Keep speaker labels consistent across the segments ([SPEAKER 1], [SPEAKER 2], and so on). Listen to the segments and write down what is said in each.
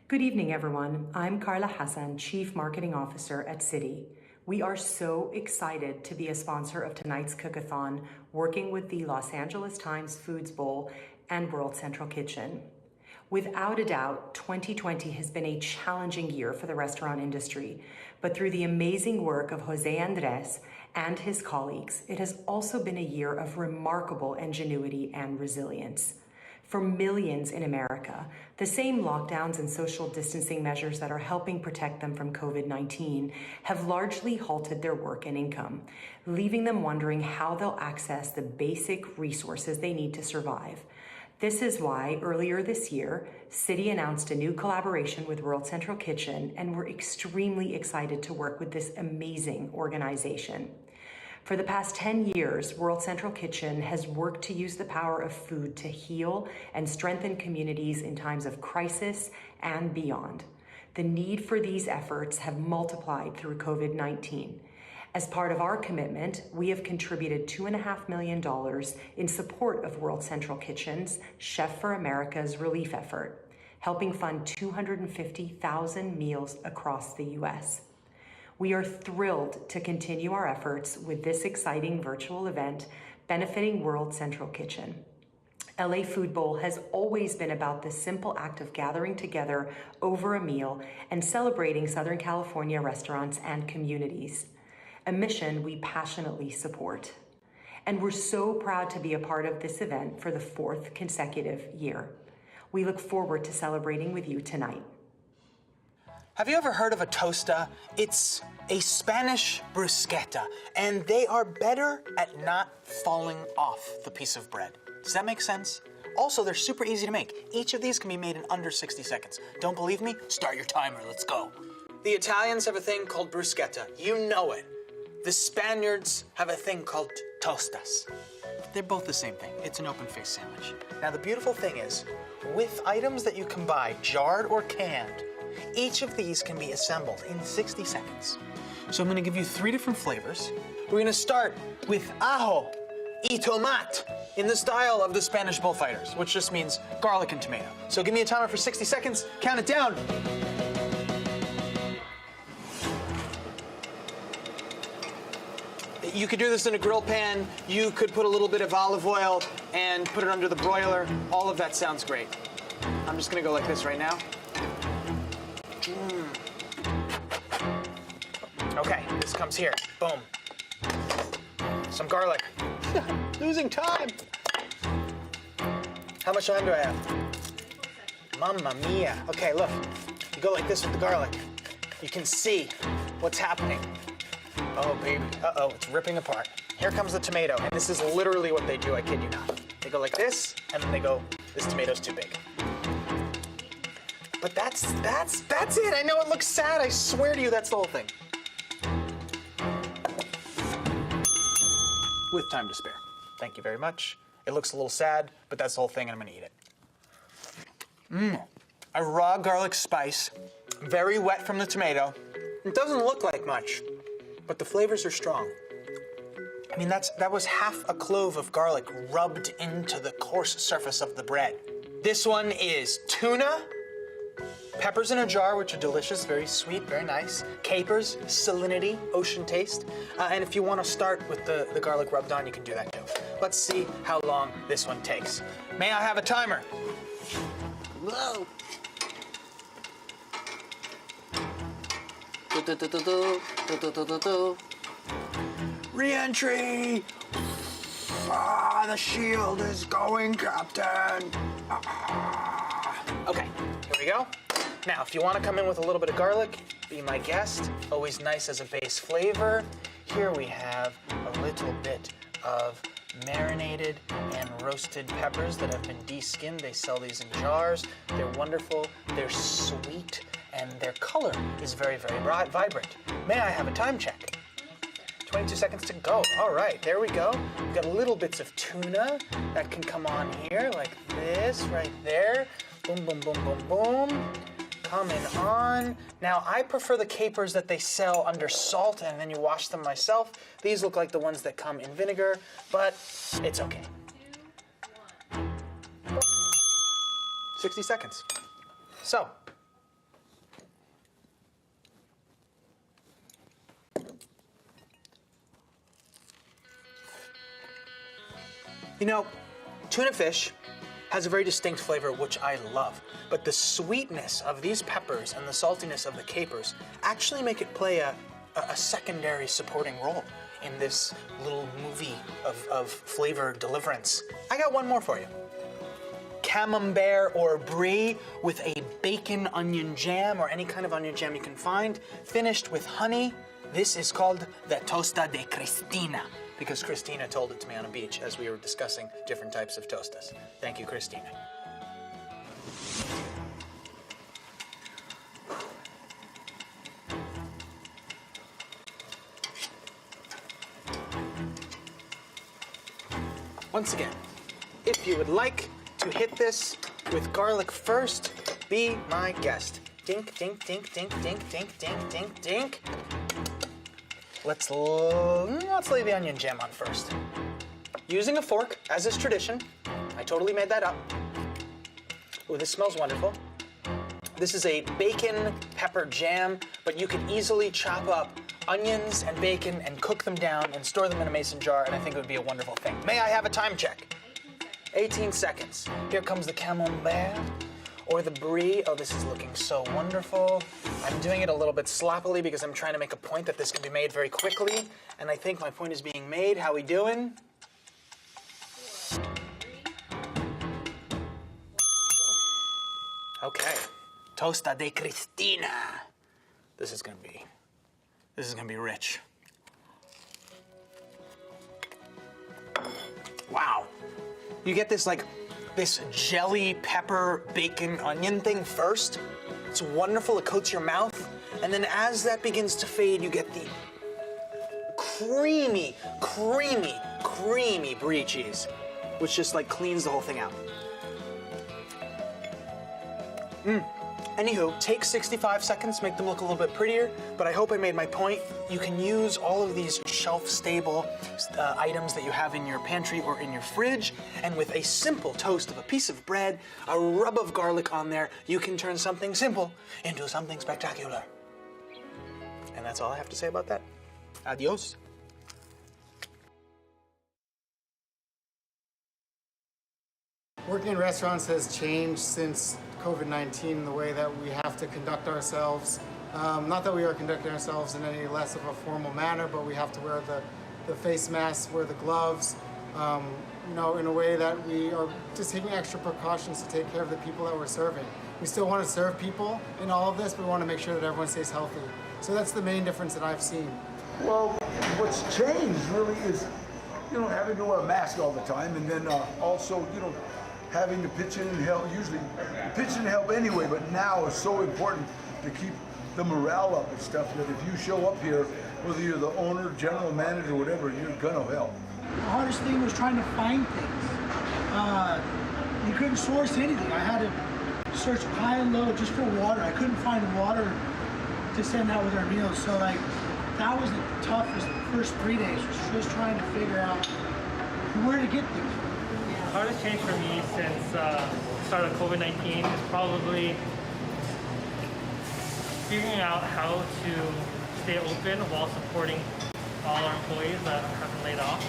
[SPEAKER 1] Good evening, everyone. I'm Carla Hassan, Chief Marketing Officer at Citi. We are so excited to be a sponsor of tonight's Cook-a-thon, working with the Los Angeles Times Foods Bowl and World Central Kitchen. Without a doubt, 2020 has been a challenging year for the restaurant industry, but through the amazing work of José Andrés and his colleagues, it has also been a year of remarkable ingenuity and resilience. For millions in America, the same lockdowns and social distancing measures that are helping protect them from COVID-19 have largely halted their work and income, leaving them wondering how they'll access the basic resources they need to survive. This is why earlier this year, Citi announced a new collaboration with World Central Kitchen, and we're extremely excited to work with this amazing organization. For the past 10 years, World Central Kitchen has worked to use the power of food to heal and strengthen communities in times of crisis and beyond. The need for these efforts have multiplied through COVID-19. As part of our commitment, we have contributed $2.5 million in support of World Central Kitchen's Chef for America's relief effort, helping fund 250,000 meals across the U.S. We are thrilled to continue our efforts with this exciting virtual event benefiting World Central Kitchen. LA Food Bowl has always been about the simple act of gathering together over a meal and celebrating Southern California restaurants and communities, a mission we passionately support. And we're so proud to be a part of this event for the 4th consecutive year. We look forward to celebrating with you tonight.
[SPEAKER 2] Have you ever heard of a tosta? It's a Spanish bruschetta, and they are better at not falling off the piece of bread. Does that make sense? Also, they're super easy to make. Each of these can be made in under 60 seconds. Don't believe me? Start your timer, let's go. The Italians have a thing called bruschetta. You know it. The Spaniards have a thing called tostas. They're both the same thing. It's an open-faced sandwich. Now, the beautiful thing is, with items that you can buy, jarred or canned, each of these can be assembled in 60 seconds. So I'm gonna give you 3 different flavors. We're gonna start with ajo y tomate in the style of the Spanish bullfighters, which just means garlic and tomato. So give me a timer for 60 seconds, count it down. You could do this in a grill pan. You could put a little bit of olive oil and put it under the broiler. All of that sounds great. I'm just gonna go like this right now. Okay, this comes here. Boom. Some garlic. Losing time. How much time do I have? Mamma mia. Okay, look. You go like this with the garlic. You can see what's happening. Oh, baby. Uh-oh, it's ripping apart. Here comes the tomato, and this is literally what they do, I kid you not. They go like this, and then they go, this tomato's too big. But that's it. I know it looks sad. I swear to you, that's the whole thing. With time to spare. Thank you very much. It looks a little sad, but that's the whole thing, and I'm gonna eat it. A raw garlic spice, very wet from the tomato. It doesn't look like much, but the flavors are strong. I mean, that was half a clove of garlic rubbed into the coarse surface of the bread. This one is tuna, peppers in a jar, which are delicious, very sweet, very nice. Capers, salinity, ocean taste. And if you want to start with the garlic rubbed on, you can do that too. Let's see how long this one takes. May I have a timer? Whoa. Re-entry! Ah, the shield is going, Captain! Ah. Okay, here we go. Now, if you want to come in with a little bit of garlic, be my guest. Always nice as a base flavor. Here we have a little bit of marinated and roasted peppers that have been de-skinned. They sell these in jars. They're wonderful, they're sweet, and their color is very, very vibrant. May I have a time check? 22 seconds to go. All right, there we go. We've got little bits of tuna that can come on here like this, right there. Boom, boom, boom, boom, boom. Coming on. Now, I prefer the capers that they sell under salt and then you wash them myself. These look like the ones that come in vinegar, but it's okay. 60 seconds. So, You know, tuna fish has a very distinct flavor, which I love. But the sweetness of these peppers and the saltiness of the capers actually make it play a secondary supporting role in this little movie of flavor deliverance. I got one more for you. Camembert or brie with a bacon onion jam or any kind of onion jam you can find, finished with honey. This is called the tosta de Cristina, because Christina told it to me on a beach as we were discussing different types of tostas. Thank you, Christina. Once again, if you would like to hit this with garlic first, be my guest. Dink, dink, dink, dink, dink, dink, dink, dink, dink. Let's lay the onion jam on first. Using a fork, as is tradition. I totally made that up. Ooh, this smells wonderful. This is a bacon pepper jam, but you could easily chop up onions and bacon and cook them down and store them in a mason jar, and I think it would be a wonderful thing. May I have a time check? 18 seconds. Here comes the camembert or the brie. Oh, this is looking so wonderful. I'm doing it a little bit sloppily because I'm trying to make a point that this can be made very quickly, and I think my point is being made. How we doing? Okay. Tosta de Cristina. This is gonna be rich. Wow. You get this this jelly pepper bacon onion thing first. It's wonderful, it coats your mouth. And then as that begins to fade, you get the creamy, creamy, creamy brie cheese, which just cleans the whole thing out. Anywho, take 65 seconds, make them look a little bit prettier, but I hope I made my point. You can use all of these shelf-stable items that you have in your pantry or in your fridge, and with a simple toast of a piece of bread, a rub of garlic on there, you can turn something simple into something spectacular. And that's all I have to say about that. Adios.
[SPEAKER 3] Working in restaurants has changed since COVID-19, the way that we have to conduct ourselves. Not that we are conducting ourselves in any less of a formal manner, but we have to wear the face masks, wear the gloves, in a way that we are just taking extra precautions to take care of the people that we're serving. We still want to serve people in all of this, but we want to make sure that everyone stays healthy. So that's the main difference that I've seen.
[SPEAKER 4] Well, what's changed really is, having to wear a mask all the time, and then also, having to pitch in and help. Usually, pitch in and help anyway, but now it's so important to keep the morale up and stuff that if you show up here, whether you're the owner, general manager, whatever, you're gonna help.
[SPEAKER 5] The hardest thing was trying to find things. You couldn't source anything. I had to search high and low just for water. I couldn't find water to send out with our meals. So that was the toughest first 3 days, was just trying to figure out where to get things.
[SPEAKER 6] The hardest change for me since the start of COVID-19 is probably figuring out how to stay open while supporting all our employees that have been laid off.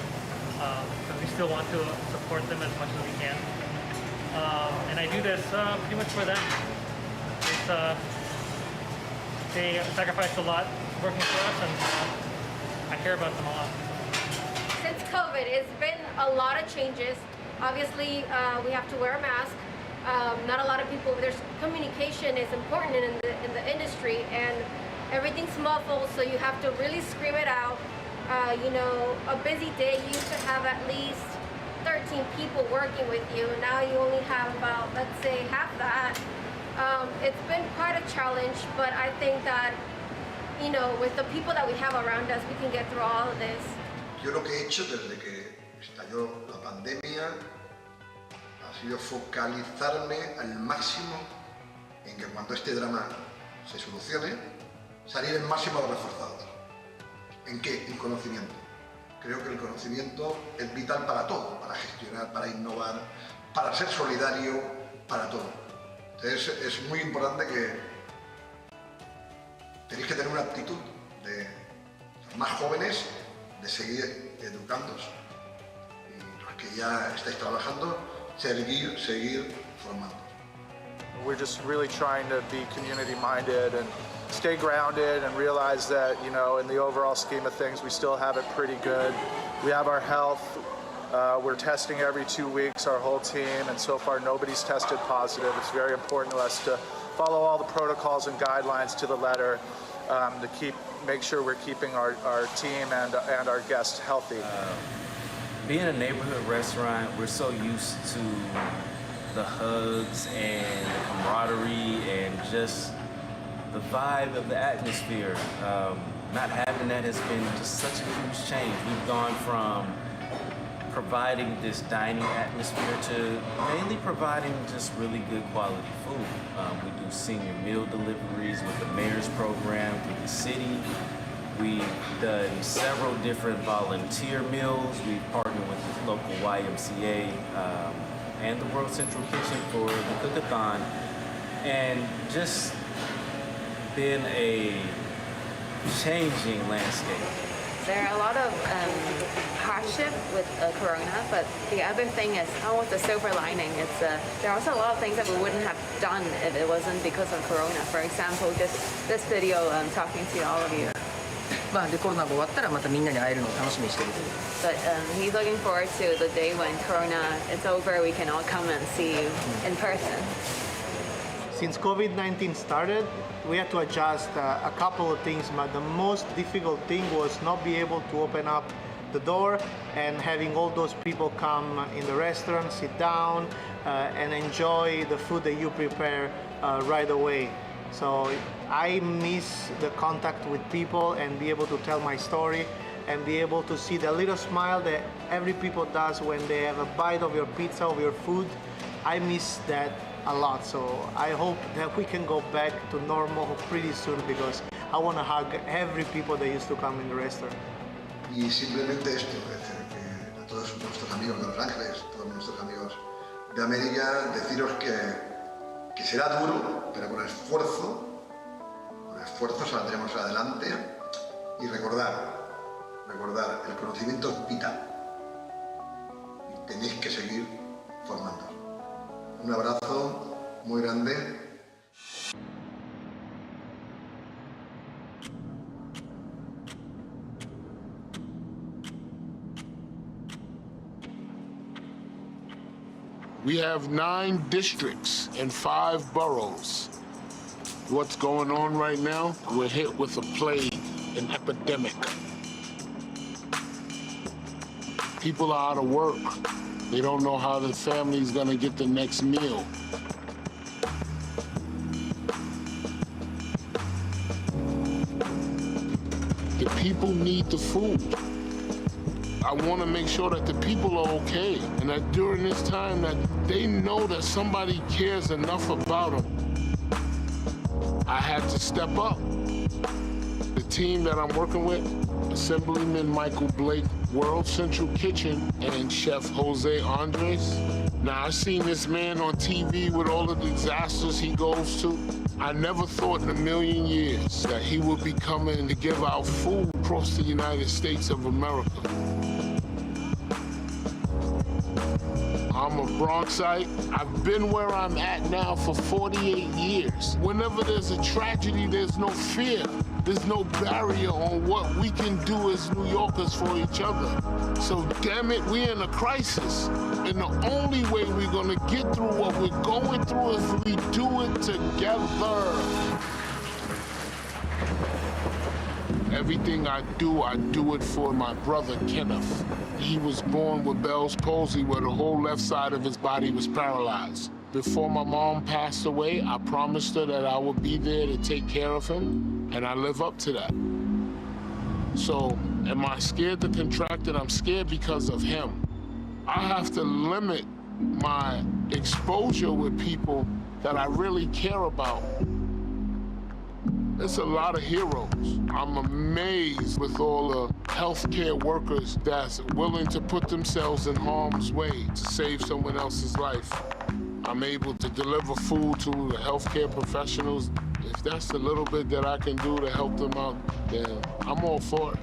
[SPEAKER 6] Because we still want to support them as much as we can. And I do this pretty much for them. They sacrifice a lot working for us, and I care about them a lot.
[SPEAKER 7] Since COVID, it's been a lot of changes. Obviously, we have to wear a mask. Not a lot of people, communication is important in the industry, and everything's muffled, so you have to really scream it out. A busy day, you used to have at least 13 people working with you. Now you only have about, let's say, half that. It's been quite a challenge, but I think that, with the people that we have around us, we can get through all of this.
[SPEAKER 8] Yo lo que he hecho desde que estalló la pandemia ha sido focalizarme al máximo en que cuando este drama se solucione, salir el máximo de reforzados. ¿En qué? En conocimiento. Creo que el conocimiento es vital para todo, para gestionar, para innovar, para ser solidario, para todo. Entonces es muy importante que tenéis que tener una actitud de más jóvenes, de seguir educándoos. Y que ya estáis trabajando, seguir formando.
[SPEAKER 2] We're just really trying to be community-minded and stay grounded and realize that, you know, in the overall scheme of things, we still have it pretty good. We have our health. We're testing every 2 weeks, our whole team, and so far nobody's tested positive. It's very important to us to follow all the protocols and guidelines to the letter to make sure we're keeping our team and our guests healthy.
[SPEAKER 9] Being a neighborhood restaurant, we're so used to the hugs and the camaraderie and just the vibe of the atmosphere. Not having that has been just such a huge change. We've gone from providing this dining atmosphere to mainly providing just really good quality food. We do senior meal deliveries with the mayor's program through the city. We've done several different volunteer meals. We've partnered with the local YMCA and the World Central Kitchen for the Cook-a-thon, and just been a changing landscape.
[SPEAKER 10] There are a lot of hardship with Corona, but the other thing is almost a silver lining. There are also a lot of things that we wouldn't have done if it wasn't because of Corona. For example, just this video talking to all of you.
[SPEAKER 11] まあでコロナが終わったらまたみんなに会えるのを楽しみにしてる。
[SPEAKER 10] But he's looking forward to the day when Corona is over, we can all come and see you in person.
[SPEAKER 12] Since COVID-19 started, we had to adjust a couple of things, but the most difficult thing was not be able to open up the door and having all those people come in the restaurant, sit down, and enjoy the food that you prepare right away. So I miss the contact with people and be able to tell my story and be able to see the little smile that every people does when they have a bite of your pizza, of your food. I miss that a lot. So I hope that we can go back to normal pretty soon because I want to hug every people that used to come in the restaurant.
[SPEAKER 8] Y simplemente esto, es decir, que a todos nuestros amigos de Los Ángeles, todos nuestros amigos de América, deciros que será duro, pero con esfuerzo saldremos adelante y recordar, el conocimiento es vital y tenéis que seguir formándoos. Un abrazo muy grande.
[SPEAKER 13] We have 9 districts and 5 boroughs. What's going on right now? We're hit with a plague, an epidemic. People are out of work. They don't know how the family's gonna get the next meal. The people need the food. I want to make sure that the people are okay and that during this time that they know that somebody cares enough about them. I had to step up. The team that I'm working with, Assemblyman Michael Blake, World Central Kitchen, and Chef José Andrés. Now, I've seen this man on TV with all the disasters he goes to. I never thought in a million years that he would be coming to give out food across the United States of America. I'm a Bronxite. I've been where I'm at now for 48 years. Whenever there's a tragedy, there's no fear. There's no barrier on what we can do as New Yorkers for each other. So damn it, we're in a crisis. And the only way we're gonna get through what we're going through is if we do it together. Everything I do it for my brother, Kenneth. He was born with Bell's palsy where the whole left side of his body was paralyzed. Before my mom passed away, I promised her that I would be there to take care of him, and I live up to that. So, am I scared to contract it? I'm scared because of him. I have to limit my exposure with people that I really care about. There's a lot of heroes. I'm amazed with all the healthcare workers that's willing to put themselves in harm's way to save someone else's life. I'm able to deliver food to the healthcare professionals. If that's a little bit that I can do to help them out, then I'm all for it.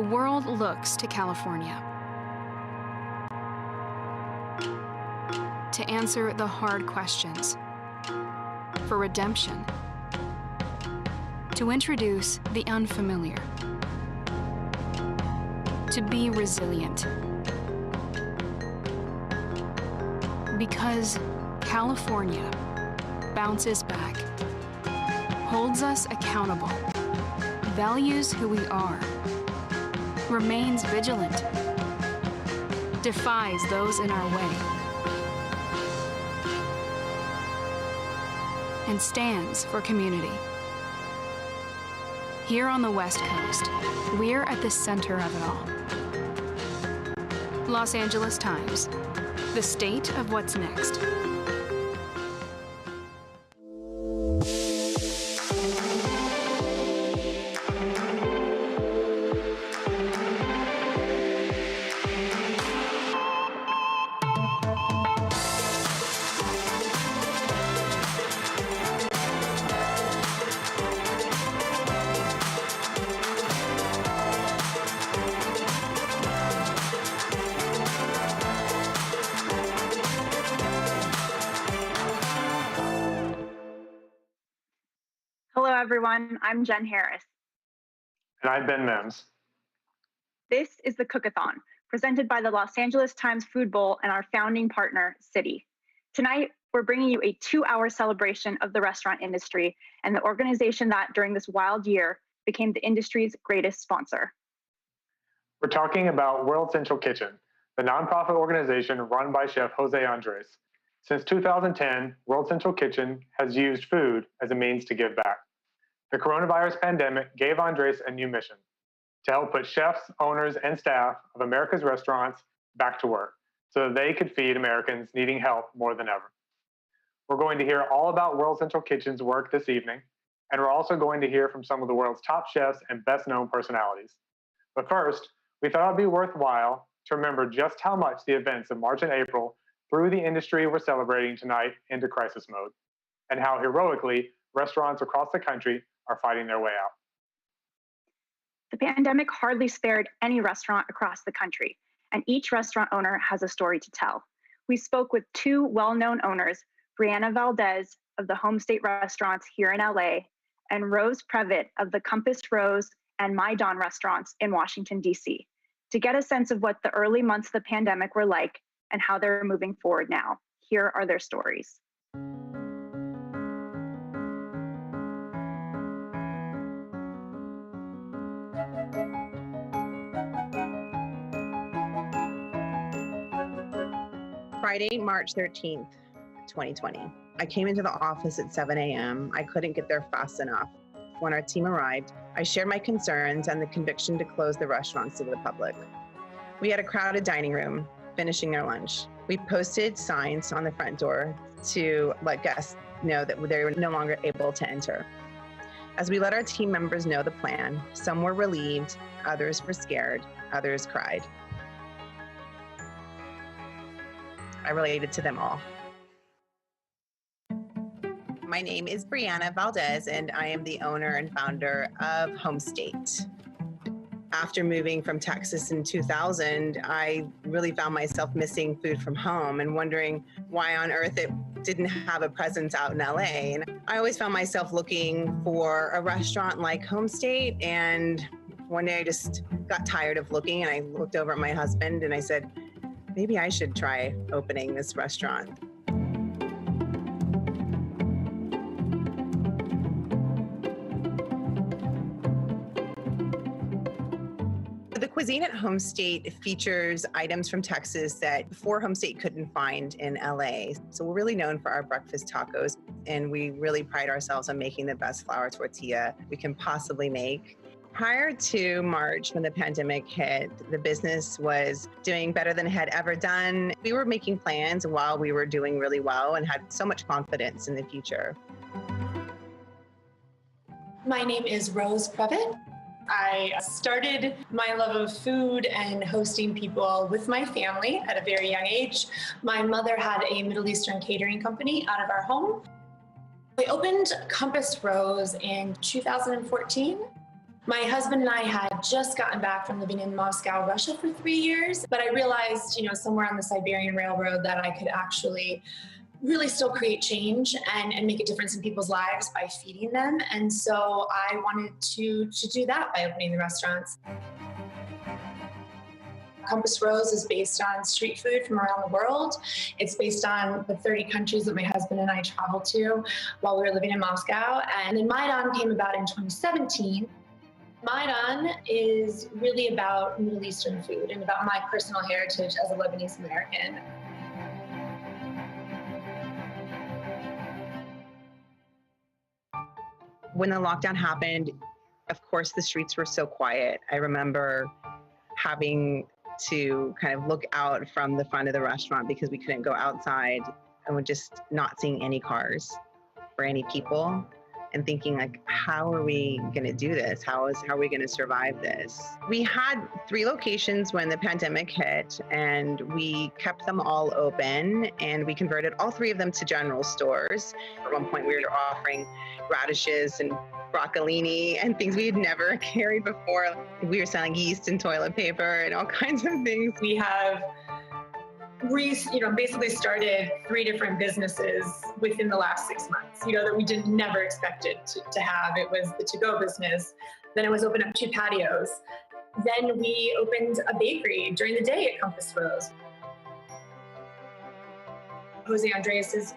[SPEAKER 14] world looks to California to answer the hard questions, for redemption, to introduce the unfamiliar, to be resilient. Because California bounces back, holds us accountable, values who we are, remains vigilant, defies those in our way, and stands for community. Here on the West Coast, we're at the center of it all. Los Angeles Times, the state of what's next.
[SPEAKER 15] Hello, everyone. I'm Jen Harris.
[SPEAKER 16] And I'm Ben Mims.
[SPEAKER 15] This is the Cook-a-thon, presented by the Los Angeles Times Food Bowl and our founding partner, Citi. Tonight, we're bringing you a 2-hour celebration of the restaurant industry and the organization that, during this wild year, became the industry's greatest sponsor.
[SPEAKER 16] We're talking about World Central Kitchen, the nonprofit organization run by Chef José Andrés. Since 2010, World Central Kitchen has used food as a means to give back. The coronavirus pandemic gave Andrés a new mission: to help put chefs, owners, and staff of America's restaurants back to work so that they could feed Americans needing help more than ever. We're going to hear all about World Central Kitchen's work this evening, and we're also going to hear from some of the world's top chefs and best-known personalities. But first, we thought it'd be worthwhile to remember just how much the events of March and April threw the industry we're celebrating tonight into crisis mode, and how heroically restaurants across the country are fighting their way out.
[SPEAKER 15] The pandemic hardly spared any restaurant across the country, and each restaurant owner has a story to tell. We spoke with two well-known owners, Brianna Valdez of the Home State Restaurants here in LA, and Rose Previtt of the Compass Rose and My Dawn restaurants in Washington, DC, to get a sense of what the early months of the pandemic were like and how they're moving forward now. Here are their stories.
[SPEAKER 17] Friday, March 13th, 2020. I came into the office at 7 a.m. I couldn't get there fast enough. When our team arrived, I shared my concerns and the conviction to close the restaurants to the public. We had a crowded dining room, finishing their lunch. We posted signs on the front door to let guests know that they were no longer able to enter. As we let our team members know the plan, some were relieved, others were scared, others cried. I related to them all. My name is Brianna Valdez, and I am the owner and founder of Home State. After moving from Texas in 2000, I really found myself missing food from home and wondering why on earth it didn't have a presence out in LA. And I always found myself looking for a restaurant like Home State, and one day I just got tired of looking, and I looked over at my husband and I said, maybe I should try opening this restaurant. The cuisine at Home State features items from Texas that before Home State couldn't find in LA. So we're really known for our breakfast tacos, and we really pride ourselves on making the best flour tortilla we can possibly make. Prior to March, when the pandemic hit, the business was doing better than it had ever done. We were making plans while we were doing really well and had so much confidence in the future.
[SPEAKER 18] My name is Rose Previtt. I started my love of food and hosting people with my family at a very young age. My mother had a Middle Eastern catering company out of our home. We opened Compass Rose in 2014. My husband and I had just gotten back from living in Moscow, Russia for 3 years, but I realized, somewhere on the Siberian Railroad that I could actually really still create change and make a difference in people's lives by feeding them. And so I wanted to do that by opening the restaurants. Compass Rose is based on street food from around the world. It's based on the 30 countries that my husband and I traveled to while we were living in Moscow. And then Maidan came about in 2017. Maidan is really about Middle Eastern food and about my personal heritage as a Lebanese American.
[SPEAKER 17] When the lockdown happened, of course, the streets were so quiet. I remember having to kind of look out from the front of the restaurant because we couldn't go outside, and we're just not seeing any cars or any people, and thinking like, how are we gonna do this? How are we gonna survive this? We had 3 locations when the pandemic hit, and we kept them all open, and we converted all 3 of them to general stores. At one point we were offering radishes and broccolini and things we had never carried before. We were selling yeast and toilet paper and all kinds of things.
[SPEAKER 18] We have basically started 3 different businesses within the last 6 months, that we never expected to have. It was the to-go business. Then it was open up 2 patios. Then we opened a bakery during the day at Compass Rose. José Andrés'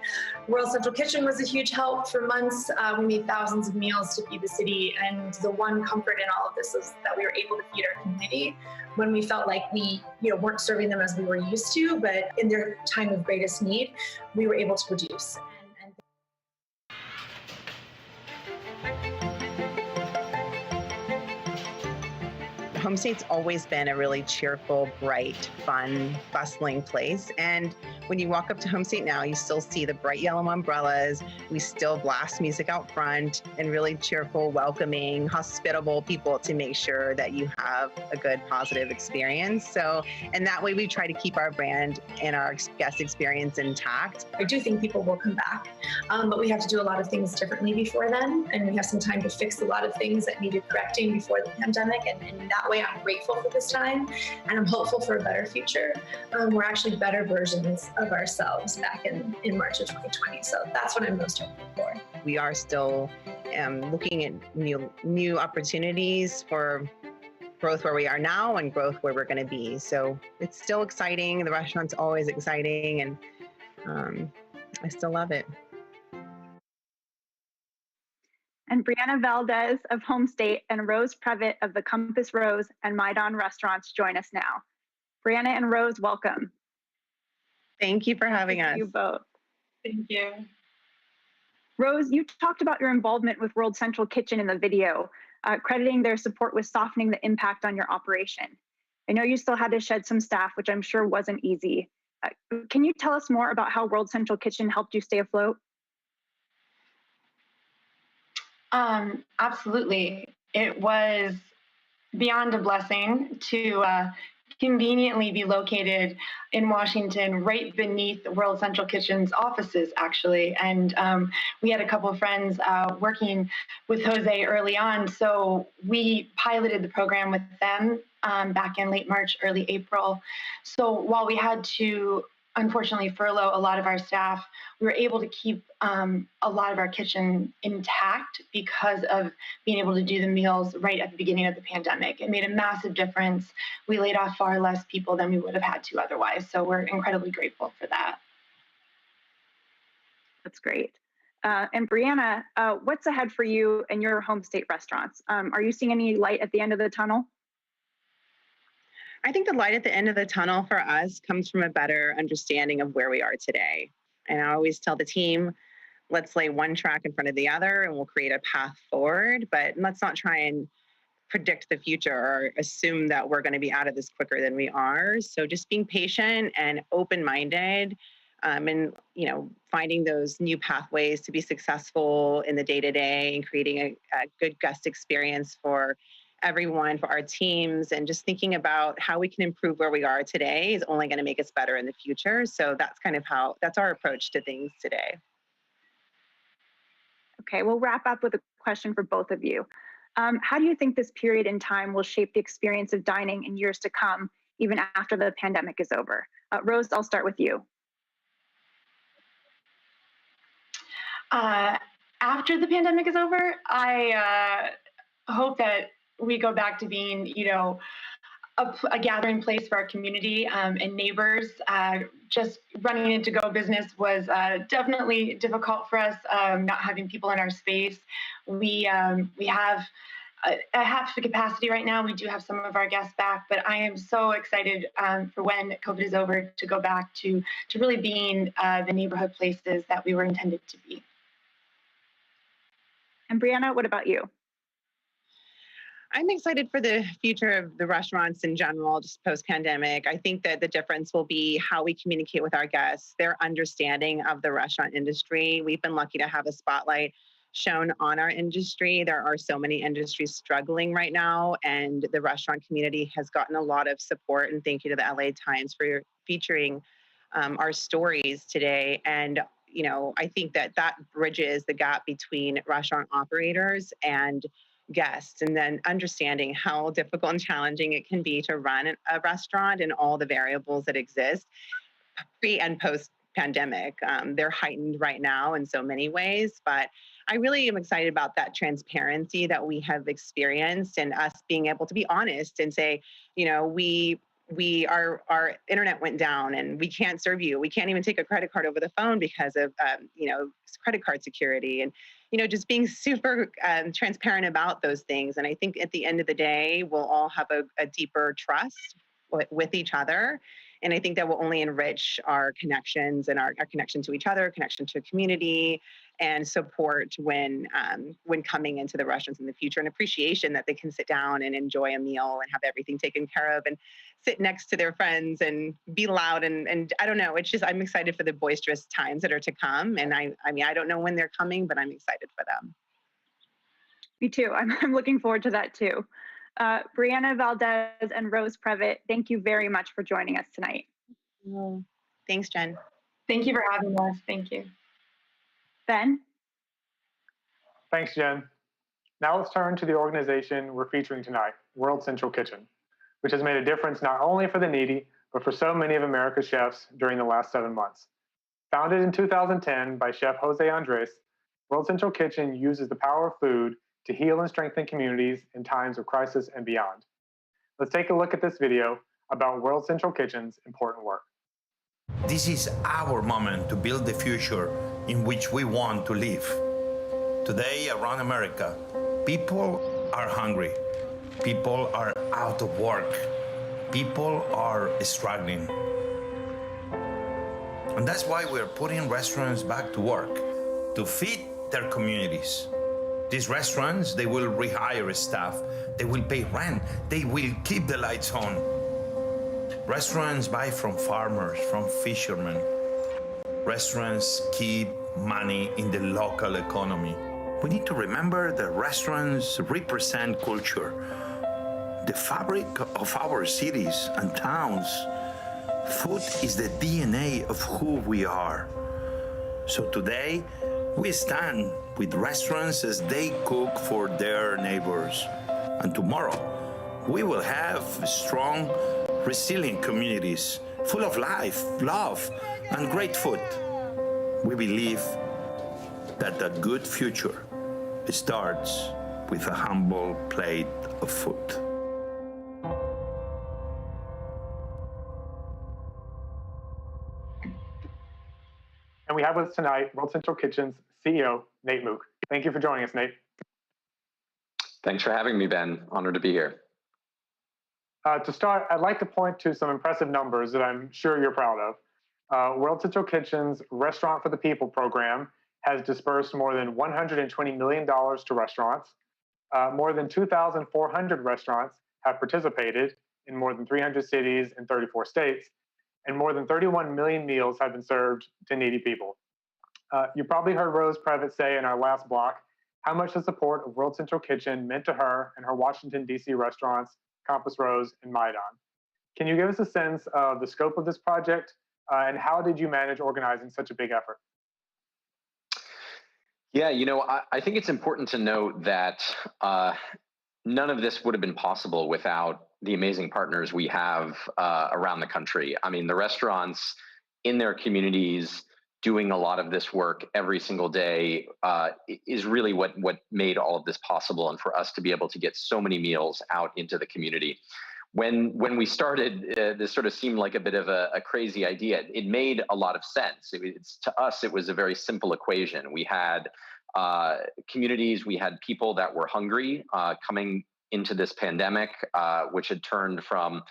[SPEAKER 18] World Central Kitchen was a huge help for months. We made thousands of meals to feed the city, and the one comfort in all of this is that we were able to feed our community when we felt like we weren't serving them as we were used to, but in their time of greatest need, we were able to produce.
[SPEAKER 17] Home State's always been a really cheerful, bright, fun, bustling place. And when you walk up to Home State now, you still see the bright yellow umbrellas. We still blast music out front, and really cheerful, welcoming, hospitable people to make sure that you have a good, positive experience. So, and that way we try to keep our brand and our guest experience intact.
[SPEAKER 18] I do think people will come back, but we have to do a lot of things differently before then, and we have some time to fix a lot of things that needed correcting before the pandemic, and that way I'm grateful for this time, and I'm hopeful for a better future. We're actually better versions of ourselves back in March of 2020, so that's what I'm most hopeful for.
[SPEAKER 17] We are still looking at new opportunities for growth where we are now and growth where we're going to be. So it's still exciting. The restaurant's always exciting, and I still love it.
[SPEAKER 15] And Brianna Valdez of Home State and Rose Previtt of the Compass Rose and Maidan restaurants join us now. Brianna and Rose, welcome.
[SPEAKER 17] Thank you for having us.
[SPEAKER 15] You both.
[SPEAKER 18] Thank you.
[SPEAKER 15] Rose, you talked about your involvement with World Central Kitchen in the video, crediting their support with softening the impact on your operation. I know you still had to shed some staff, which I'm sure wasn't easy. Can you tell us more about how World Central Kitchen helped you stay afloat?
[SPEAKER 19] Absolutely. It was beyond a blessing to conveniently be located in Washington, right beneath World Central Kitchen's offices, actually. And we had a couple of friends working with Jose early on, so we piloted the program with them back in late March, early April. So while we had to unfortunately furlough a lot of our staff, we were able to keep a lot of our kitchen intact because of being able to do the meals right at the beginning of the pandemic. It made a massive difference. We laid off far less people than we would have had to otherwise. So we're incredibly grateful for that.
[SPEAKER 15] That's great. And Brianna, what's ahead for you and your Home State restaurants? Are you seeing any light at the end of the tunnel?
[SPEAKER 17] I think the light at the end of the tunnel for us comes from a better understanding of where we are today. And I always tell the team, let's lay one track in front of the other and we'll create a path forward, but let's not try and predict the future or assume that we're going to be out of this quicker than we are. So just being patient and open-minded, and finding those new pathways to be successful in the day-to-day and creating a good guest experience for everyone, for our teams, and just thinking about how we can improve where we are today is only going to make us better in the future. So that's our approach to things today.
[SPEAKER 15] Okay, we'll wrap up with a question for both of you. How do you think this period in time will shape the experience of dining in years to come, even after the pandemic is over? Rose, I'll start with you.
[SPEAKER 19] After the pandemic is over, I hope that we go back to being, a gathering place for our community and neighbors. Just running into go business was definitely difficult for us, not having people in our space. We have at half the capacity right now. We do have some of our guests back, but I am so excited for when COVID is over to go back to really being the neighborhood places that we were intended to be.
[SPEAKER 15] And Brianna, what about you?
[SPEAKER 17] I'm excited for the future of the restaurants in general, just post-pandemic. I think that the difference will be how we communicate with our guests, their understanding of the restaurant industry. We've been lucky to have a spotlight shown on our industry. There are so many industries struggling right now, and the restaurant community has gotten a lot of support. And thank you to the LA Times for featuring our stories today. And I think that bridges the gap between restaurant operators and guests, and then understanding how difficult and challenging it can be to run a restaurant and all the variables that exist pre and post pandemic. They're heightened right now in so many ways, but I really am excited about that transparency that we have experienced and us being able to be honest and say, our internet went down and we can't serve you. We can't even take a credit card over the phone because of credit card security, and just being super transparent about those things. And I think at the end of the day, we'll all have a deeper trust with each other. And I think that will only enrich our connections and our connection to each other, connection to a community, and support when coming into the restaurants in the future, and appreciation that they can sit down and enjoy a meal and have everything taken care of and sit next to their friends and be loud. And I don't know, it's just, I'm excited for the boisterous times that are to come. And I mean, I don't know when they're coming, but I'm excited for them.
[SPEAKER 15] Me too. I'm looking forward to that too. Brianna Valdez and Rose Previtt, thank you very much for joining us tonight.
[SPEAKER 17] Thanks, Jen.
[SPEAKER 19] Thank you for having us. Thank you.
[SPEAKER 15] Ben?
[SPEAKER 16] Thanks, Jen. Now let's turn to the organization we're featuring tonight, World Central Kitchen, which has made a difference not only for the needy, but for so many of America's chefs during the last 7 months. Founded in 2010 by Chef José Andrés, World Central Kitchen uses the power of food to heal and strengthen communities in times of crisis and beyond. Let's take a look at this video about World Central Kitchen's important work.
[SPEAKER 20] This is our moment to build the future in which we want to live. Today, around America, people are hungry. People are out of work. People are struggling. And that's why we're putting restaurants back to work, to feed their communities. These restaurants, they will rehire staff, they will pay rent, they will keep the lights on. Restaurants buy from farmers, from fishermen. Restaurants keep money in the local economy. We need to remember that restaurants represent culture, the fabric of our cities and towns. Food is the DNA of who we are. So today, we stand with restaurants as they cook for their neighbors. And tomorrow, we will have strong, resilient communities full of life, love, and great food. We believe that a good future starts with a humble plate of food.
[SPEAKER 16] And we have with us tonight World Central Kitchen's CEO, Nate Mook. Thank you for joining us, Nate.
[SPEAKER 21] Thanks for having me, Ben. Honored to be here.
[SPEAKER 16] To start, I'd like to point to some impressive numbers that I'm sure you're proud of. World Central Kitchen's Restaurant for the People program has dispersed more than $120 million to restaurants. More than 2,400 restaurants have participated in more than 300 cities in 34 states, and more than 31 million meals have been served to needy people. You probably heard Rose Previtt say in our last block how much the support of World Central Kitchen meant to her and her Washington, D.C. restaurants, Campus Rose and Maidan. Can you give us a sense of the scope of this project, and how did you manage organizing such a big effort?
[SPEAKER 21] Yeah, I think it's important to note that none of this would have been possible without the amazing partners we have around the country. I mean, the restaurants in their communities doing a lot of this work every single day is really what made all of this possible, and for us to be able to get so many meals out into the community. When we started, this sort of seemed like a bit of a crazy idea. It made a lot of sense. To us, it was a very simple equation. We had communities, we had people that were hungry coming into this pandemic, which had turned from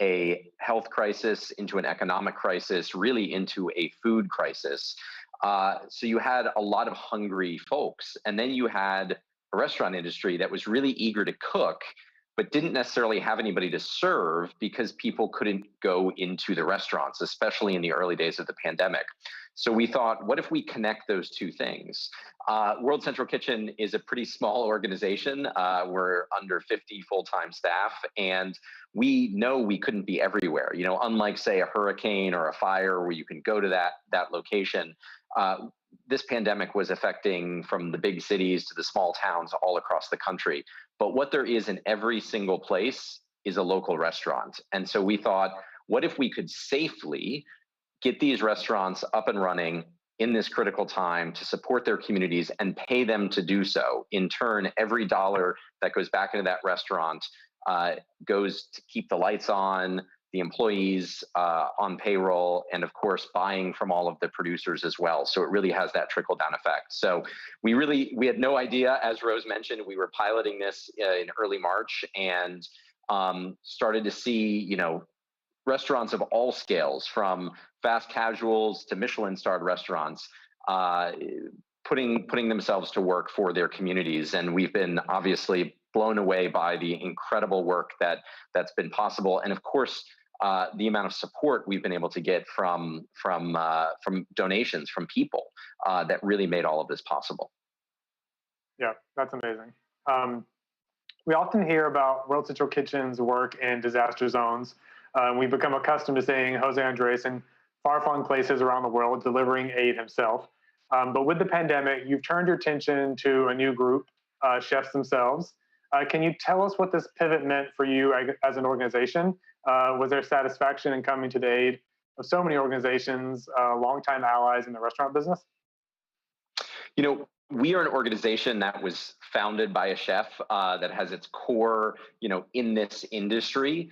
[SPEAKER 21] a health crisis into an economic crisis, really into a food crisis. So you had a lot of hungry folks, and then you had a restaurant industry that was really eager to cook, but didn't necessarily have anybody to serve because people couldn't go into the restaurants, especially in the early days of the pandemic. So we thought, what if we connect those two things? World Central Kitchen is a pretty small organization. We're under 50 full-time staff, and we know we couldn't be everywhere. You know, unlike, say, a hurricane or a fire where you can go to that location, this pandemic was affecting from the big cities to the small towns all across the country. But what there is in every single place is a local restaurant. And so we thought, what if we could safely get these restaurants up and running in this critical time to support their communities and pay them to do so? In turn, every dollar that goes back into that restaurant goes to keep the lights on, the employees on payroll, and of course buying from all of the producers as well. So it really has that trickle down effect. So we had no idea, as Rose mentioned, we were piloting this in early March, and started to see, you know, restaurants of all scales, from fast casuals to Michelin-starred restaurants, putting themselves to work for their communities. And we've been obviously blown away by the incredible work that's been possible, and of course the amount of support we've been able to get from donations from people that really made all of this possible.
[SPEAKER 16] Yeah, that's amazing. We often hear about World Central Kitchen's work in disaster zones. We've become accustomed to seeing José Andrés in far-flung places around the world delivering aid himself. But with the pandemic, you've turned your attention to a new group, chefs themselves. Can you tell us what this pivot meant for you as an organization? Was there satisfaction in coming to the aid of so many organizations, longtime allies in the restaurant business?
[SPEAKER 21] You know, we are an organization that was founded by a chef that has its core, you know, in this industry.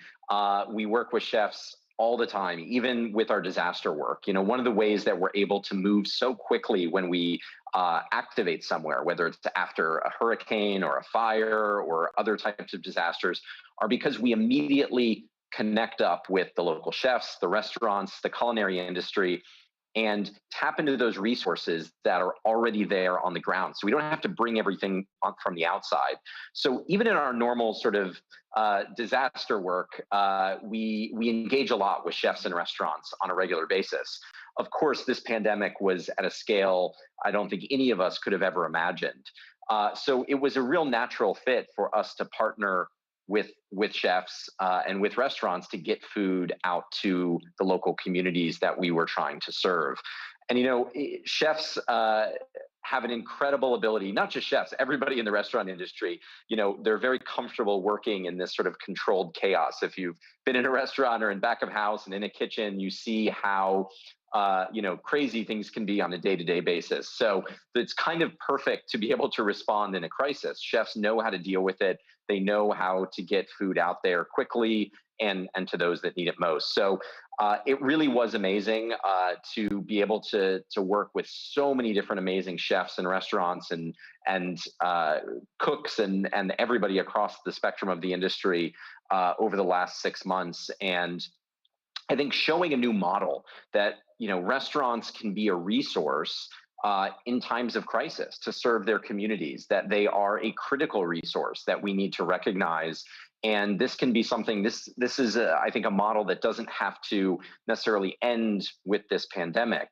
[SPEAKER 21] We work with chefs all the time, even with our disaster work. You know, one of the ways that we're able to move so quickly when we activate somewhere, whether it's after a hurricane or a fire or other types of disasters, are because we immediately connect up with the local chefs, the restaurants, the culinary industry, and tap into those resources that are already there on the ground. So we don't have to bring everything from the outside. So even in our normal sort of disaster work, we engage a lot with chefs and restaurants on a regular basis. Of course, this pandemic was at a scale I don't think any of us could have ever imagined. So it was a real natural fit for us to partner with chefs and with restaurants to get food out to the local communities that we were trying to serve. And, you know, chefs have an incredible ability, not just chefs, everybody in the restaurant industry, you know, they're very comfortable working in this sort of controlled chaos. If you've been in a restaurant or in back of house and in a kitchen, you see how you know, crazy things can be on a day-to-day basis. So it's kind of perfect to be able to respond in a crisis. Chefs know how to deal with it. They know how to get food out there quickly and to those that need it most. So it really was amazing to be able to work with so many different amazing chefs and restaurants and cooks and everybody across the spectrum of the industry over the last 6 months. And I think showing a new model that, you know, restaurants can be a resource in times of crisis to serve their communities, that they are a critical resource that we need to recognize. And this can be something, this is, I think, a model that doesn't have to necessarily end with this pandemic.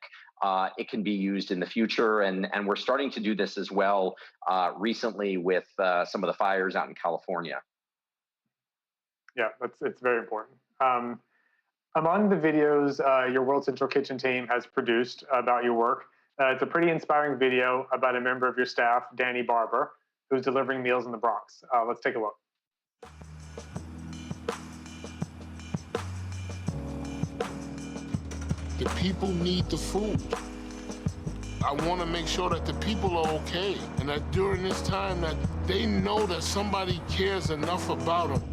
[SPEAKER 21] It can be used in the future. And we're starting to do this as well recently with some of the fires out in California.
[SPEAKER 16] Yeah, it's very important. Among the videos your World Central Kitchen team has produced about your work, it's a pretty inspiring video about a member of your staff, Danny Barber, who's delivering meals in the Bronx. Let's take a look.
[SPEAKER 13] the people need the food. I want to make sure that the people are okay, and that during this time that they know that somebody cares enough about them.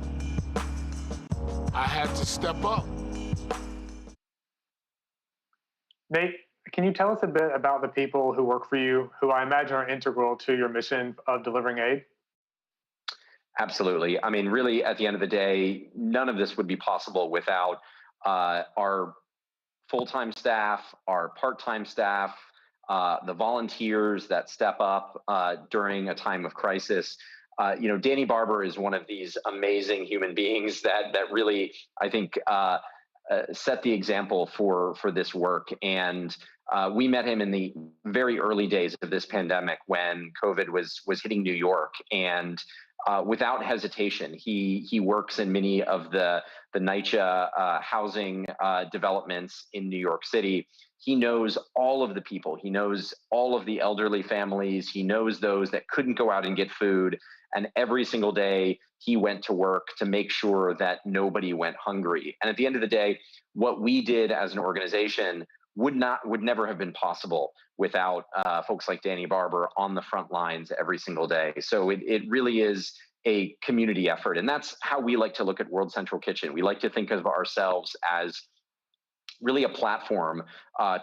[SPEAKER 13] I had to step up.
[SPEAKER 16] Nate, can you tell us a bit about the people who work for you, who I imagine are integral to your mission of delivering aid?
[SPEAKER 21] Absolutely. I mean, really, at the end of the day, none of this would be possible without our full-time staff, our part-time staff, the volunteers that step up during a time of crisis. Danny Barber is one of these amazing human beings that really, I think, set the example for this work. And we met him in the very early days of this pandemic when COVID was hitting New York, and without hesitation, he works in many of the NYCHA housing developments in New York City. He knows all of the people. He knows all of the elderly families. He knows those that couldn't go out and get food. And every single day, he went to work to make sure that nobody went hungry. And at the end of the day, what we did as an organization would never have been possible without folks like Danny Barber on the front lines every single day. So it really is a community effort. And that's how we like to look at World Central Kitchen. We like to think of ourselves as really a platform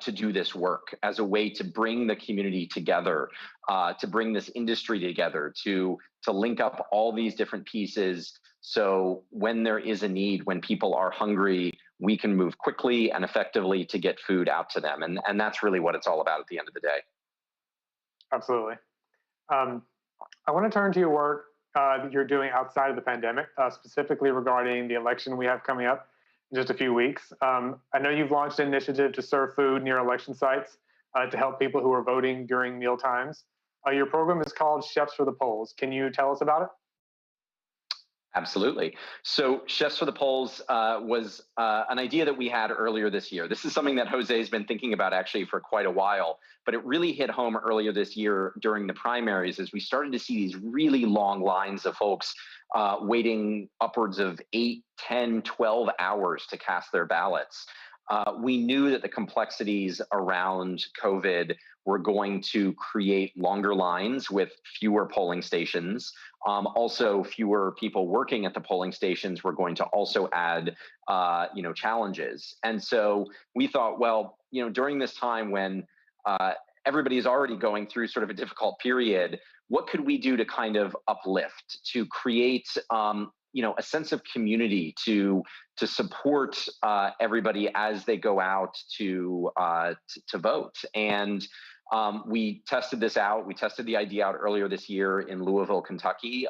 [SPEAKER 21] to do this work, as a way to bring the community together, to bring this industry together, to link up all these different pieces. So when there is a need, when people are hungry, we can move quickly and effectively to get food out to them. And that's really what it's all about at the end of the day.
[SPEAKER 16] Absolutely. I want to turn to your work that you're doing outside of the pandemic, specifically regarding the election we have coming up in just a few weeks. I know you've launched an initiative to serve food near election sites to help people who are voting during meal times. Your program is called Chefs for the Polls. Can you tell us about it?
[SPEAKER 21] Absolutely. So Chefs for the Polls was an idea that we had earlier this year. This is something that Jose has been thinking about actually for quite a while, but it really hit home earlier this year during the primaries as we started to see these really long lines of folks waiting upwards of 8, 10, 12 hours to cast their ballots. We knew that the complexities around COVID were going to create longer lines with fewer polling stations. Also, fewer people working at the polling stations were going to also add, challenges. And so we thought, well, during this time when everybody is already going through sort of a difficult period, what could we do to kind of uplift, to create, a sense of community, to support everybody as they go out to vote. And we tested this out. We tested the idea out earlier this year in Louisville, Kentucky,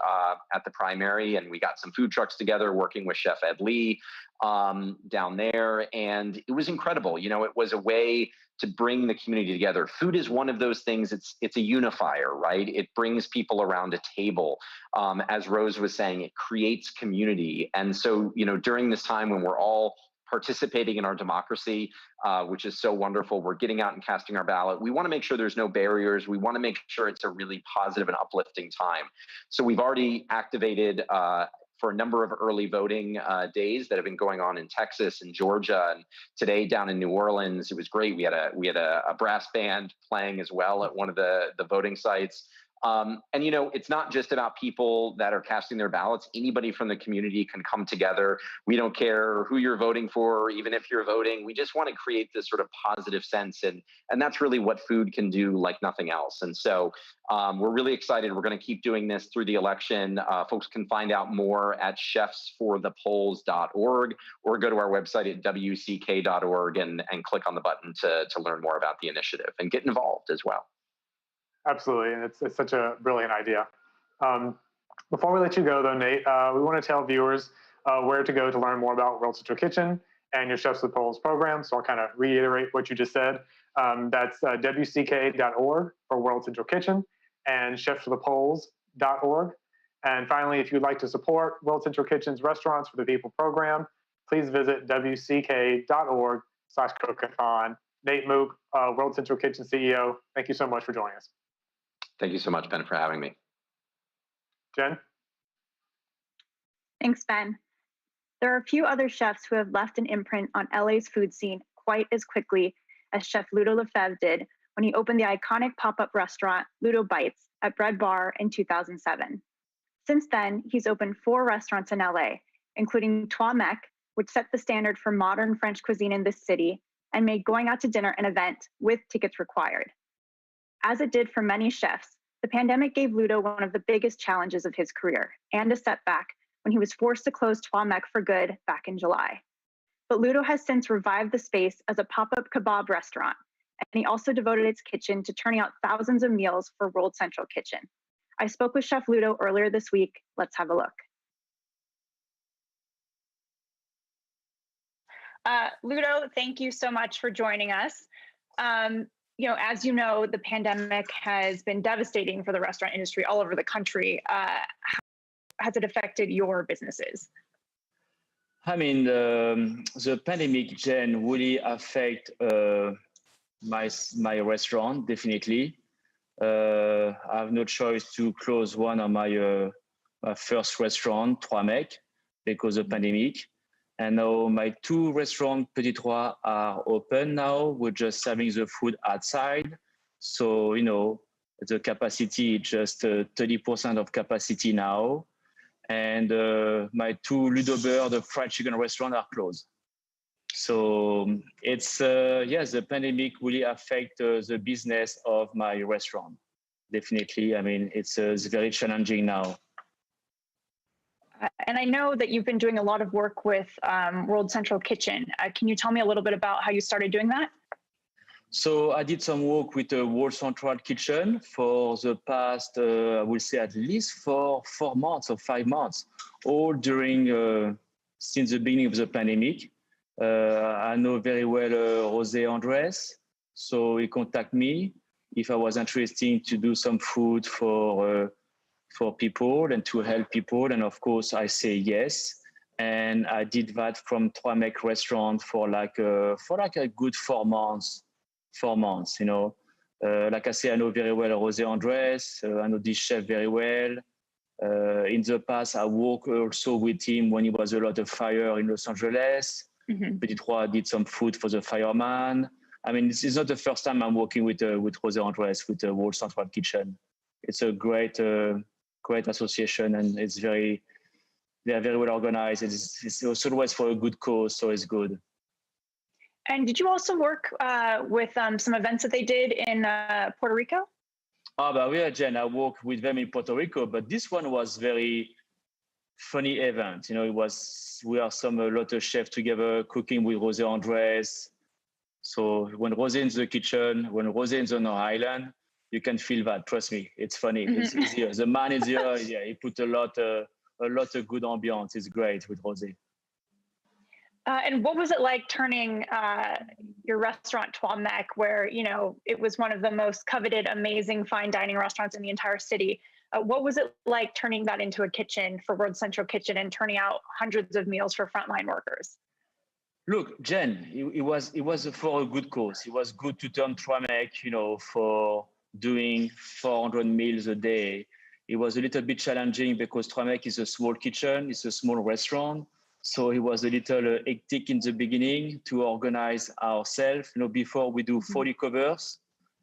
[SPEAKER 21] at the primary, and we got some food trucks together working with Chef Ed Lee down there, and it was incredible. It was a way to bring the community together. Food is one of those things. It's a unifier, right? It brings people around a table. As Rose was saying, it creates community. And so, during this time when we're all participating in our democracy, which is so wonderful, we're getting out and casting our ballot. We want to make sure there's no barriers. We want to make sure it's a really positive and uplifting time. So we've already activated for a number of early voting days that have been going on in Texas and Georgia, and today down in New Orleans. It was great. We had a brass band playing as well at one of the voting sites. And it's not just about people that are casting their ballots. Anybody from the community can come together. We don't care who you're voting for, even if you're voting. We just want to create this sort of positive sense, and that's really what food can do like nothing else. And so we're really excited. We're going to keep doing this through the election. Folks can find out more at chefsforthepolls.org or go to our website at wck.org and click on the button to learn more about the initiative and get involved as well.
[SPEAKER 16] Absolutely, and it's such a brilliant idea. Before we let you go, though, Nate, we want to tell viewers where to go to learn more about World Central Kitchen and your Chefs for the Polls program. So I'll kind of reiterate what you just said. That's wck.org for World Central Kitchen and chefsforthepolls.org. And finally, if you'd like to support World Central Kitchen's Restaurants for the People program, please visit wck.org/Cook-a-thon. Nate Mook, World Central Kitchen CEO, thank you so much for joining us.
[SPEAKER 21] Thank you so much, Ben, for having me.
[SPEAKER 16] Jen?
[SPEAKER 15] Thanks, Ben. There are a few other chefs who have left an imprint on LA's food scene quite as quickly as Chef Ludo Lefebvre did when he opened the iconic pop-up restaurant Ludo Bites at Bread Bar in 2007. Since then, he's opened 4 restaurants in LA, including Trois Mecs, which set the standard for modern French cuisine in this city and made going out to dinner an event with tickets required. As it did for many chefs, the pandemic gave Ludo one of the biggest challenges of his career and a setback when he was forced to close Trois Mecs for good back in July. But Ludo has since revived the space as a pop-up kebab restaurant, and he also devoted its kitchen to turning out thousands of meals for World Central Kitchen. I spoke with Chef Ludo earlier this week. Let's have a look. Ludo, thank you so much for joining us. As you know, the pandemic has been devastating for the restaurant industry all over the country. How has it affected your businesses?
[SPEAKER 1] I mean, the pandemic, Jen, really affect my restaurant, definitely. I have no choice to close one of my first restaurant, Trois Mecs, because of pandemic. And now my 2 restaurants, Petit Trois, are open now. We're just serving the food outside. So, the capacity is just 30% of capacity now. And my 2 Ludo Bird, the fried chicken restaurant, are closed. So it's, yes, the pandemic really affect the business of my restaurant. Definitely. I mean, it's very challenging now.
[SPEAKER 15] And I know that you've been doing a lot of work with World Central Kitchen. Can you tell me a little bit about how you started doing that?
[SPEAKER 1] So I did some work with the World Central Kitchen for the past, I would say at least 4 months or 5 months, all during, since the beginning of the pandemic. I know very well José Andrés, so he contacted me if I was interested to do some food for people and to help people, and of course I say yes. And I did that from Trois Mecs restaurant for like a good 4 months. 4 months, like I say, I know very well José Andrés. I know this chef very well. In the past, I worked also with him when he was a lot of fire in Los Angeles. Petit Trois did some food for the fireman. I mean, this is not the first time I'm working with José Andrés with the World Central Kitchen. It's a great association, and they are very well organized. It's also always for a good cause, so it's good.
[SPEAKER 15] And did you also work with some events that they did in Puerto Rico?
[SPEAKER 1] Oh, but yeah, Jen, I worked with them in Puerto Rico, but this one was very funny event. We are a lot of chefs together cooking with José Andrés. So when José in the kitchen, when José is on our island, you can feel that. Trust me, it's funny. It's easier. The man is here. Yeah, he put a lot of good ambiance. It's great with José.
[SPEAKER 15] And what was it like turning your restaurant Trois Mecs, where it was one of the most coveted, amazing fine dining restaurants in the entire city? What was it like turning that into a kitchen for World Central Kitchen and turning out hundreds of meals for frontline workers?
[SPEAKER 1] Look, Jen, it was for a good cause. It was good to turn Trois Mecs, for doing 400 meals a day. It was a little bit challenging because Trois Mecs is a small kitchen, it's a small restaurant. So it was a little hectic in the beginning to organize ourselves. Before we do 40 covers,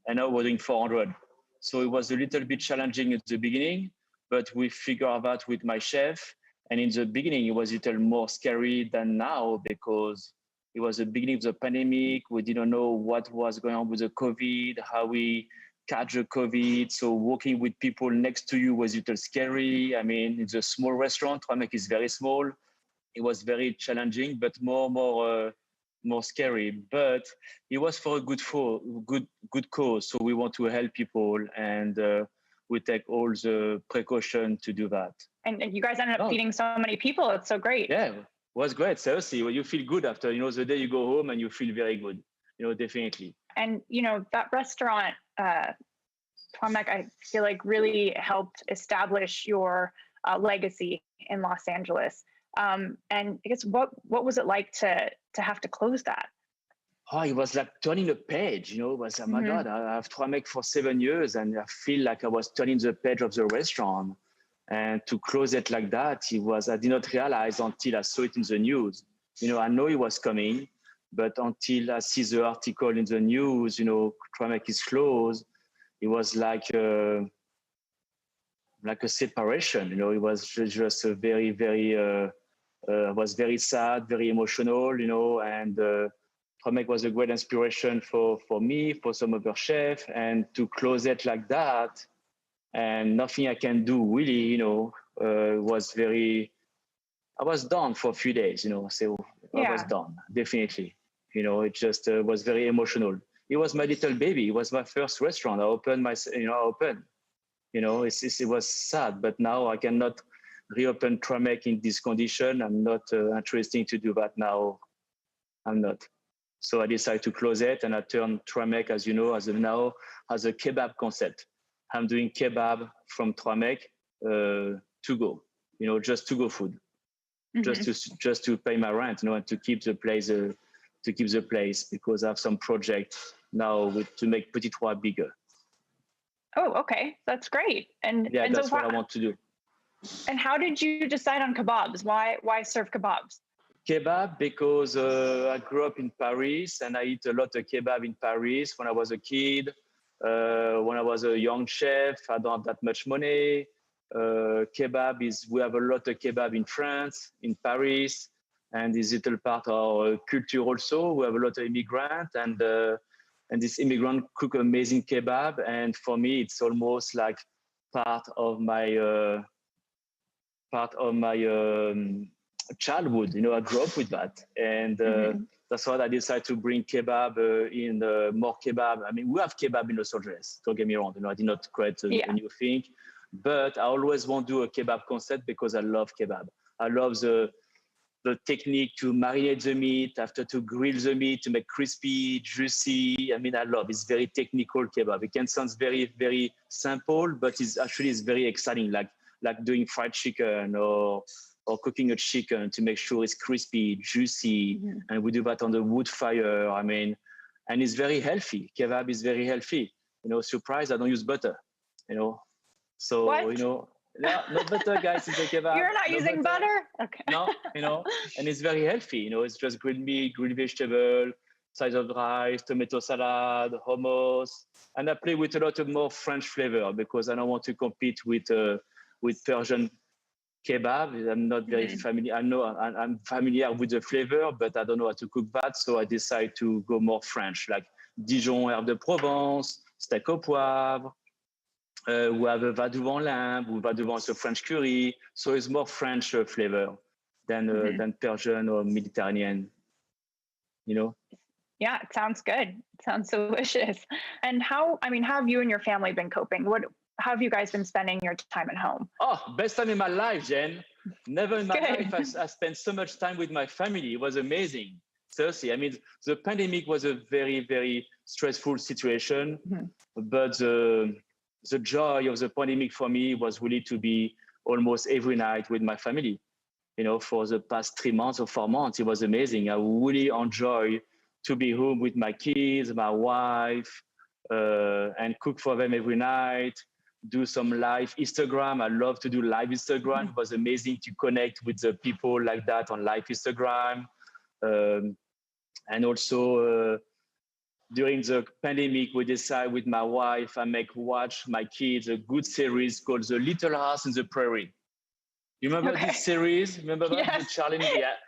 [SPEAKER 1] and now we're doing 400. So it was a little bit challenging at the beginning, but we figured out that with my chef. And in the beginning, it was a little more scary than now because it was the beginning of the pandemic. We didn't know what was going on with the COVID, how we catch the COVID. So working with people next to you was a little scary. I mean, it's a small restaurant. Trois Mecs is very small. It was very challenging, but more scary. But it was for a good cause. So we want to help people, and we take all the precaution to do that.
[SPEAKER 15] And you guys ended up feeding so many people. It's so great.
[SPEAKER 1] Yeah, it was great. Seriously, you feel good after. The day you go home and you feel very good. Definitely.
[SPEAKER 15] And that restaurant, Trois Mecs, I feel like really helped establish your legacy in Los Angeles. And I guess what was it like to have to close that?
[SPEAKER 1] Oh, it was like turning a page, It was, oh my God, I have Trois Mecs for 7 years and I feel like I was turning the page of the restaurant. And to close it like that, I did not realize until I saw it in the news. I know it was coming, But until I see the article in the news, Tramek is closed, it was like a separation. It was just a very, very, was very sad, very emotional, and Tramek was a great inspiration for me, for some other chefs, and to close it like that, and nothing I can do really, was very, I was done for a few days, so I was done, definitely. It just was very emotional. It was my little baby. It was my first restaurant. I opened it was sad, but now I cannot reopen Tramek in this condition. I'm not interested to do that now. I'm not. So I decided to close it, and I turned Tramek, as you know, as a kebab concept. I'm doing kebab from Tramek to go, just to go food, just to pay my rent, and to keep the place, because I have some projects now to make Petit Trois bigger.
[SPEAKER 15] Oh, okay, that's great. And
[SPEAKER 1] that's
[SPEAKER 15] so
[SPEAKER 1] what I want to do.
[SPEAKER 15] And how did you decide on kebabs? Why serve kebabs?
[SPEAKER 1] Kebab because I grew up in Paris, and I eat a lot of kebab in Paris when I was a kid. When I was a young chef, I don't have that much money. We have a lot of kebab in France, in Paris, and this little part of our culture also. We have a lot of immigrants, and this immigrant cook amazing kebab. And for me, it's almost like part of my childhood. I grew up with that, and that's why I decided to bring kebab in more kebab. I mean, we have kebab in Los Angeles. Don't get me wrong. I did not create a new thing, but I always want to do a kebab concept because I love kebab. I love the technique to marinate the meat, after to grill the meat to make crispy, juicy. I mean, I love it's very technical kebab. It can sound very, very simple, but it's very exciting, like doing fried chicken or cooking a chicken to make sure it's crispy, juicy, and we do that on the wood fire. I mean, and it's very healthy. Kebab is very healthy. Surprise, I don't use butter. So
[SPEAKER 15] what?
[SPEAKER 1] No butter, guys, in the kebab.
[SPEAKER 15] You're not using butter? Okay.
[SPEAKER 1] No, and it's very healthy. It's just grilled meat, grilled vegetable, sides of rice, tomato salad, hummus, and I play with a lot of more French flavor because I don't want to compete with Persian kebab. I'm not very familiar. I know I'm familiar with the flavor, but I don't know how to cook that. So I decided to go more French, like Dijon herbe de Provence, steak au poivre. We have a va devant lamb, va devant is a French curry. So it's more French flavor than Persian or Mediterranean.
[SPEAKER 15] Yeah, it sounds good. It sounds delicious. And how have you and your family been coping? How have you guys been spending your time at home?
[SPEAKER 1] Oh, best time in my life, Jen. Never in my life I spent so much time with my family. It was amazing. Seriously, I mean, the pandemic was a very, very stressful situation, but the joy of the pandemic for me was really to be almost every night with my family. For the past 3 months or 4 months, it was amazing. I really enjoy to be home with my kids, my wife, and cook for them every night. Do some live Instagram. I love to do live Instagram. It was amazing to connect with the people like that on live Instagram. And also during the pandemic, we decided with my wife, I watch my kids a good series called The Little House in the Prairie. You remember this series? Remember that?
[SPEAKER 15] Yes.
[SPEAKER 1] Charlie?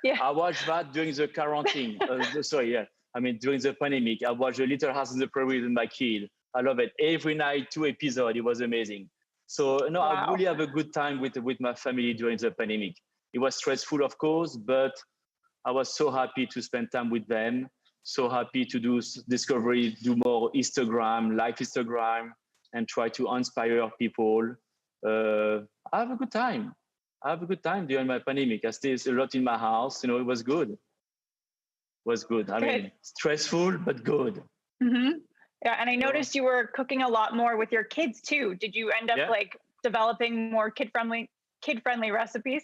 [SPEAKER 1] Yeah. I watched that during the quarantine. During the pandemic, I watched The Little House in the Prairie with my kid. I love it. Every night, 2 episodes. It was amazing. So, wow. I really have a good time with my family during the pandemic. It was stressful, of course, but I was so happy to spend time with them. So happy to do discovery, do more Instagram, live Instagram, and try to inspire people. I have a good time. During my pandemic. I stayed a lot in my house. It was good. I mean, stressful, but good.
[SPEAKER 15] Mm-hmm. Yeah, and I noticed you were cooking a lot more with your kids too. Did you end up developing more kid-friendly recipes?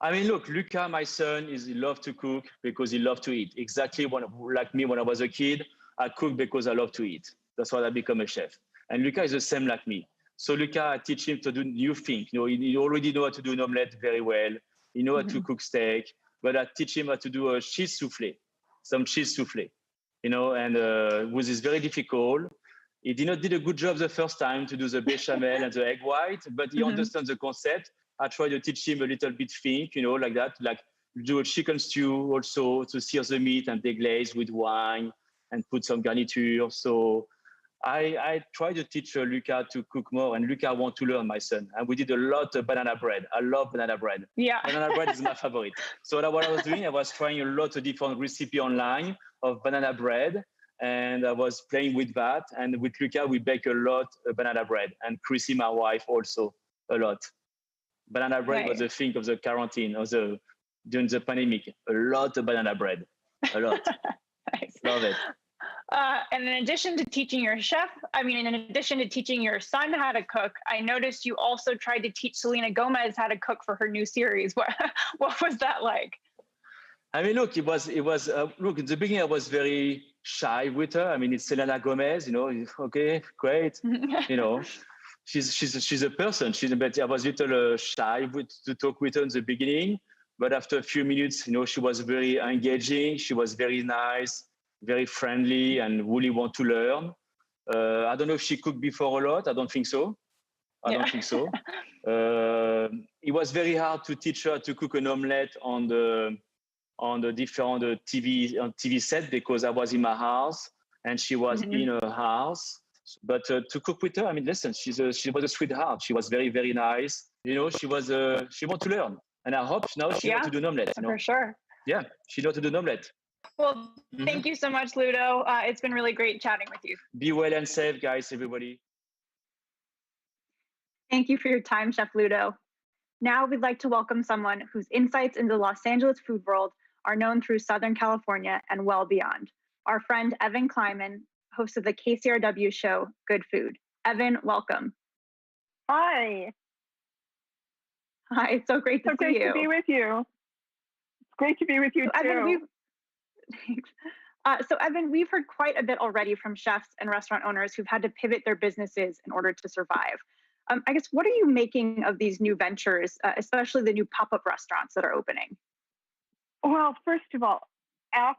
[SPEAKER 1] I mean, look, Luca, my son, he loves to cook because he loves to eat. Exactly like me when I was a kid, I cook because I love to eat. That's why I become a chef. And Luca is the same like me. So Luca, I teach him to do new things. He already knows how to do an omelette very well. He knows how to cook steak, but I teach him how to do a cheese souffle. some cheese souffle, you know, and was this very difficult. He did not did a good job the first time to do the bechamel and the egg white, but he understands the concept. I tried to teach him a little bit think, you know, like that, like do a chicken stew also to sear the meat and deglaze with wine and put some garniture. So I tried to teach Luca to cook more, and Luca want to learn, my son. And we did a lot of banana bread. I love banana bread.
[SPEAKER 3] Yeah.
[SPEAKER 1] Banana bread is my favorite. So what I was doing, I was trying a lot of different recipes online of banana bread, and I was playing with that. And with Luca, we bake a lot of banana bread, and Chrissy, my wife, also a lot. Banana bread was the thing of the quarantine, during the pandemic. A lot of banana bread, a lot.
[SPEAKER 3] Nice.
[SPEAKER 1] Love it.
[SPEAKER 3] And in addition to teaching your in addition to teaching your son how to cook, I noticed you also tried to teach Selena Gomez how to cook for her new series. What was that like?
[SPEAKER 1] I mean, look, look, in the beginning, I was very shy with her. I mean, it's Selena Gomez, you know, okay, great. You know, she's a person. But I was a little shy to talk with her in the beginning. But after a few minutes, you know, she was very engaging. She was very nice, very friendly, and really want to learn. I don't know if she cooked before a lot. I don't think so. I don't think so. It was very hard to teach her to cook an omelette on the different TV set because I was in my house and she was in her house. But to cook with her, I mean, listen, she was a sweetheart. She was very, very nice. You know, she want to learn. And I hope now she knows to do an omelette. You know?
[SPEAKER 3] For sure.
[SPEAKER 1] Yeah, she knows to do an omelette.
[SPEAKER 3] Well, thank you so much, Ludo. It's been really great chatting with you.
[SPEAKER 1] Be well and safe, guys, everybody.
[SPEAKER 15] Thank you for your time, Chef Ludo. Now we'd like to welcome someone whose insights into the Los Angeles food world are known through Southern California and well beyond. Our friend Evan Kleiman, host of the KCRW show, Good Food. Evan, welcome.
[SPEAKER 22] Hi.
[SPEAKER 15] Hi, it's so great to see you.
[SPEAKER 22] So great to be with you. It's great to be with you, too.
[SPEAKER 15] So Evan, we've heard quite a bit already from chefs and restaurant owners who've had to pivot their businesses in order to survive. I guess, what are you making of these new ventures, especially the new pop-up restaurants that are opening?
[SPEAKER 22] Well, first of all, I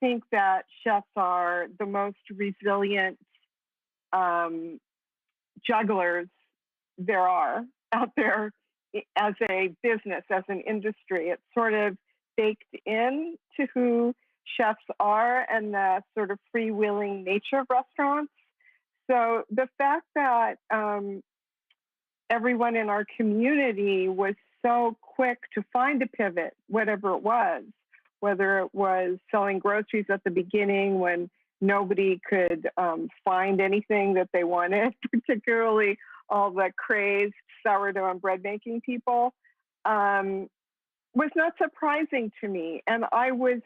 [SPEAKER 22] think that chefs are the most resilient jugglers there are out there as a business, as an industry. It's sort of baked in to who chefs are and the sort of freewheeling nature of restaurants. So the fact that everyone in our community was so quick to find a pivot, whatever it was, whether it was selling groceries at the beginning when nobody could find anything that they wanted, particularly all the crazed sourdough and bread making people, was not surprising to me. And I was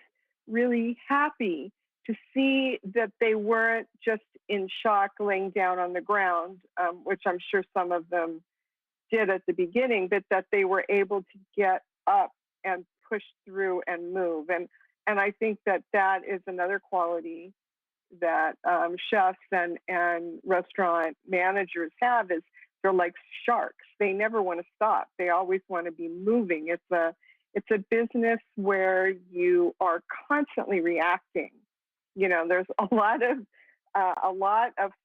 [SPEAKER 22] really happy to see that they weren't just in shock laying down on the ground, which I'm sure some of them did at the beginning, but that they were able to get up and push through and move. And I think that is another quality that chefs and restaurant managers have, is they're like sharks. They never want to stop. They always want to be moving. It's a business where you are constantly reacting. You know, there's a lot of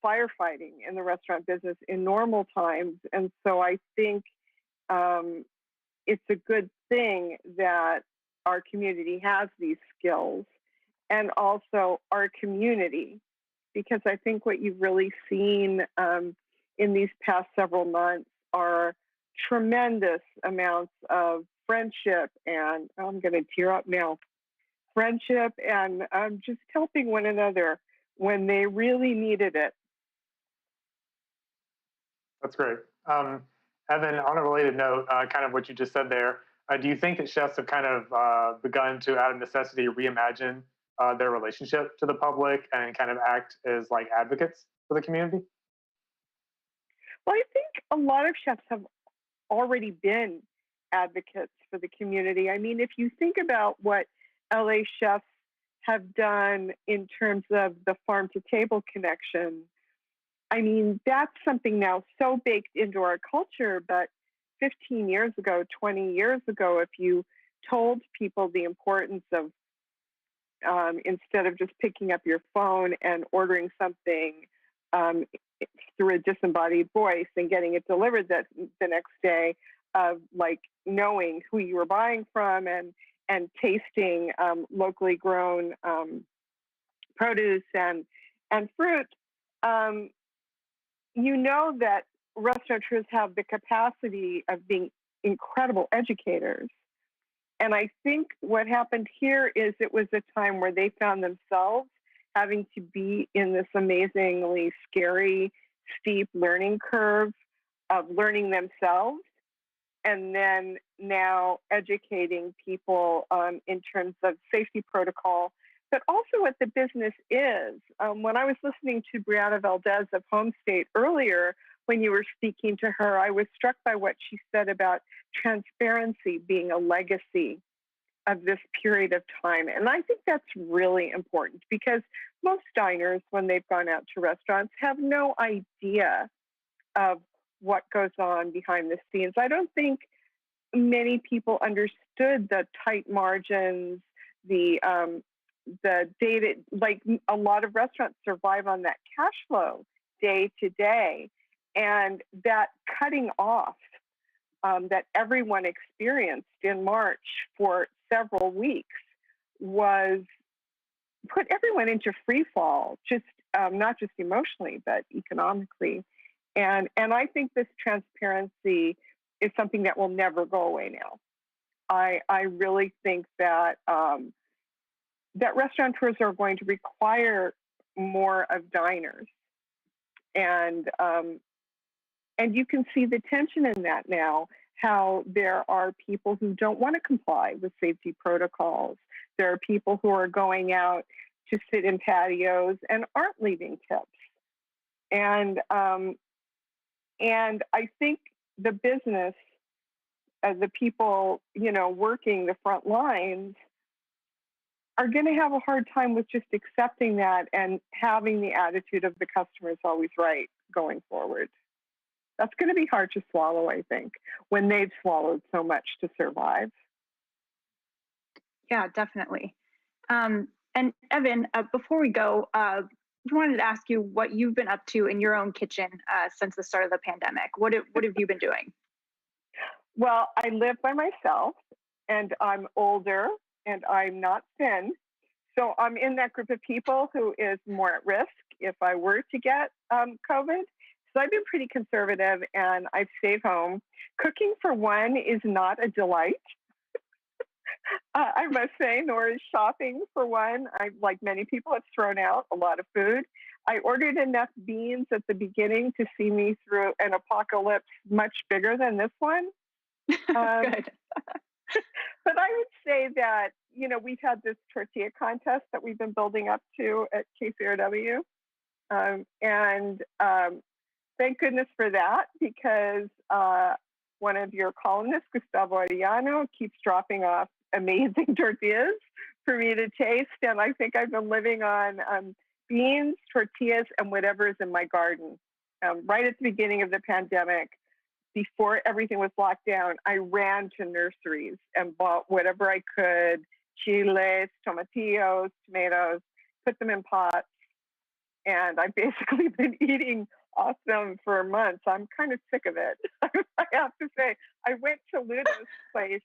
[SPEAKER 22] firefighting in the restaurant business in normal times, and so I think it's a good thing that our community has these skills, and also our community, because I think what you've really seen in these past several months are tremendous amounts of friendship, and I'm going to tear up now, friendship and just helping one another when they really needed it.
[SPEAKER 16] That's great. Evan, on a related note, kind of what you just said there, do you think that chefs have kind of begun to, out of necessity, reimagine their relationship to the public and kind of act as like advocates for the community?
[SPEAKER 22] Well, I think a lot of chefs have already been advocates for the community. I mean, if you think about what LA chefs have done in terms of the farm to table connection, I mean, that's something now so baked into our culture. But 15 years ago, 20 years ago, if you told people the importance of instead of just picking up your phone and ordering something through a disembodied voice and getting it delivered the next day, of like knowing who you were buying from and tasting locally grown produce and fruit. You know that restaurateurs have the capacity of being incredible educators. And I think what happened here is it was a time where they found themselves having to be in this amazingly scary, steep learning curve of learning themselves, and then now educating people in terms of safety protocol, but also what the business is. When I was listening to Brianna Valdez of Home State earlier, when you were speaking to her, I was struck by what she said about transparency being a legacy of this period of time. And I think that's really important because most diners, when they've gone out to restaurants, have no idea of what goes on behind the scenes. I don't think many people understood the tight margins, the data, like a lot of restaurants survive on that cash flow day to day. And that cutting off that everyone experienced in March for several weeks put everyone into free fall, just not just emotionally, but economically. And I think this transparency is something that will never go away now. I really think that that restaurateurs are going to require more of diners, and you can see the tension in that now. How there are people who don't want to comply with safety protocols. There are people who are going out to sit in patios and aren't leaving tips. And I think the business, the people, working the front lines, are going to have a hard time with just accepting that and having the attitude of the customer is always right going forward. That's going to be hard to swallow, I think, when they've swallowed so much to survive.
[SPEAKER 15] Yeah, definitely. And Evan, before we go, I wanted to ask you what you've been up to in your own kitchen since the start of the pandemic. What have you been doing?
[SPEAKER 22] Well, I live by myself, and I'm older, and I'm not thin. So I'm in that group of people who is more at risk if I were to get COVID. So I've been pretty conservative, and I've stayed home. Cooking, for one, is not a delight. I must say, nor is shopping, for one. Like many people, have thrown out a lot of food. I ordered enough beans at the beginning to see me through an apocalypse much bigger than this one.
[SPEAKER 15] Good.
[SPEAKER 22] But I would say that, we've had this tortilla contest that we've been building up to at KCRW. Thank goodness for that, because one of your columnists, Gustavo Arellano, keeps dropping off amazing tortillas for me to taste. And I think I've been living on beans, tortillas, and whatever is in my garden. Right at the beginning of the pandemic, before everything was locked down, I ran to nurseries and bought whatever I could, chiles, tomatillos, tomatoes, put them in pots. And I've basically been eating off them for months. I'm kind of sick of it. I have to say, I went to Ludo's place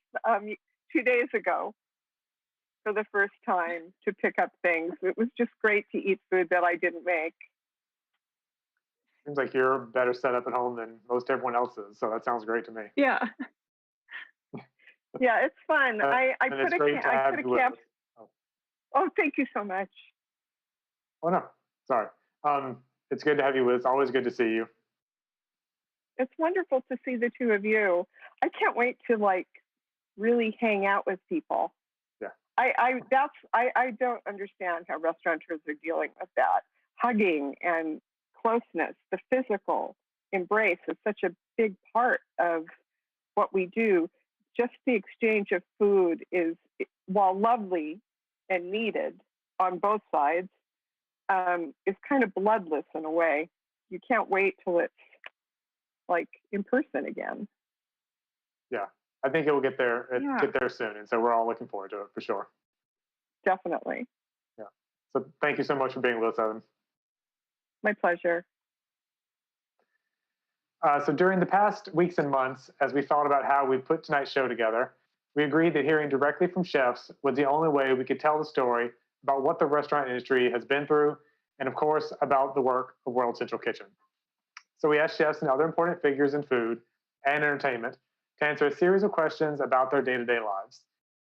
[SPEAKER 22] 2 days ago for the first time to pick up things. It was just great to eat food that I didn't make.
[SPEAKER 16] Seems like you're better set up at home than most everyone else is, so that sounds great to me.
[SPEAKER 22] Yeah. Yeah, it's fun. I put a camp. Oh, thank you so much.
[SPEAKER 16] Oh, no, sorry. It's good to have you with us. Always good to see you.
[SPEAKER 22] It's wonderful to see the two of you. I can't wait to really hang out with people.
[SPEAKER 16] Yeah.
[SPEAKER 22] I don't understand how restaurateurs are dealing with that. Hugging and closeness, the physical embrace is such a big part of what we do. Just the exchange of food is, while lovely and needed on both sides, is kind of bloodless in a way. You can't wait till it's in person again.
[SPEAKER 16] Yeah, I think it will get there. Get there soon, and so we're all looking forward to it for sure.
[SPEAKER 22] Definitely.
[SPEAKER 16] So thank you so much for being with us, Evan.
[SPEAKER 22] My pleasure.
[SPEAKER 16] So during the past weeks and months, as we thought about how we put tonight's show together, we agreed that hearing directly from chefs was the only way we could tell the story about what the restaurant industry has been through, and of course, about the work of World Central Kitchen. So we asked chefs and other important figures in food and entertainment to answer a series of questions about their day-to-day lives.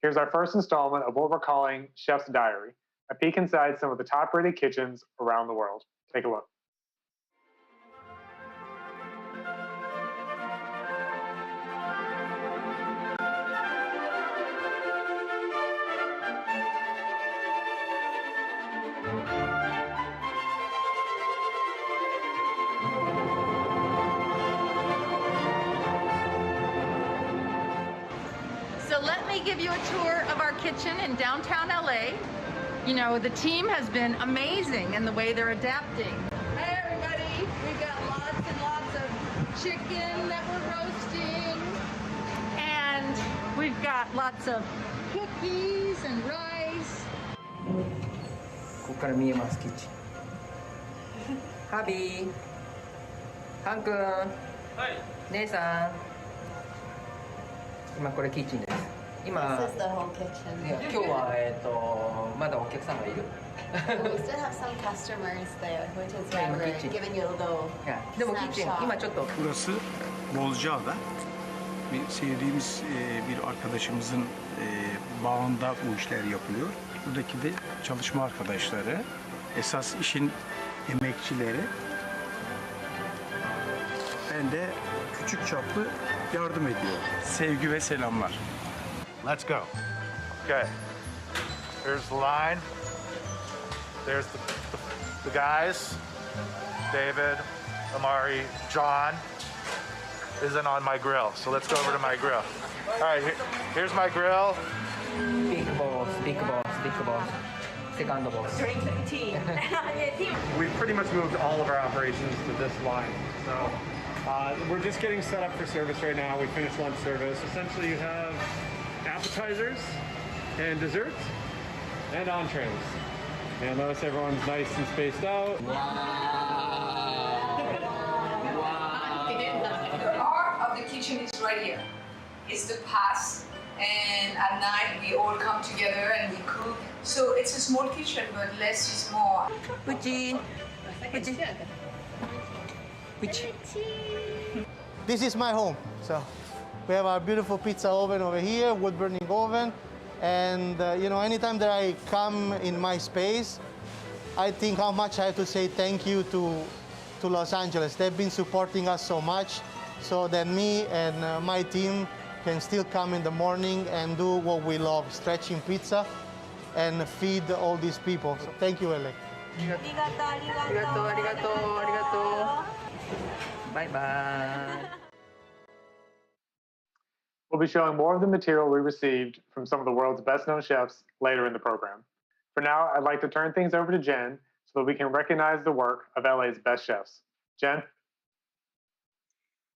[SPEAKER 16] Here's our first installment of what we're calling Chef's Diary, a peek inside some of the top-rated kitchens around the world. Take a look.
[SPEAKER 4] So let me give you a tour of our kitchen in downtown LA. You know, the team has been amazing in the way they're adapting. Hey everybody, we've got lots and lots of chicken that we're roasting. And we've got lots of cookies and rice.
[SPEAKER 11] ここから見えますキッチン。ハビー、ハン君、姉さん。今これキッチンです。今、
[SPEAKER 10] This is the whole kitchen.
[SPEAKER 11] いや今日はまだお客さんがいる。
[SPEAKER 10] We still have some customers there, which is why we're giving you a little
[SPEAKER 11] でもキッチン今ちょっと。
[SPEAKER 5] Burası Bozcaada. Sevdiğimiz bir arkadaşımızın bağında bu işler yapılıyor. Buradaki de çalışma arkadaşları, esas işin emekçileri. Ben de küçük çaplı yardım ediyor. Sevgi ve selamlar.
[SPEAKER 23] Let's go. Okay. There's the line. There's the guys. David, Amari, John isn't on my grill. So let's go over to my grill. All right, here's my grill.
[SPEAKER 11] Big balls, big balls, big balls. Second balls.
[SPEAKER 4] Drink the tea.
[SPEAKER 16] We've pretty much moved all of our operations to this line. So we're just getting set up for service right now. We finished lunch service. Essentially, you have appetizers and desserts and entrees. You'll notice everyone's nice and spaced out.
[SPEAKER 24] The heart of the kitchen is right here. It's the past, and at night we all come together and we cook. So it's a small kitchen, but less is more.
[SPEAKER 12] This is my home. So we have our beautiful pizza oven over here, wood burning oven. And you know, anytime that I come in my space, I think how much I have to say thank you to Los Angeles. They've been supporting us so much so that me and my team can still come in the morning and do what we love, stretching pizza and feed all these people. So thank you, LA.
[SPEAKER 11] Bye-bye.
[SPEAKER 16] We'll be showing more of the material we received from some of the world's best-known chefs later in the program. For now, I'd like to turn things over to Jen so that we can recognize the work of LA's best chefs. Jen?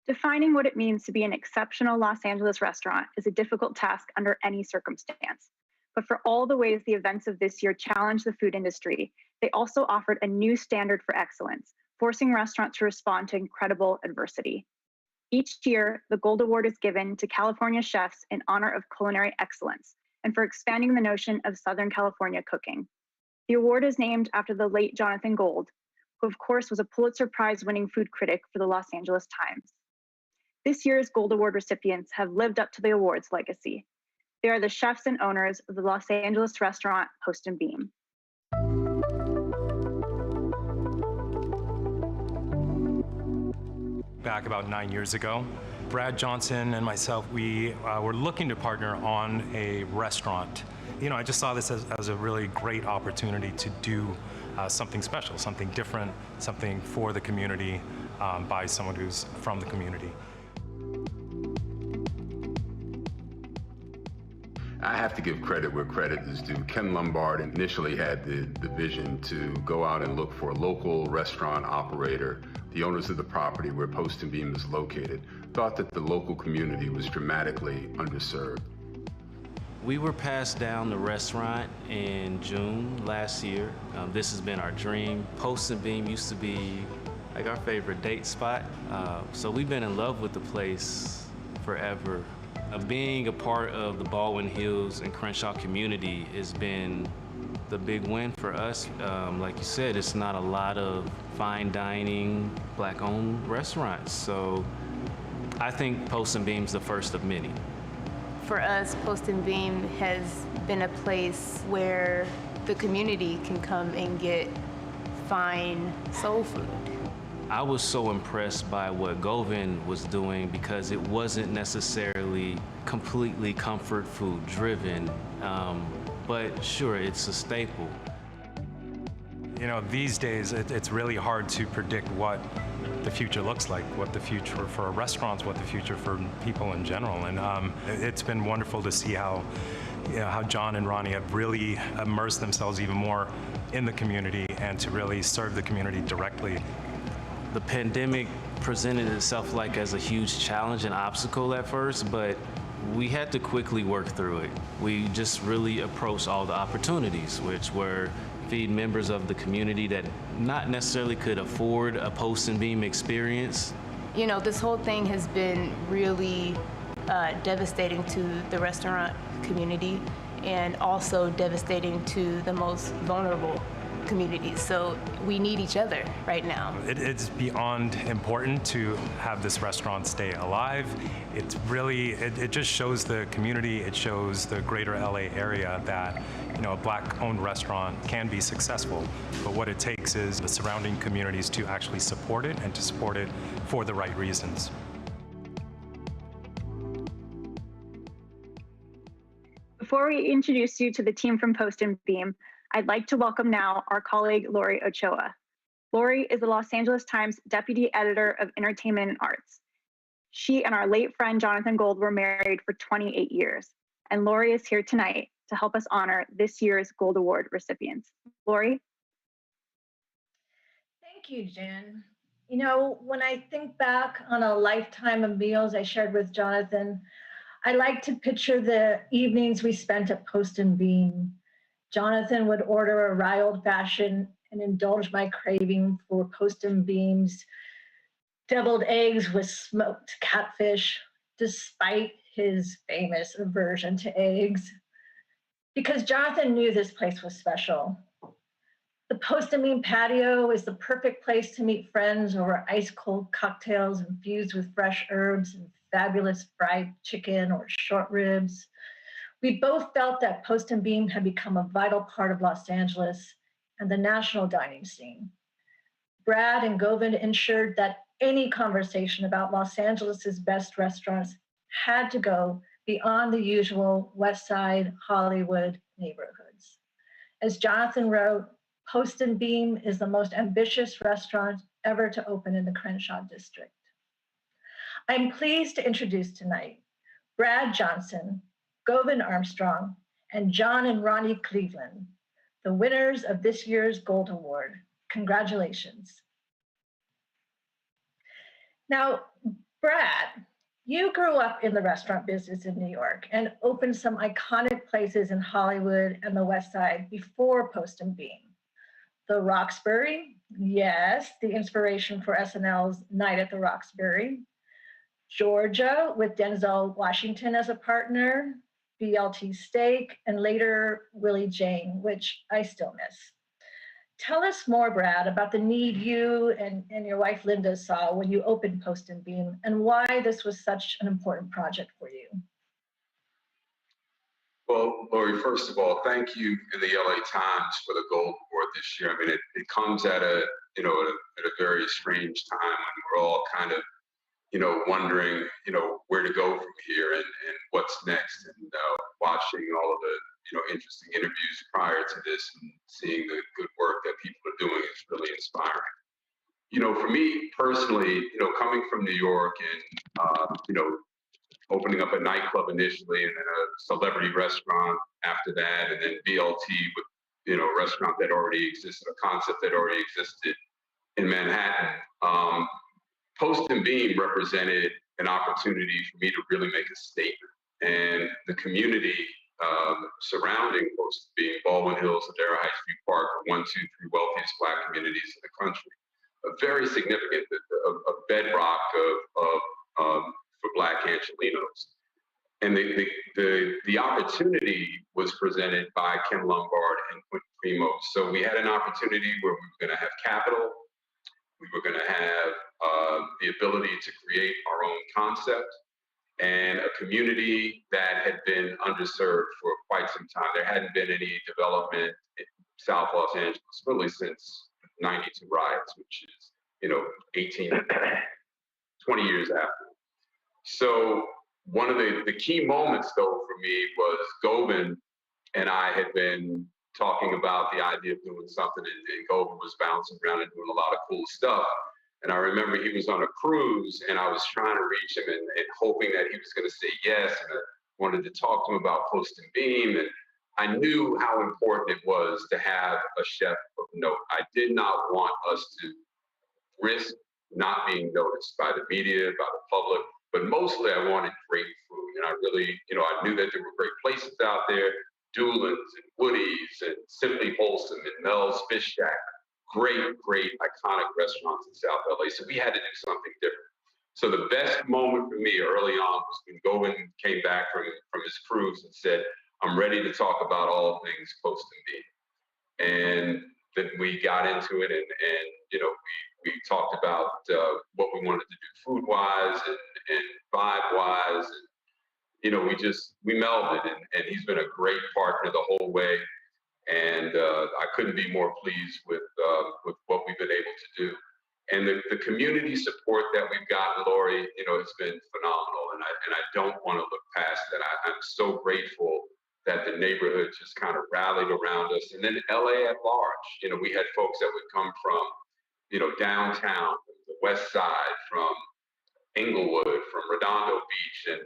[SPEAKER 15] Defining what it means to be an exceptional Los Angeles restaurant is a difficult task under any circumstance. But for all the ways the events of this year challenged the food industry, they also offered a new standard for excellence, forcing restaurants to respond to incredible adversity. Each year, the Gold Award is given to California chefs in honor of culinary excellence and for expanding the notion of Southern California cooking. The award is named after the late Jonathan Gold, who of course was a Pulitzer Prize-winning food critic for the Los Angeles Times. This year's Gold Award recipients have lived up to the award's legacy. They are the chefs and owners of the Los Angeles restaurant Post and Beam.
[SPEAKER 25] Back about 9 years ago, Brad Johnson and myself, we were looking to partner on a restaurant. You know, I just saw this as a really great opportunity to do something special, something different, something for the community by someone who's from the community.
[SPEAKER 26] I have to give credit where credit is due. Ken Lombard initially had the vision to go out and look for a local restaurant operator. The owners of the property where Post and Beam is located thought that the local community was dramatically underserved.
[SPEAKER 2] We were passed down the restaurant in June last year. This has been our dream. Post and Beam used to be like our favorite date spot. So we've been in love with the place forever. Being a part of the Baldwin Hills and Crenshaw community has been the big win for us. Like you said, it's not a lot of fine dining, Black-owned restaurants. So I think Post and Beam's the first of many.
[SPEAKER 6] For us, Post and Beam has been a place where the community can come and get fine soul food.
[SPEAKER 2] I was so impressed by what Govind was doing because it wasn't necessarily completely comfort food driven, but sure, it's a staple.
[SPEAKER 25] You know, these days, it's really hard to predict what the future looks like, what the future for restaurants, what the future for people in general. And it's been wonderful to see how John and Ronnie have really immersed themselves even more in the community and to really serve the community directly.
[SPEAKER 2] The pandemic presented itself like as a huge challenge and obstacle at first, but we had to quickly work through it. We just really approached all the opportunities, which were feed members of the community that not necessarily could afford a Post and Beam experience.
[SPEAKER 6] You know, this whole thing has been really devastating to the restaurant community and also devastating to the most vulnerable communities. So we need each other right now.
[SPEAKER 25] It's beyond important to have this restaurant stay alive. It's really, it just shows the community, it shows the greater LA area that, you know, a Black-owned restaurant can be successful. But what it takes is the surrounding communities to actually support it and to support it for the right reasons.
[SPEAKER 15] Before we introduce you to the team from Post and Beam, I'd like to welcome now our colleague, Lori Ochoa. Lori is the Los Angeles Times Deputy Editor of Entertainment and Arts. She and our late friend, Jonathan Gold, were married for 28 years. And Lori is here tonight to help us honor this year's Gold Award recipients. Lori?
[SPEAKER 7] Thank you, Jen. You know, when I think back on a lifetime of meals I shared with Jonathan, I like to picture the evenings we spent at Post and Beam. Jonathan would order a rye old fashioned and indulge my craving for Post and Beam's deviled eggs with smoked catfish, despite his famous aversion to eggs. Because Jonathan knew this place was special. The Post and Beam patio is the perfect place to meet friends over ice cold cocktails infused with fresh herbs and fabulous fried chicken or short ribs. We both felt that Post and Beam had become a vital part of Los Angeles and the national dining scene. Brad and Govind ensured that any conversation about Los Angeles's best restaurants had to go beyond the usual West Side Hollywood neighborhoods. As Jonathan wrote, Post and Beam is the most ambitious restaurant ever to open in the Crenshaw district. I'm pleased to introduce tonight Brad Johnson, Govind Armstrong, and John and Ronnie Cleveland, the winners of this year's Gold Award. Congratulations. Now, Brad, you grew up in the restaurant business in New York and opened some iconic places in Hollywood and the West Side before Post and Beam. The Roxbury, yes, the inspiration for SNL's Night at the Roxbury. Georgia with Denzel Washington as a partner, BLT Steak, and later Willie Jane, which I still miss. Tell us more, Brad, about the need you and your wife Linda saw when you opened Post and Beam and why this was such an important project for you.
[SPEAKER 26] Well, Lori, first of all, thank you in the LA Times for the Gold Award this year. I mean, it comes at a very strange time when we're all kind of, wondering, where to go from here and what's next. And watching all of the, interesting interviews prior to this and seeing the good work that people are doing is really inspiring. For me personally, coming from New York and, opening up a nightclub initially and then a celebrity restaurant after that, and then BLT with, a restaurant that already existed, a concept that already existed in Manhattan. Post and Beam represented an opportunity for me to really make a statement. And the community surrounding Post and Bean, Baldwin Hills, Ladera Heights, View Park, are 1, 2, 3 wealthiest Black communities in the country. A very significant, a bedrock for Black Angelenos. And the opportunity was presented by Ken Lombard and Quentin Primo. So we had an opportunity where we were going to have capital, we were going to have the ability to create our own concept, and a community that had been underserved for quite some time. There hadn't been any development in South Los Angeles really since '92 riots, which is 20 years after. So one of the key moments, though, for me was Govan and I had been talking about the idea of doing something, and Govan was bouncing around and doing a lot of cool stuff. And I remember he was on a cruise, and I was trying to reach him and hoping that he was going to say yes. And I wanted to talk to him about Post and Beam. And I knew how important it was to have a chef of note. I did not want us to risk not being noticed by the media, by the public. But mostly I wanted great food. And I really, I knew that there were great places out there, Doolin's and Woody's and Simply Wholesome and Mel's Fish Shack, great, iconic restaurants in South LA. So we had to do something different. So the best moment for me early on was when Govan came back from his cruise and said, I'm ready to talk about all things Post and Bean. And then we got into it and we talked about what we wanted to do food-wise and vibe-wise, and we melded, and he's been a great partner the whole way, and I couldn't be more pleased with what we've been able to do, and the community support that we've gotten, Lori, it's been phenomenal, and I don't want to look past that. I'm so grateful that the neighborhood just kind of rallied around us, and then LA at large. We had folks that would come from downtown, the west side, from Inglewood, from Redondo Beach, and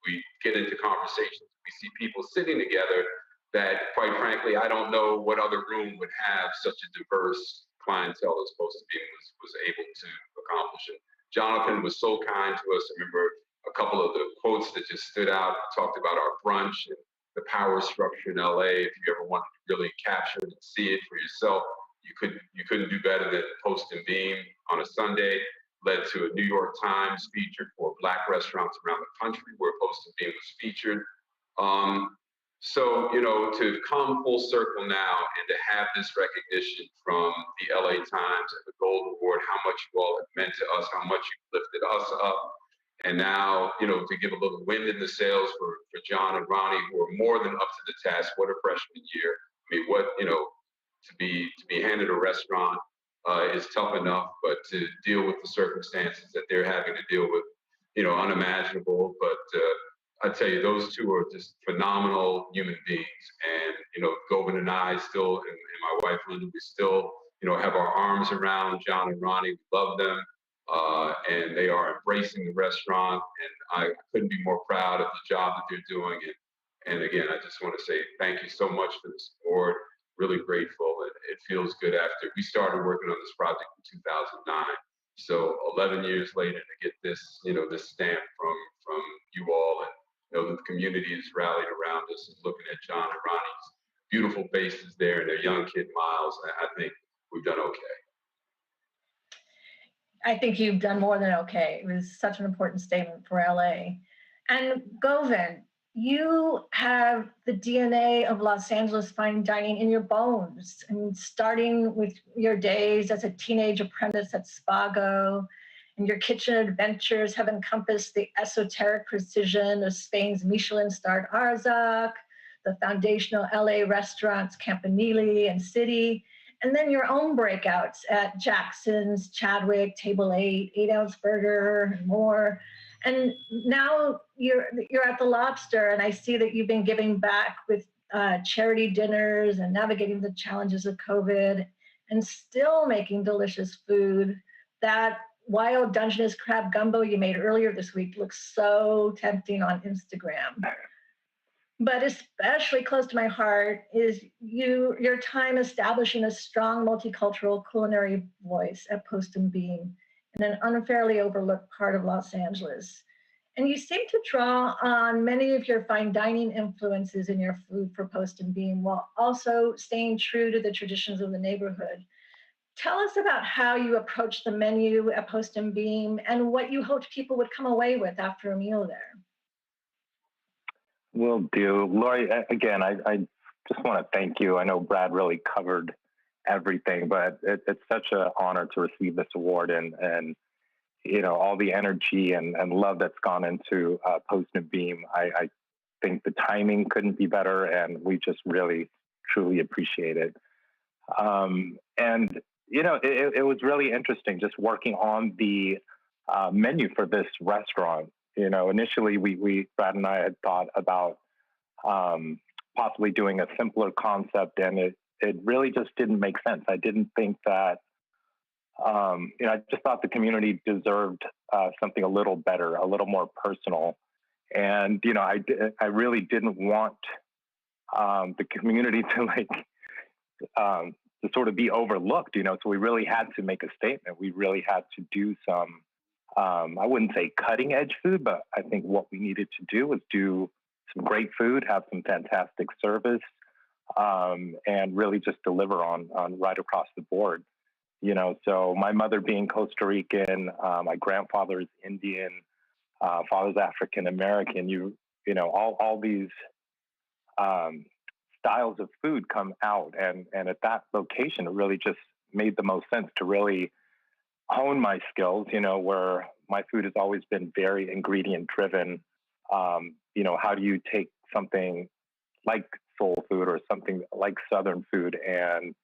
[SPEAKER 26] we get into conversations. We see people sitting together that, quite frankly, I don't know what other room would have such a diverse clientele as Post and Bean was able to accomplish. And Jonathan was so kind to us. I remember a couple of the quotes that just stood out. Talked about our brunch and the power structure in LA. If you ever wanted to really capture it and see it for yourself, you couldn't do better than Post and Beam on a Sunday. Led to a New York Times feature for Black restaurants around the country where Post and Beam was featured. So, to come full circle now and to have this recognition from the LA Times and the Gold Award, how much you all have meant to us, how much you lifted us up. And now, to give a little wind in the sails for John and Ronnie, who are more than up to the task. What a freshman year. I mean, to be handed a restaurant is tough enough, but to deal with the circumstances that they're having to deal with, unimaginable. But I tell you, those two are just phenomenal human beings. And, Govan and I still, and my wife Linda, we still, have our arms around John and Ronnie. We love them. And they are embracing the restaurant. And I couldn't be more proud of the job that they're doing. And again, I just want to say thank you so much for the support. Really grateful. It feels good after we started working on this project in 2009. So 11 years later to get this, this stamp from you all, and the community has rallied around us, and looking at John and Ronnie's beautiful faces there and their young kid Miles, I think we've done okay.
[SPEAKER 7] I think you've done more than okay. It was such an important statement for LA. And Govan, you have the DNA of Los Angeles fine dining in your bones, and starting with your days as a teenage apprentice at Spago, and your kitchen adventures have encompassed the esoteric precision of Spain's Michelin-starred Arzak, the foundational LA restaurants Campanile and City, and then your own breakouts at Jackson's, Chadwick, Table 8, 8-ounce burger, and more. And now you're at the Lobster, and I see that you've been giving back with charity dinners and navigating the challenges of COVID, and still making delicious food. That wild Dungeness crab gumbo you made earlier this week looks so tempting on Instagram. But especially close to my heart is your time establishing a strong multicultural culinary voice at Post and Bean in an unfairly overlooked part of Los Angeles. And you seem to draw on many of your fine dining influences in your food for Post and Beam while also staying true to the traditions of the neighborhood. Tell us about how you approach the menu at Post and Beam and what you hoped people would come away with after a meal there.
[SPEAKER 8] Will do. Lori, again, I just want to thank you. I know Brad really covered everything, but it's such an honor to receive this award and you know, all the energy and love that's gone into Post and Beam. I think the timing couldn't be better, and we just really, truly appreciate it. And, you know, it was really interesting just working on the menu for this restaurant. You know, initially Brad and I had thought about possibly doing a simpler concept, and it really just didn't make sense. I didn't think that, you know, I just thought the community deserved something a little better, a little more personal. And, you know, I really didn't want the community to to sort of be overlooked, you know, so we really had to make a statement. We really had to do some, I wouldn't say cutting edge food, but I think what we needed to do was do some great food, have some fantastic service, and really just deliver on right across the board. You know, so my mother being Costa Rican, my grandfather is Indian, father's African American. You know, all these styles of food come out, and at that location, it really just made the most sense to really hone my skills. You know, where my food has always been very ingredient driven. You know, how do you take something like soul food or something like Southern food and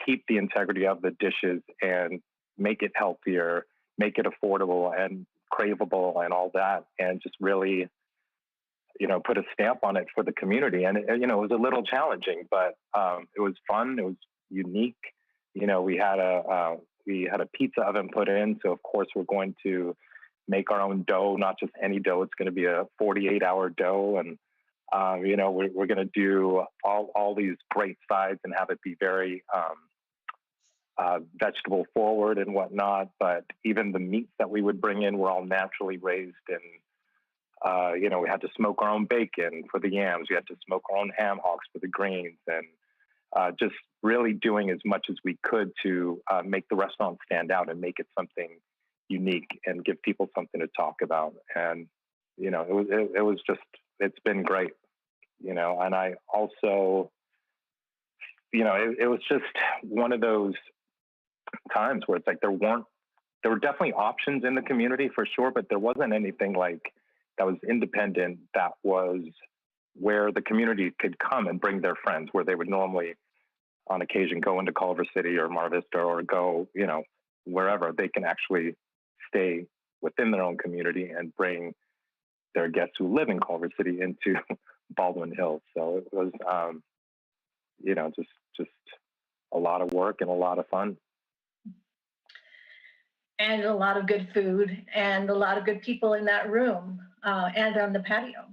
[SPEAKER 8] keep the integrity of the dishes and make it healthier, make it affordable and craveable and all that, and just really, you know, put a stamp on it for the community. And, you know, it was a little challenging, but it was fun. It was unique. You know, we had a pizza oven put in. So of course we're going to make our own dough, not just any dough. It's going to be a 48-hour dough. And, you know, we're going to do all these great sides and have it be very vegetable forward and whatnot. But even the meats that we would bring in were all naturally raised. And, you know, we had to smoke our own bacon for the yams. We had to smoke our own ham hocks for the greens. And just really doing as much as we could to make the restaurant stand out and make it something unique and give people something to talk about. And, you know, it was just, it's been great, you know. And I also, you know, it was just one of those times where it's like there were definitely options in the community for sure, but there wasn't anything like that was independent, that was where the community could come and bring their friends, where they would normally on occasion go into Culver City or Mar Vista or go, you know, wherever. They can actually stay within their own community and bring their guests who live in Culver City into Baldwin Hills. So it was, you know, just a lot of work and a lot of fun.
[SPEAKER 7] And a lot of good food and a lot of good people in that room and on the patio.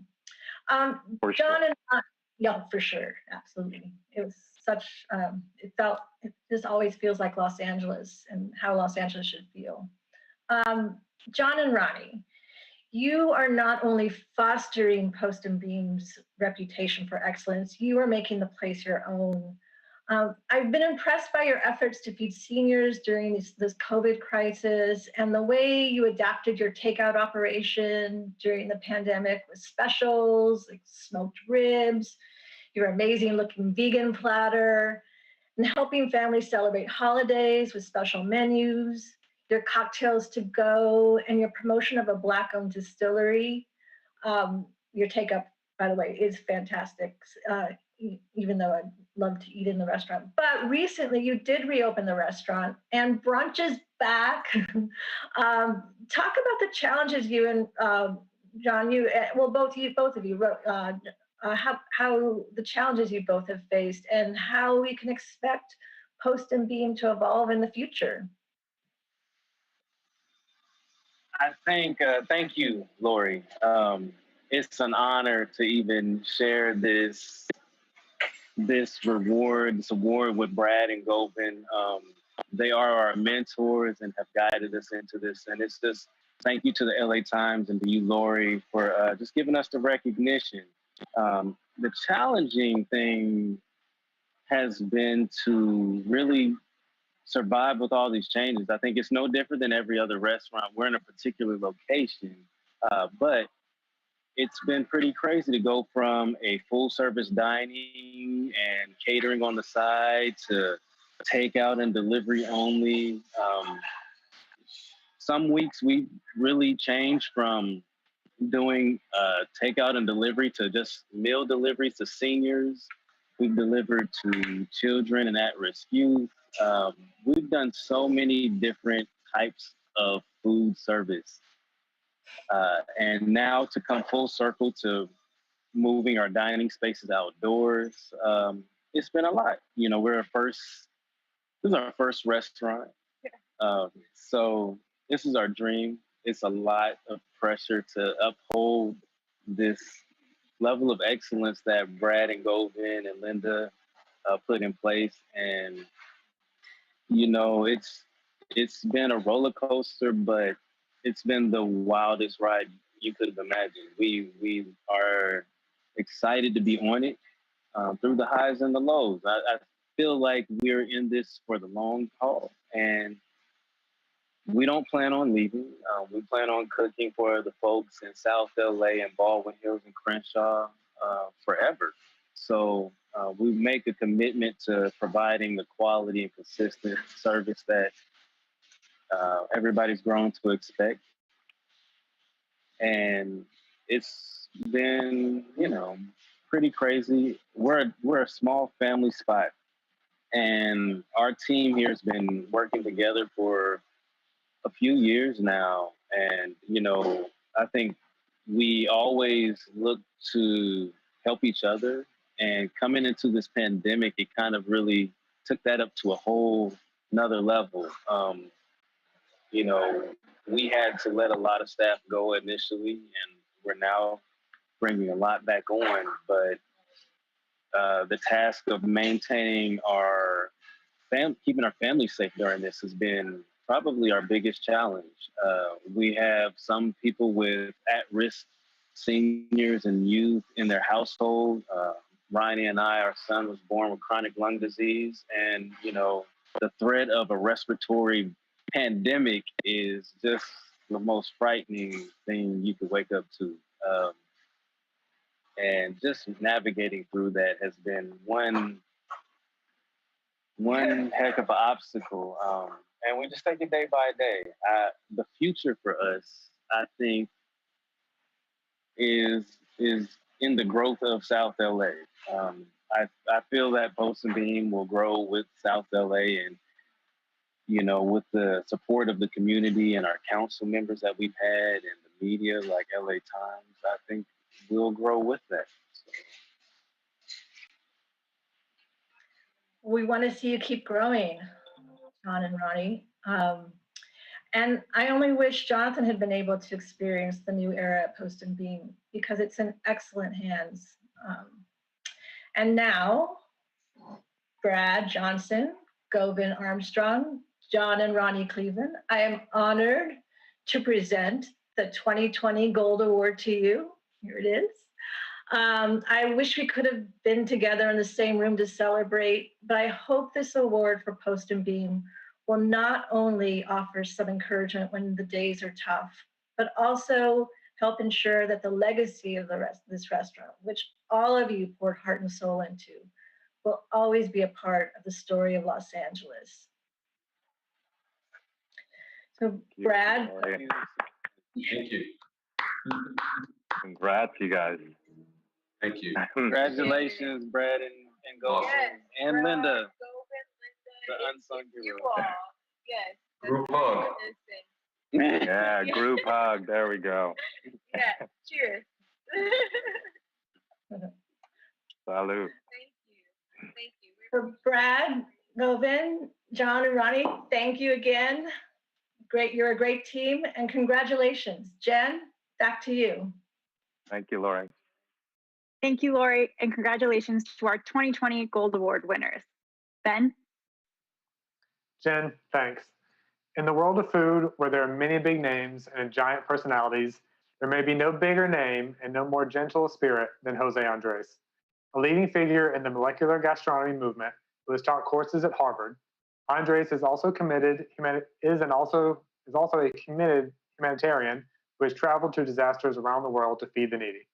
[SPEAKER 8] For
[SPEAKER 7] John
[SPEAKER 8] sure.
[SPEAKER 7] and yeah, for sure, absolutely. It was such, it just always feels like Los Angeles and how Los Angeles should feel. John and Ronnie, you are not only fostering Post and Beam's reputation for excellence, you are making the place your own. I've been impressed by your efforts to feed seniors during this COVID crisis and the way you adapted your takeout operation during the pandemic with specials like smoked ribs, your amazing looking vegan platter, and helping families celebrate holidays with special menus, your cocktails to go, and your promotion of a Black-owned distillery. Your take-up, by the way, is fantastic. Even though I'd love to eat in the restaurant. But recently you did reopen the restaurant and brunch is back. Talk about the challenges you and John, both of you wrote, how the challenges you both have faced and how we can expect Post and Beam to evolve in the future.
[SPEAKER 9] I think, thank you, Lori. It's an honor to even share this award with Brad and Gopin. They are our mentors and have guided us into this. And it's just thank you to the LA Times and to you, Lori, for just giving us the recognition. The challenging thing has been to really survive with all these changes. I think it's no different than every other restaurant. We're in a particular location, but it's been pretty crazy to go from a full service dining and catering on the side to takeout and delivery only. Some weeks we really changed from doing takeout and delivery to just meal deliveries to seniors. We've delivered to children and at-risk youth. We've done so many different types of food service. And now to come full circle to moving our dining spaces outdoors, it's been a lot. You know, this is our first restaurant. So this is our dream. It's a lot of pressure to uphold this level of excellence that Brad and Govin and Linda put in place. And, you know, it's been a roller coaster, but it's been the wildest ride you could have imagined. We are excited to be on it through the highs and the lows. I feel like we're in this for the long haul, and we don't plan on leaving. We plan on cooking for the folks in South LA and Baldwin Hills and Crenshaw forever. So we make a commitment to providing the quality and consistent service that everybody's grown to expect. And it's been, you know, pretty crazy. We're a small family spot, and our team here has been working together for a few years now. And, you know, I think we always look to help each other. And coming into this pandemic, it kind of really took that up to a whole another level. You know, we had to let a lot of staff go initially, and we're now bringing a lot back on. But the task of maintaining keeping our families safe during this has been probably our biggest challenge. We have some people with at-risk seniors and youth in their household. Ronnie and I, our son was born with chronic lung disease, and, you know, the threat of a respiratory pandemic is just the most frightening thing you could wake up to. And just navigating through that has been one heck of an obstacle. And we just take it day by day. The future for us, I think, is in the growth of South LA. I feel that Post and Beam will grow with South LA, and, you know, with the support of the community and our council members that we've had and the media like LA Times, I think we'll grow with that. So.
[SPEAKER 7] We want to see you keep growing, John and Ronnie. And I only wish Jonathan had been able to experience the new era at Post and Beam, because it's in excellent hands. And now, Brad Johnson, Govin Armstrong, John and Ronnie Cleveland, I am honored to present the 2020 Gold Award to you. Here it is. I wish we could have been together in the same room to celebrate, but I hope this award for Post and Beam will not only offer some encouragement when the days are tough, but also help ensure that the legacy of this restaurant, which all of you poured heart and soul into, will always be a part of the story of Los Angeles. So, Brad.
[SPEAKER 8] Thank you. Congrats, you guys.
[SPEAKER 26] Thank you.
[SPEAKER 9] Congratulations, Brad and Govin, and Linda, the unsung hero.
[SPEAKER 24] Yes.
[SPEAKER 26] Group hug.
[SPEAKER 8] Yeah, group hug. There we go.
[SPEAKER 24] Yeah. Cheers.
[SPEAKER 8] Salud.
[SPEAKER 24] Thank you.
[SPEAKER 7] For Brad, Govin, John, and Ronnie, thank you again. Great, you're a great team, and congratulations. Jen, back to you.
[SPEAKER 8] Thank you, Lori.
[SPEAKER 15] Thank you, Lori, and congratulations to our 2020 Gold Award winners. Ben?
[SPEAKER 16] Jen, thanks. In the world of food, where there are many big names and giant personalities, there may be no bigger name and no more gentle spirit than José Andrés. A leading figure in the molecular gastronomy movement who has taught courses at Harvard, Andrés is also a committed humanitarian who has traveled to disasters around the world to feed the needy.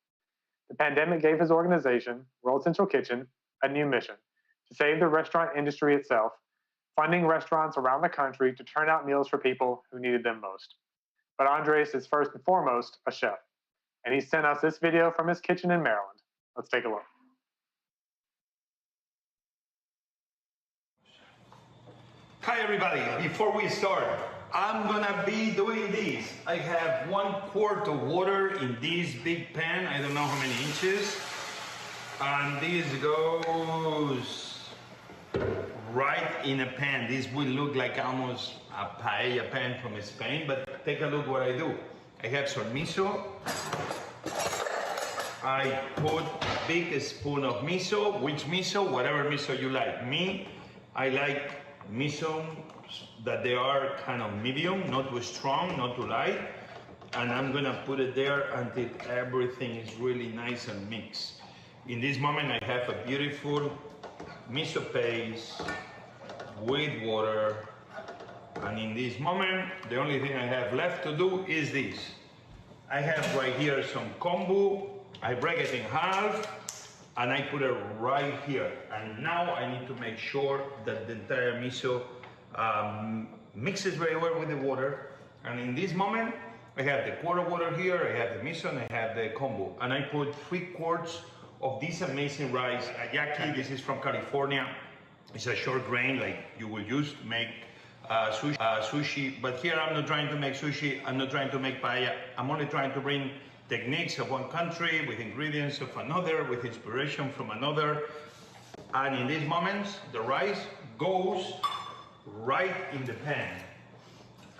[SPEAKER 16] The pandemic gave his organization, World Central Kitchen, a new mission: to save the restaurant industry itself, funding restaurants around the country to turn out meals for people who needed them most. But Andrés is first and foremost a chef, and he sent us this video from his kitchen in Maryland. Let's take a look.
[SPEAKER 13] Hi everybody, before we start, I'm gonna be doing this. I have 1 quart of water in this big pan, I don't know how many inches, and this goes right in a pan. This will look like almost a paella pan from Spain, but take a look what I do. I have some miso. I put a big spoon of miso. Which miso? Whatever miso you like. Me, I like miso that they are kind of medium, not too strong, not too light. And I'm gonna put it there until everything is really nice and mixed. In this moment, I have a beautiful miso paste with water. And in this moment, the only thing I have left to do is this. I have right here some kombu. I break it in half and I put it right here. And now I need to make sure that the entire miso mixes very well with the water. And in this moment, I have the quart of water here, I have the miso, and I have the kombu. And I put 3 quarts of this amazing rice, ayaki. This is from California. It's a short grain like you will use to make sushi. But here I'm not trying to make sushi, I'm not trying to make paella. I'm only trying to bring techniques of one country with ingredients of another, with inspiration from another. And in these moments, the rice goes right in the pan.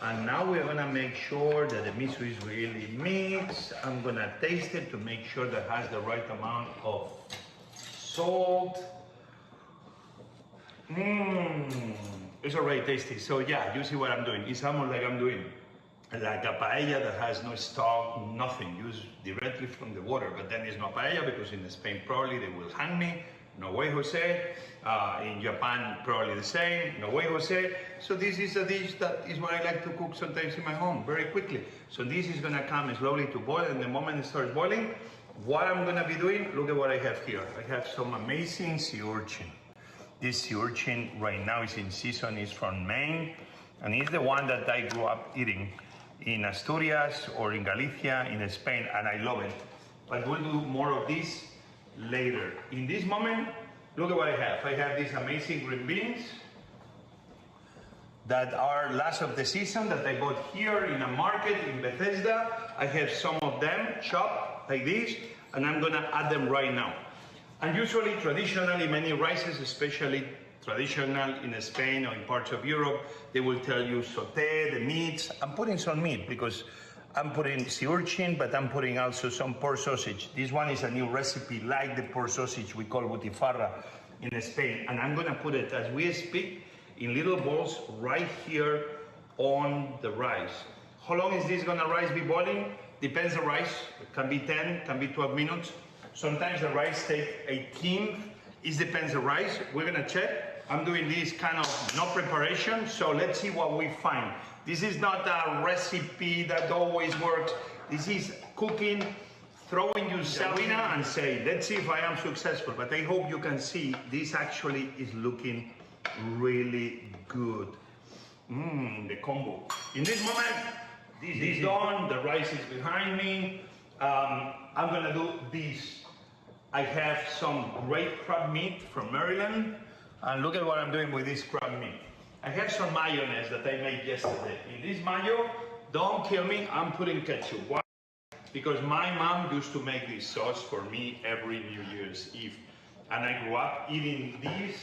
[SPEAKER 13] And now we're gonna make sure that the miso is really mixed. I'm gonna taste it to make sure that it has the right amount of salt. It's already tasty. So yeah, you see what I'm doing. It's almost like I'm doing like a paella that has no stock, nothing, used directly from the water. But then it's not paella because in Spain probably they will hang me. No way, Jose. In Japan, probably the same. No way, Jose. So this is a dish that is what I like to cook sometimes in my home, very quickly. So this is gonna come slowly to boil, and the moment it starts boiling, what I'm gonna be doing, look at what I have here. I have some amazing sea urchin. This sea urchin right now is in season, is from Maine, and it's the one that I grew up eating in Asturias or in Galicia, in Spain, and I love it. But we'll do more of this later. In this moment, look at what I have. I have these amazing green beans that are last of the season that I bought here in a market in Bethesda. I have some of them chopped like this, and I'm gonna add them right now. And usually, traditionally, many rices, especially traditional in Spain or in parts of Europe, they will tell you saute the meats. I'm putting some meat because I'm putting sea urchin, but I'm putting also some pork sausage. This one is a new recipe like the pork sausage we call butifarra in Spain. And I'm gonna put it, as we speak, in little balls right here on the rice. How long is this gonna rice be boiling? Depends the rice. It can be 10, can be 12 minutes. Sometimes the rice takes 18. It depends the rice. We're gonna check. I'm doing this kind of no preparation, so let's see what we find. This is not a recipe that always works. This is cooking, throwing you salina and say, let's see if I am successful. But I hope you can see this actually is looking really good. The combo. In this moment, this is done, the rice is behind me. I'm gonna do this. I have some great crab meat from Maryland. And look at what I'm doing with this crab meat. I have some mayonnaise that I made yesterday. In this mayo, don't kill me, I'm putting ketchup. Why? Because my mom used to make this sauce for me every New Year's Eve. And I grew up eating this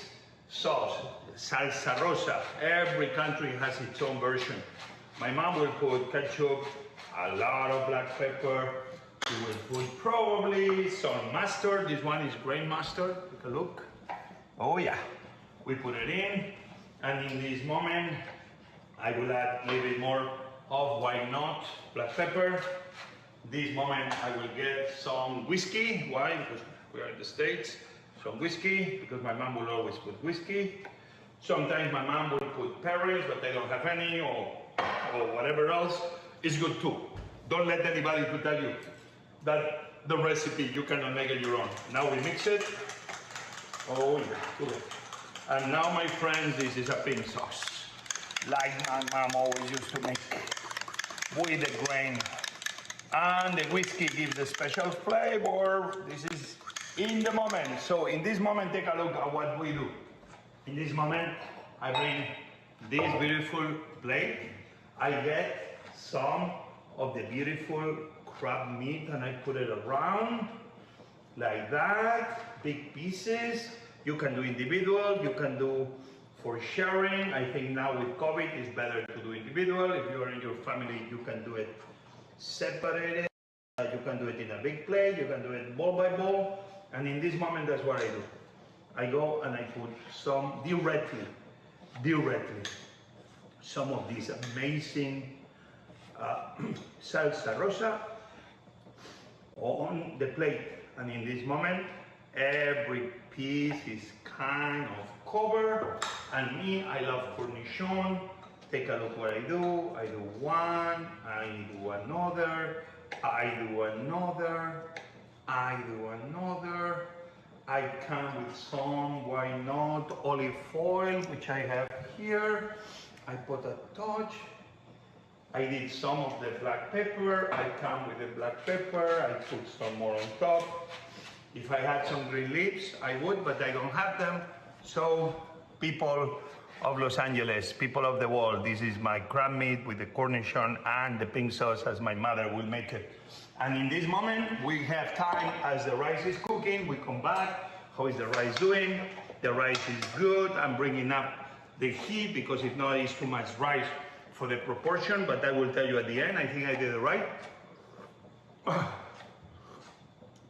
[SPEAKER 13] sauce, salsa rosa. Every country has its own version. My mom will put ketchup, a lot of black pepper. She will put probably some mustard. This one is grain mustard. Take a look. Oh yeah. We put it in. And in this moment, I I will add a little bit more of why not black pepper. This moment I will get some whiskey. Why? Because we are in the States. Some whiskey, because my mom will always put whiskey. Sometimes my mom will put Paris, but they don't have any, or whatever else. It's good too. Don't let anybody to tell you that the recipe, you cannot make it your own. Now we mix it. Oh yeah, good. And now, my friends, this is a pink sauce, like my mom always used to make with the grain. And the whiskey gives a special flavor. This is in the moment. So in this moment, take a look at what we do. In this moment, I bring this beautiful plate. I get some of the beautiful crab meat and I put it around like that, big pieces. You can do individual, you can do for sharing. I think now with COVID, it's better to do individual. If you are in your family, you can do it separated. You can do it in a big plate, you can do it bowl by bowl. And in this moment, that's what I do. I go and I put some directly, some of this amazing salsa rosa on the plate. And in this moment, every piece is kind of covered. And me, I love cornichon. Take a look what I do. I do one, I do another, I do another, I do another. I come with some, why not, olive oil, which I have here. I put a touch. I did some of the black pepper. I come with the black pepper. I put some more on top. If I had some green leaves, I would, but I don't have them. So, people of Los Angeles, people of the world, this is my crab meat with the cornichon and the pink sauce as my mother will make it. And in this moment, we have time as the rice is cooking. We come back. How is the rice doing? The rice is good. I'm bringing up the heat because if not, it's too much rice for the proportion. But I will tell you at the end. I think I did it right.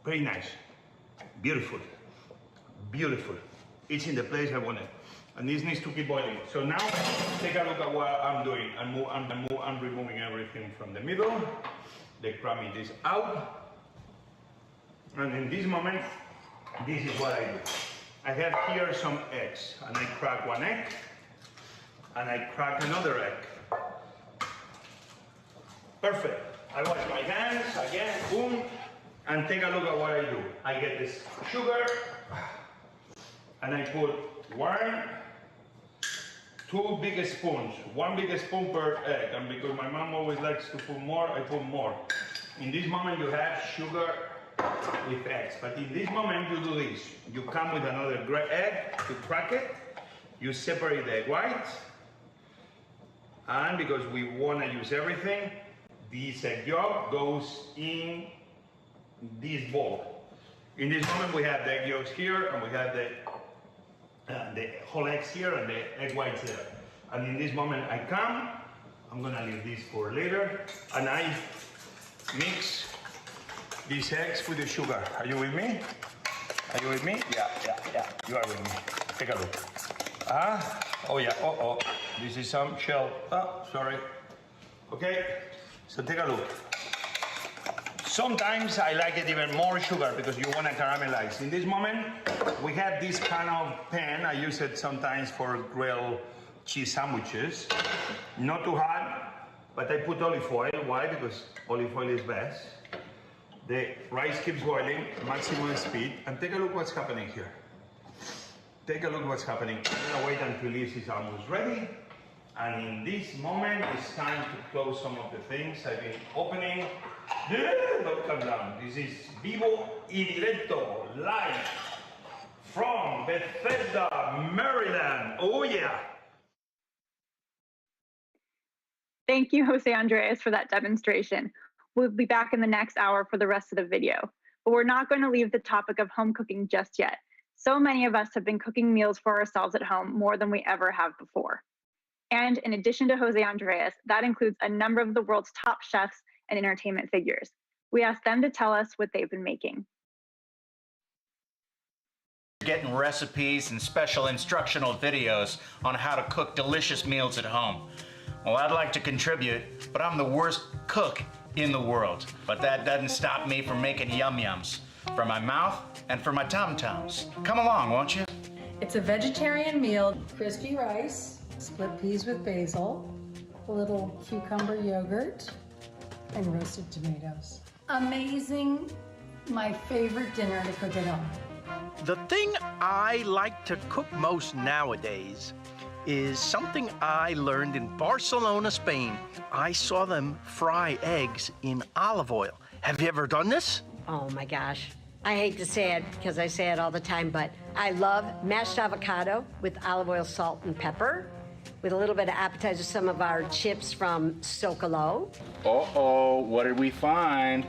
[SPEAKER 13] Very nice. Beautiful. Beautiful. It's in the place I wanted. And this needs to keep boiling. So now, take a look at what I'm doing. I'm removing everything from the middle. The crab meat is out. And in this moment, this is what I do. I have here some eggs, and I crack one egg, and I crack another egg. Perfect. I wash my hands, again, boom, and take a look at what I do. I get this sugar, and I put two big spoons, one big spoon per egg, and because my mom always likes to put more, I put more. In this moment you have sugar with eggs, but in this moment you do this. You come with another egg to crack it, you separate the egg whites, and because we want to use everything, this egg yolk goes in this bowl. In this moment we have the egg yolks here, and we have the whole eggs here and the egg whites there. And in this moment I come, I'm gonna leave this for later, and I mix these eggs with the sugar. Are you with me? Are you with me? Yeah. You are with me. Take a look. Oh yeah, this is some shell. Oh, sorry. Okay, so take a look. Sometimes I like it even more sugar because you want to caramelize. In this moment, we have this kind of pan. I use it sometimes for grilled cheese sandwiches. Not too hot, but I put olive oil. Why? Because olive oil is best. The rice keeps boiling, maximum speed, and take a look what's happening here. Take a look what's happening. I'm gonna wait until this is almost ready. And in this moment, it's time to close some of the things I've been opening. Don't come down. This is Vivo y Directo, live from Bethesda, Maryland. Oh yeah.
[SPEAKER 15] Thank you, José Andrés, for that demonstration. We'll be back in the next hour for the rest of the video, but we're not going to leave the topic of home cooking just yet. So many of us have been cooking meals for ourselves at home more than we ever have before. And in addition to José Andrés, that includes a number of the world's top chefs and entertainment figures. We asked them to tell us what they've been making.
[SPEAKER 14] Getting recipes and special instructional videos on how to cook delicious meals at home. Well, I'd like to contribute, but I'm the worst cook in the world. But that doesn't stop me from making yum-yums for my mouth and for my tum-tums. Come along, won't you?
[SPEAKER 17] It's a vegetarian meal. Crispy rice, split peas with basil, a little cucumber yogurt, and roasted tomatoes. Amazing. My favorite dinner to cook at home.
[SPEAKER 18] The thing I like to cook most nowadays is something I learned in Barcelona, Spain. I saw them fry eggs in olive oil. Have you ever done this?
[SPEAKER 19] Oh my gosh. I hate to say it because I say it all the time, but I love mashed avocado with olive oil, salt, and pepper, with a little bit of appetizer, some of our chips from Socolo.
[SPEAKER 14] Uh-oh, what did we find?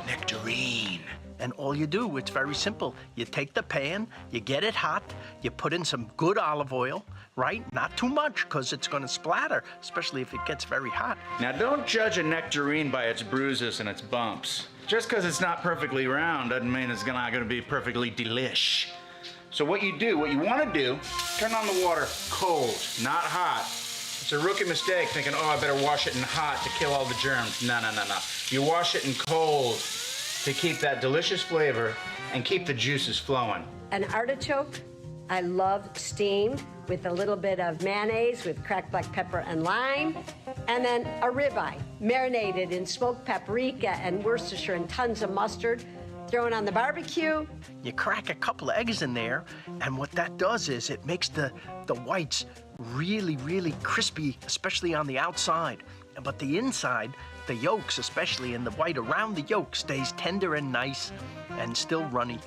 [SPEAKER 18] Nectarine. And all you do, it's very simple. You take the pan, you get it hot, you put in some good olive oil, right? Not too much, because it's going to splatter, especially if it gets very hot.
[SPEAKER 14] Now, don't judge a nectarine by its bruises and its bumps. Just because it's not perfectly round doesn't mean it's not going to be perfectly delish. So what you want to do, turn on the water cold, not hot. It's a rookie mistake thinking, oh, I better wash it in hot to kill all the germs. No. You wash it in cold to keep that delicious flavor and keep the juices flowing.
[SPEAKER 19] An artichoke, I love steamed with a little bit of mayonnaise with cracked black pepper and lime. And then a ribeye, marinated in smoked paprika and Worcestershire and tons of mustard. Throw it on the barbecue.
[SPEAKER 18] You crack a couple of eggs in there, and what that does is it makes the whites really, really crispy, especially on the outside. But the inside, the yolks especially, and the white around the yolk stays tender and nice and still runny.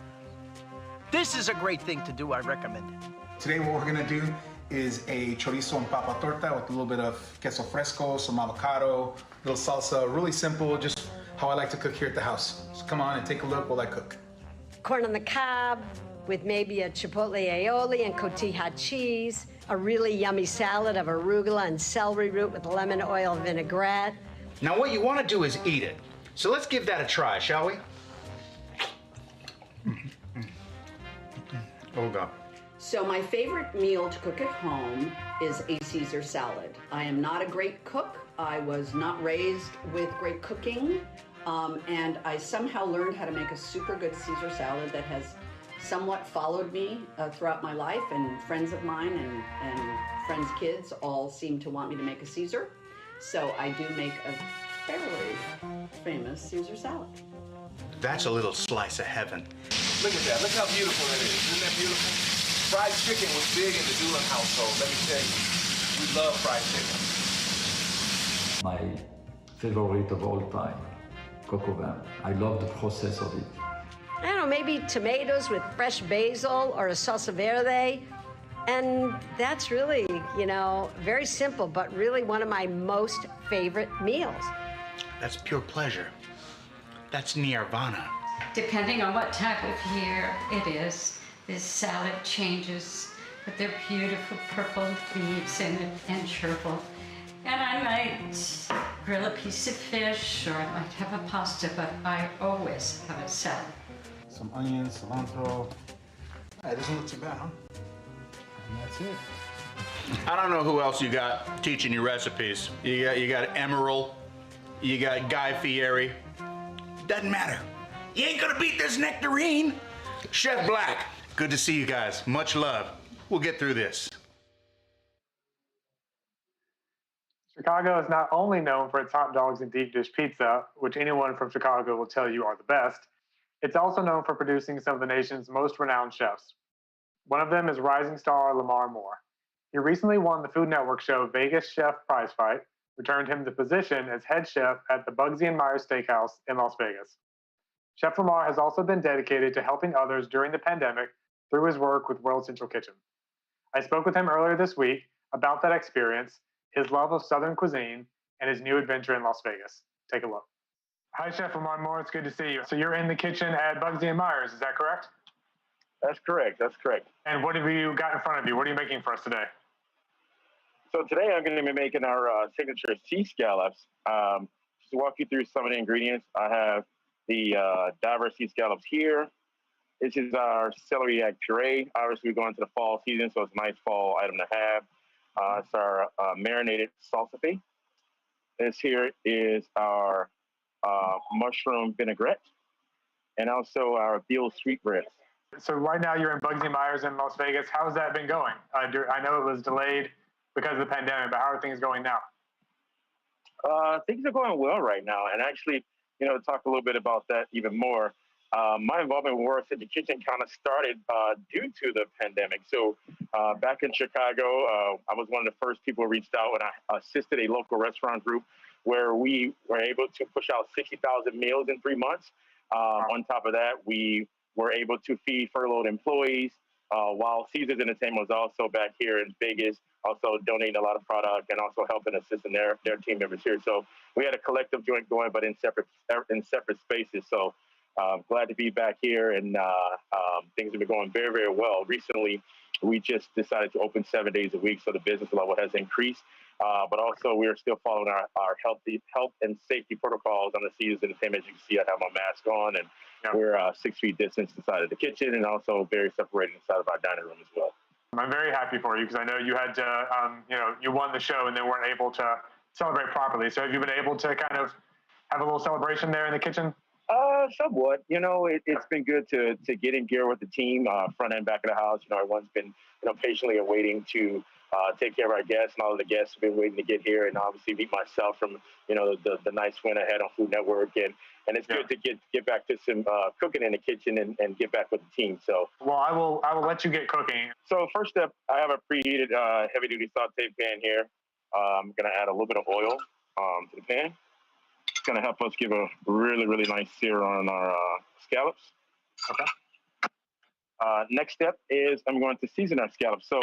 [SPEAKER 18] This is a great thing to do. I recommend it.
[SPEAKER 20] Today what we're gonna do is a chorizo and papa torta with a little bit of queso fresco, some avocado, a little salsa, really simple, just how I like to cook here at the house. So come on and take a look while I cook.
[SPEAKER 19] Corn on the cob with maybe a chipotle aioli and cotija cheese, a really yummy salad of arugula and celery root with lemon oil vinaigrette.
[SPEAKER 14] Now what you want to do is eat it. So let's give that a try, shall we? Oh God.
[SPEAKER 21] So my favorite meal to cook at home is a Caesar salad. I am not a great cook. I was not raised with great cooking, and I somehow learned how to make a super good Caesar salad that has somewhat followed me throughout my life, and friends of mine and friends' kids all seem to want me to make a Caesar. So I do make a fairly famous Caesar salad.
[SPEAKER 14] That's a little slice of heaven.
[SPEAKER 27] Look at that. Look how beautiful that is. Isn't that beautiful? Fried chicken was big in the Doolin household. Let me tell you, we love fried chicken.
[SPEAKER 28] My favorite of all time, coq au vin. I love the process of it.
[SPEAKER 19] I don't know, maybe tomatoes with fresh basil or a salsa verde. And that's really, very simple, but really one of my most favorite meals.
[SPEAKER 14] That's pure pleasure. That's nirvana.
[SPEAKER 29] Depending on what type of year it is, this salad changes with their beautiful purple leaves in it and chervil. And I might grill a piece of fish, or I might have a pasta, but I always have a salad.
[SPEAKER 20] Some onions, cilantro. It doesn't look too bad, huh? And that's it.
[SPEAKER 14] I don't know who else you got teaching you recipes. You got Emerald, you got Guy Fieri. Doesn't matter. You ain't gonna beat this nectarine. Chef Black, good to see you guys. Much love. We'll get through this.
[SPEAKER 16] Chicago is not only known for its hot dogs and deep dish pizza, which anyone from Chicago will tell you are the best, it's also known for producing some of the nation's most renowned chefs. One of them is rising star Lamar Moore. He recently won the Food Network show Vegas Chef Prize Fight, which earned him the position as head chef at the Bugsy & Myers Steakhouse in Las Vegas. Chef Lamar has also been dedicated to helping others during the pandemic through his work with World Central Kitchen. I spoke with him earlier this week about that experience, his love of Southern cuisine, and his new adventure in Las Vegas. Take a look. Hi, Chef Lamar Moore. It's good to see you. So you're in the kitchen at Bugsy & Myers, is that correct?
[SPEAKER 27] That's correct. That's correct.
[SPEAKER 16] And what have you got in front of you? What are you making for us today?
[SPEAKER 27] So today I'm going to be making our signature sea scallops. Just to walk you through some of the ingredients, I have the diverse sea scallops here. This is our celeriac puree. Obviously, we're going into the fall season, so it's a nice fall item to have. It's our marinated salsa fee. This here is our mushroom vinaigrette, and also our veal sweetbreads.
[SPEAKER 16] So right now you're in Bugsy Myers in Las Vegas. How's that been going? I know it was delayed because of the pandemic, but how are things going now?
[SPEAKER 27] Things are going well right now. And actually, to talk a little bit about that even more, my involvement with World's in the Kitchen kind of started due to the pandemic. So back in Chicago, I was one of the first people who reached out when I assisted a local restaurant group where we were able to push out 60,000 meals in 3 months. On top of that, we were able to feed furloughed employees, while Caesars Entertainment was also back here in Vegas, also donating a lot of product and also helping assist in their team members here. So we had a collective joint going, but in separate spaces. So glad to be back here, and things have been going very, very well. Recently, we just decided to open 7 days a week, so the business level has increased. But also, we are still following our health and safety protocols on the Caesars Entertainment. As you can see, I have my mask on, and we're 6 feet distance inside of the kitchen, and also very separated inside of our dining room as well.
[SPEAKER 16] I'm very happy for you because I know you had to, you won the show and then weren't able to celebrate properly. So have you been able to kind of have a little celebration there in the kitchen?
[SPEAKER 27] Somewhat. It's been good to get in gear with the team, front and back of the house. Everyone's been, patiently awaiting to take care of our guests, and all of the guests have been waiting to get here, and obviously meet myself from, the nice win I had on Food Network, and it's good to get back to some cooking in the kitchen and get back with the team. So,
[SPEAKER 16] well, I will let you get cooking.
[SPEAKER 27] So first step, I have a preheated heavy duty saute pan here. I'm gonna add a little bit of oil to the pan. It's gonna help us give a really, really nice sear on our scallops.
[SPEAKER 16] Okay.
[SPEAKER 27] Next step is I'm going to season our scallops. So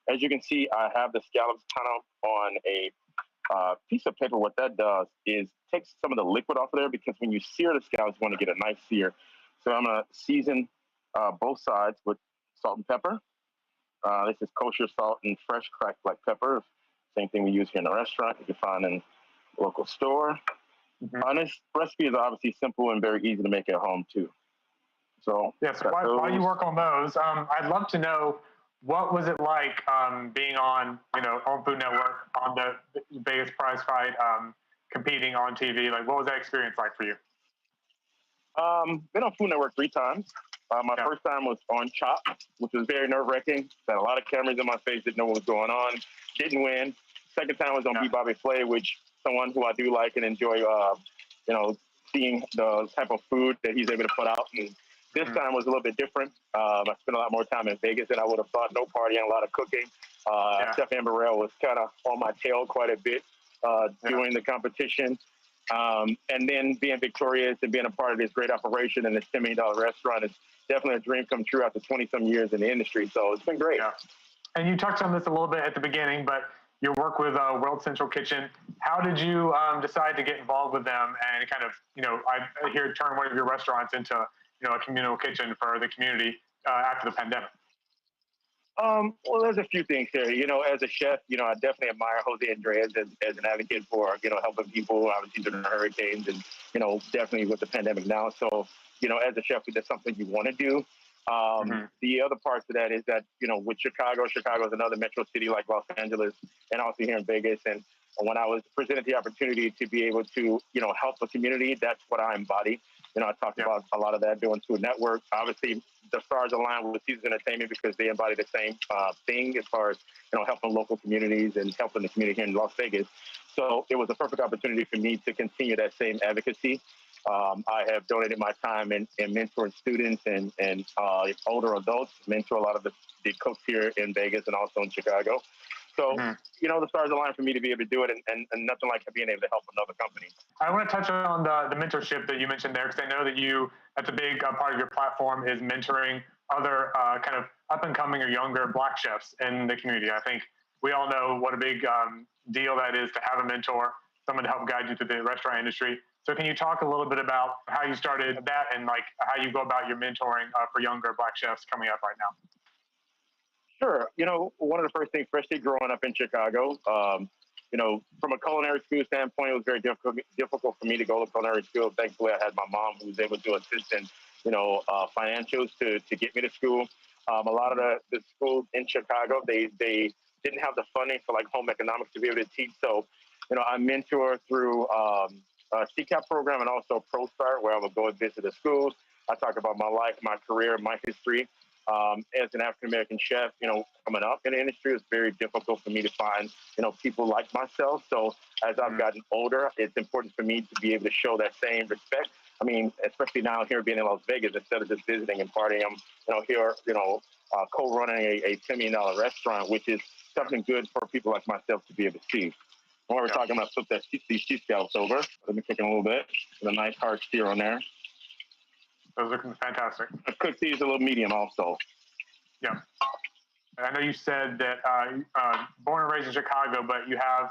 [SPEAKER 27] as you can see, I have the scallops kind of on a piece of paper. What that does is takes some of the liquid off of there, because when you sear the scallops, you want to get a nice sear. So I'm going to season both sides with salt and pepper. This is kosher salt and fresh cracked black pepper. Same thing we use here in the restaurant. You can find in the local store. And this recipe is obviously simple and very easy to make at home too. So
[SPEAKER 16] yes, while you work on those, I'd love to know, what was it like being on, on Food Network, on the Vegas prize fight, competing on TV? Like, what was that experience like for you?
[SPEAKER 27] Been on Food Network 3 times. My first time was on Chop, which was very nerve-wracking. Had a lot of cameras in my face, didn't know what was going on. Didn't win. Second time was on Be Bobby Flay, which someone who I do like and enjoy, seeing the type of food that he's able to put out. And this time was a little bit different. I spent a lot more time in Vegas than I would have thought. No partying, a lot of cooking. Chef Amberell was kind of on my tail quite a bit during the competition. And then being victorious and being a part of this great operation and this $10 million restaurant is definitely a dream come true after 20-some years in the industry. So it's been great.
[SPEAKER 16] Yeah. And you touched on this a little bit at the beginning, but your work with World Central Kitchen, how did you decide to get involved with them and kind of, I hear turn one of your restaurants into, a communal kitchen for the community after the pandemic?
[SPEAKER 27] Well, there's a few things here. As a chef, I definitely admire José Andrés as an advocate for, helping people, obviously during the hurricanes and, definitely with the pandemic now. So, as a chef, that's something you want to do. The other part to that is that, with Chicago is another metro city like Los Angeles and also here in Vegas. And when I was presented the opportunity to be able to, help the community, that's what I embody. I talked about a lot of that doing Food Network. Obviously, the stars align with Caesars Entertainment because they embody the same thing as far as, helping local communities and helping the community here in Las Vegas. So it was a perfect opportunity for me to continue that same advocacy. I have donated my time in mentoring students and older adults, mentor a lot of the cooks here in Vegas and also in Chicago. So, the stars align for me to be able to do it, and nothing like being able to help another company.
[SPEAKER 16] I want to touch on the mentorship that you mentioned there, because I know that that's a big part of your platform is mentoring other kind of up-and-coming or younger Black chefs in the community. I think we all know what a big deal that is to have a mentor, someone to help guide you through the restaurant industry. So can you talk a little bit about how you started that and like how you go about your mentoring for younger Black chefs coming up right now?
[SPEAKER 27] Sure. One of the first things, especially growing up in Chicago, from a culinary school standpoint, it was very difficult for me to go to culinary school. Thankfully, I had my mom who was able to assist in, financials to get me to school. A lot of the schools in Chicago, they didn't have the funding for like home economics to be able to teach. So, I mentor through a CCAP program and also Pro Start, where I would go and visit the schools. I talk about my life, my career, my history. As an African-American chef, coming up in the industry, it's very difficult for me to find, people like myself. So as I've gotten older, it's important for me to be able to show that same respect. I mean, especially now here being in Las Vegas, instead of just visiting and partying, I'm, here, co-running a $10 million restaurant, which is something good for people like myself to be able to see. When we're talking about flip these cheese scallops over, let me cook them a little bit with a nice hard sear on there.
[SPEAKER 16] Those are fantastic.
[SPEAKER 27] I cook these a little medium also.
[SPEAKER 16] Yeah. I know you said that born and raised in Chicago, but you have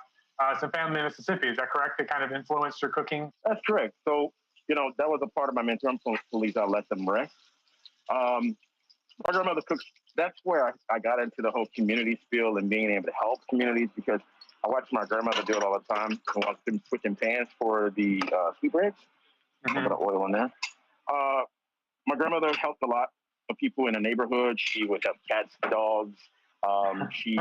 [SPEAKER 16] some family in Mississippi. Is that correct? That kind of influenced your cooking?
[SPEAKER 27] That's correct. So, that was a part of my mentor. I'm supposed to leave. I'll let them rest. My grandmother cooks. That's where I got into the whole community spiel and being able to help communities, because I watched my grandmother do it all the time. I watched them switching pans for the sweetbreads. A little bit of oil in there. My grandmother helped a lot of people in the neighborhood. She would have cats, dogs. She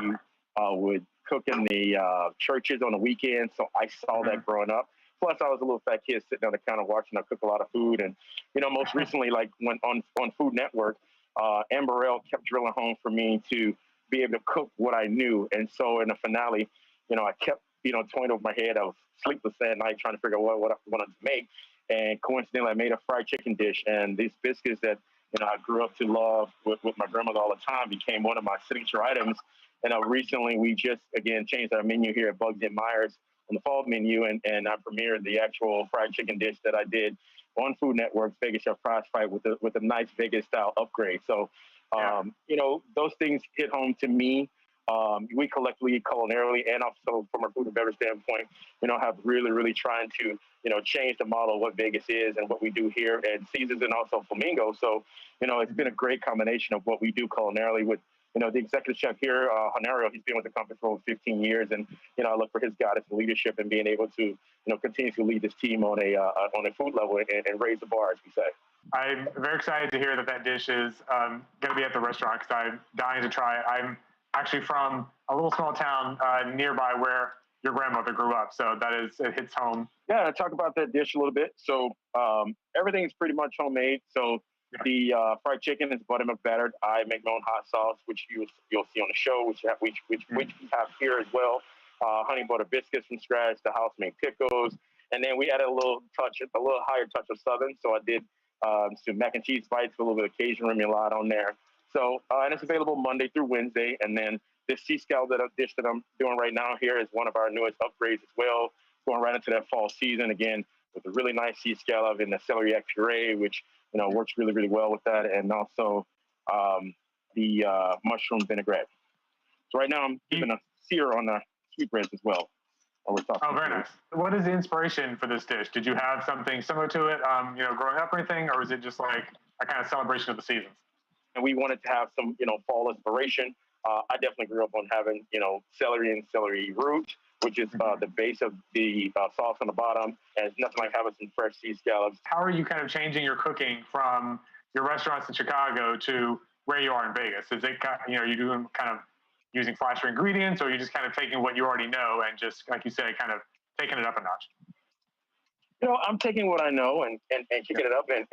[SPEAKER 27] would cook in the churches on the weekends. So I saw that growing up. Plus, I was a little fat kid sitting on the counter watching her cook a lot of food. And, most recently, like when on Food Network, Amber Elle kept drilling home for me to be able to cook what I knew. And so in the finale, I kept, toying over my head. I was sleepless that night trying to figure out what I wanted to make. And coincidentally, I made a fried chicken dish. And these biscuits that, I grew up to love with my grandmother all the time became one of my signature items. And recently, we just, again, changed our menu here at Bugs and Myers on the fall menu. And I premiered the actual fried chicken dish that I did on Food Network's Vegas Chef Prize Fight with a nice Vegas-style upgrade. So, those things hit home to me. We collectively, culinarily, and also from a food and beverage standpoint, have really, really trying to, change the model of what Vegas is and what we do here at Caesars and also Flamingo. So, it's been a great combination of what we do culinarily with, the executive chef here, Honorio. He's been with the company for over 15 years, and I look for his guidance and leadership and being able to, continue to lead this team on a food level and raise the bar, as we say.
[SPEAKER 16] I'm very excited to hear that dish is going to be at the restaurant, because I'm dying to try it. I'm actually from a little small town nearby where your grandmother grew up, so it hits home.
[SPEAKER 27] Yeah, talk about that dish a little bit. So everything is pretty much homemade. So the fried chicken is buttermilk battered. I make my own hot sauce, which you'll see on the show, which we have here as well. Honey butter biscuits from scratch, the house made pickles, and then we added a little higher touch of Southern. So I did some mac and cheese bites with a little bit of Cajun remoulade on there. So and it's available Monday through Wednesday, and then this sea scallop dish that I'm doing right now here is one of our newest upgrades as well, going right into that fall season again with a really nice sea scallop and the celery puree, which works really, really well with that, and also the mushroom vinaigrette. So right now I'm giving a sear on the sweetbreads as well. Oh,
[SPEAKER 16] very nice. What is the inspiration for this dish? Did you have something similar to it, growing up or anything, or was it just like a kind of celebration of the seasons?
[SPEAKER 27] And we wanted to have some, fall inspiration. I definitely grew up on having, celery and celery root, which is the base of the sauce on the bottom, and it's nothing like having some fresh sea scallops.
[SPEAKER 16] How are you kind of changing your cooking from your restaurants in Chicago to where you are in Vegas? Is it, are you doing kind of using flasher ingredients, or are you just kind of taking what you already know and just, like you say, kind of taking it up a notch?
[SPEAKER 27] I'm taking what I know and kicking it up and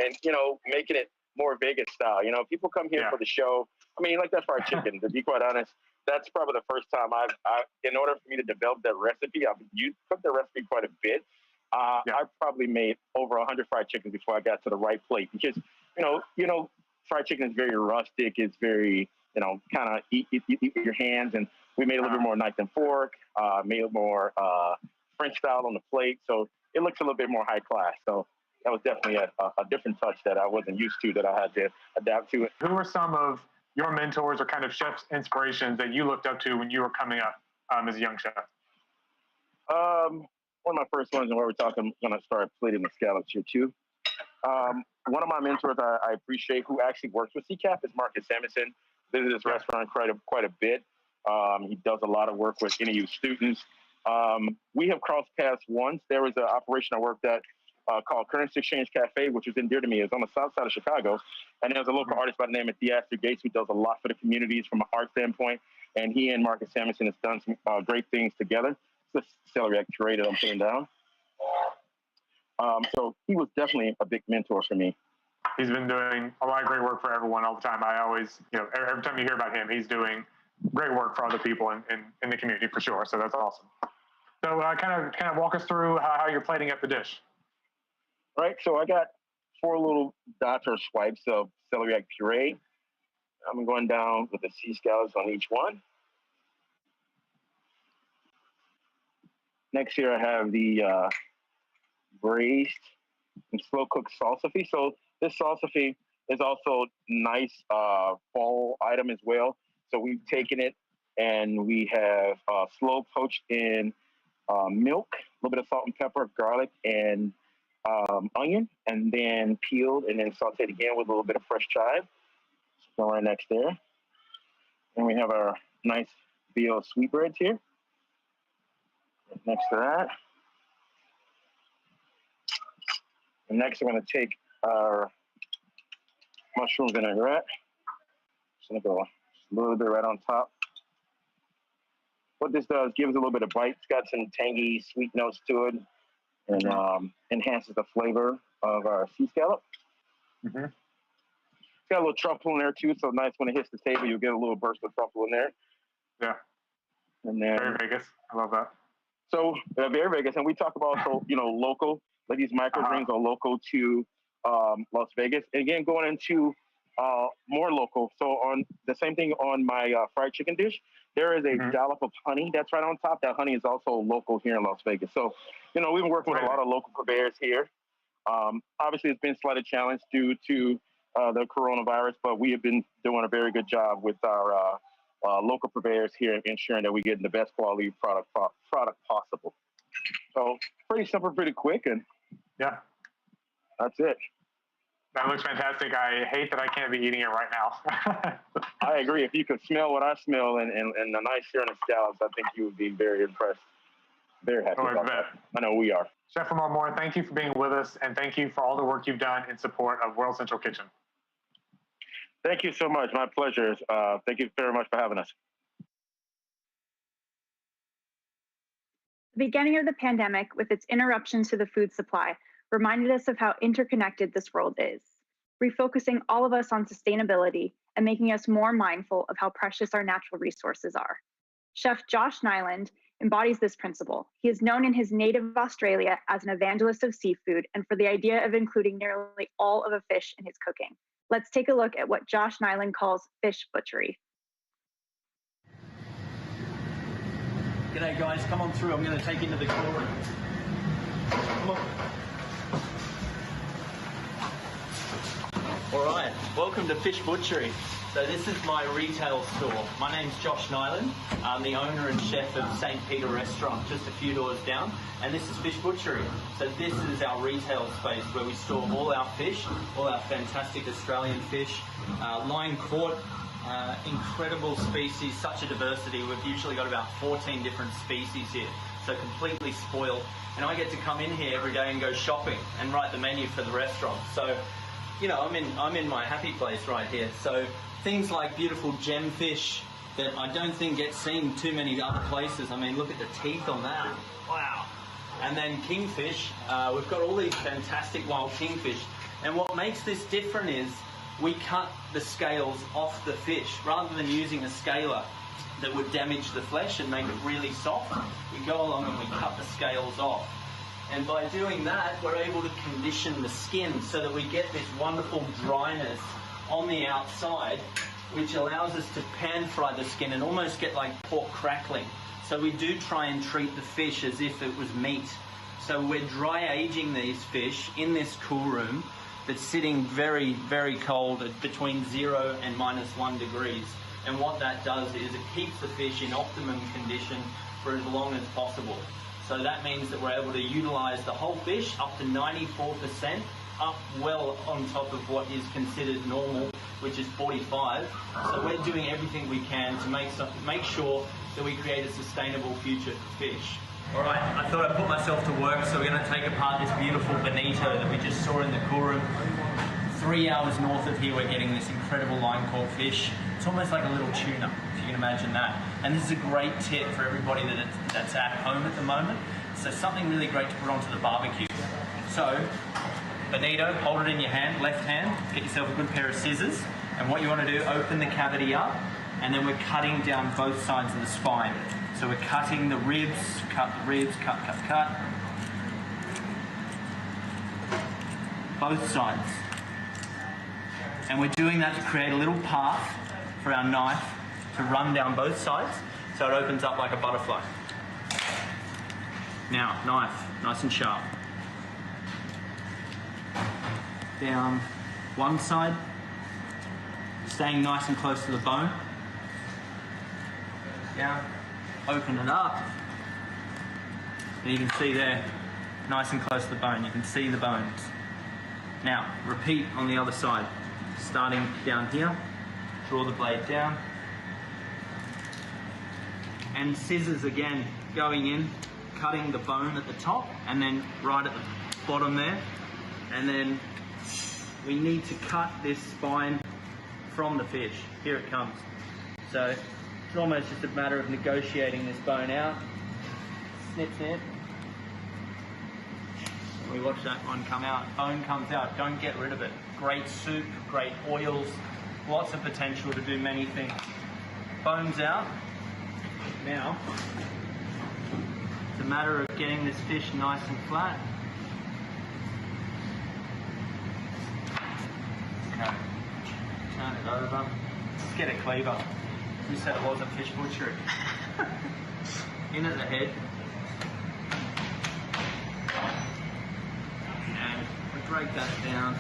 [SPEAKER 27] making it more Vegas style. People come here for the show. I mean, like that fried chicken, to be quite honest, that's probably the first time I've in order for me to develop that recipe, I've cooked the recipe quite a bit. I've probably made over 100 fried chickens before I got to the right plate, because, fried chicken is very rustic. It's very, kind of eat with your hands. And we made a little bit more knife and fork, made it more French style on the plate. So it looks a little bit more high class. So that was definitely a different touch that I wasn't used to, that I had to adapt to it.
[SPEAKER 16] Who were some of your mentors or kind of chef's inspirations that you looked up to when you were coming up as a young chef?
[SPEAKER 27] One of my first ones, and where we're talking, I'm going to start plating the scallops here too. One of my mentors I appreciate, who actually works with CCAP, is Marcus Samuelson. Visited this restaurant quite a bit. He does a lot of work with NAU students. We have crossed paths once. There was an operation I worked at called Currency Exchange Cafe, which was dear to me. It's on the south side of Chicago. And there's a local artist by the name of Theaster Gates, who does a lot for the communities from an art standpoint. and he and Marcus Samuelson has done some great things together. It's a celery puree that I'm putting down. So he was definitely a big mentor for me.
[SPEAKER 16] He's been doing a lot of great work for everyone all the time. I always, every time you hear about him, he's doing great work for other people in the community for sure. So that's awesome. So kind of walk us through how you're plating up the dish.
[SPEAKER 27] Right. So I got 4 little dots or swipes of celery puree. I'm going down with the sea scallops on each one. Next here I have the braised and slow cooked salsa fish. So this salsa fish is also nice fall item as well. So we've taken it and we have slow poached in milk, a little bit of salt and pepper, garlic, and onion, and then peeled and then sauteed again with a little bit of fresh chive. So right next there. And we have our nice veal sweetbreads here. Next to that. And next, we're going to take our mushroom vinaigrette. Just going to go a little bit right on top. What this does, gives a little bit of bite. It's got some tangy, sweet notes to it, and enhances the flavor of our sea scallop.
[SPEAKER 16] Mm-hmm.
[SPEAKER 27] It's got a little truffle in there too, so nice when it hits the table, you'll get a little burst of truffle in there.
[SPEAKER 16] Yeah.
[SPEAKER 27] And then
[SPEAKER 16] very Vegas. I love that.
[SPEAKER 27] So very Vegas, and we talk about local. Like these microgreens are local to Las Vegas. And again, going into more local. So on the same thing on my fried chicken dish, there is a dollop of honey that's right on top. That honey is also local here in Las Vegas. So, we've been working with a lot of local purveyors here. Obviously, it's been slightly challenged due to the coronavirus, but we have been doing a very good job with our local purveyors here, ensuring that we get the best quality product possible. So pretty simple, pretty quick, and
[SPEAKER 16] yeah,
[SPEAKER 27] that's it.
[SPEAKER 16] That looks fantastic. I hate that I can't be eating it right now.
[SPEAKER 27] I agree. If you could smell what I smell and the nice searing of scallops, I think you would be very impressed. Very happy about that. I know we are.
[SPEAKER 16] Chef Lamar Moore, thank you for being with us, and thank you for all the work you've done in support of World Central Kitchen.
[SPEAKER 27] Thank you so much. My pleasure. Thank you very much for having us.
[SPEAKER 15] The beginning of the pandemic, with its interruptions to the food supply, reminded us of how interconnected this world is, refocusing all of us on sustainability and making us more mindful of how precious our natural resources are. Chef Josh Nyland embodies this principle. He is known in his native Australia as an evangelist of seafood and for the idea of including nearly all of a fish in his cooking. Let's take a look at what Josh Nyland calls fish butchery.
[SPEAKER 1] G'day guys, come on through. I'm going to take you into the cool room. Come on. All right, welcome to Fish Butchery. So this is my retail store. My name's Josh Nyland. I'm the owner and chef of St. Peter Restaurant, just a few doors down. And this is Fish Butchery. So this is our retail space where we store all our fish, all our fantastic Australian fish, line caught, incredible species, such a diversity. We've usually got about 14 different species here, so completely spoiled. And I get to come in here every day and go shopping and write the menu for the restaurant. So, I'm in my happy place right here. So things like beautiful gemfish that I don't think get seen too many other places. I mean, look at the teeth on that. Wow. And then kingfish. We've got all these fantastic wild kingfish. And what makes this different is we cut the scales off the fish rather than using a scaler that would damage the flesh and make it really soft. We go along and we cut the scales off. And by doing that, we're able to condition the skin so that we get this wonderful dryness on the outside, which allows us to pan fry the skin and almost get like pork crackling. So we do try and treat the fish as if it was meat. So we're dry aging these fish in this cool room that's sitting very, very cold at between 0 and -1 degrees. And what that does is it keeps the fish in optimum condition for as long as possible. So that means that we're able to utilize the whole fish up to 94%, up well on top of what is considered normal, which is 45. So we're doing everything we can to make sure that we create a sustainable future for fish. All right, I thought I'd put myself to work, so we're going to take apart this beautiful bonito that we just saw in the cool room. 3 hours north of here, we're getting this incredible line caught fish. It's almost like a little tuna, if you can imagine that. And this is a great tip for everybody that's at home at the moment. So something really great to put onto the barbecue. So, bonito, hold it in your hand, left hand, get yourself a good pair of scissors. And what you want to do, open the cavity up, and then we're cutting down both sides of the spine. So we're cutting the ribs, cut the ribs, cut. Both sides. And we're doing that to create a little path for our knife to run down both sides so it opens up like a butterfly. Now, knife, nice and sharp. Down one side, staying nice and close to the bone. Down, open it up. And you can see there, nice and close to the bone. You can see the bones. Now, repeat on the other side. Starting down here, draw the blade down. And scissors again, going in, cutting the bone at the top, and then right at the bottom there. And then we need to cut this spine from the fish. Here it comes. So it's almost just a matter of negotiating this bone out. Snip, snip. We watch that one come out. Bone comes out. Don't get rid of it. Great soup, great oils, lots of potential to do many things. Bones out. Now, it's a matter of getting this fish nice and flat. Okay. Turn it over. Let's get a cleaver. Who said it wasn't fish butchery? In at the head. And we break that down.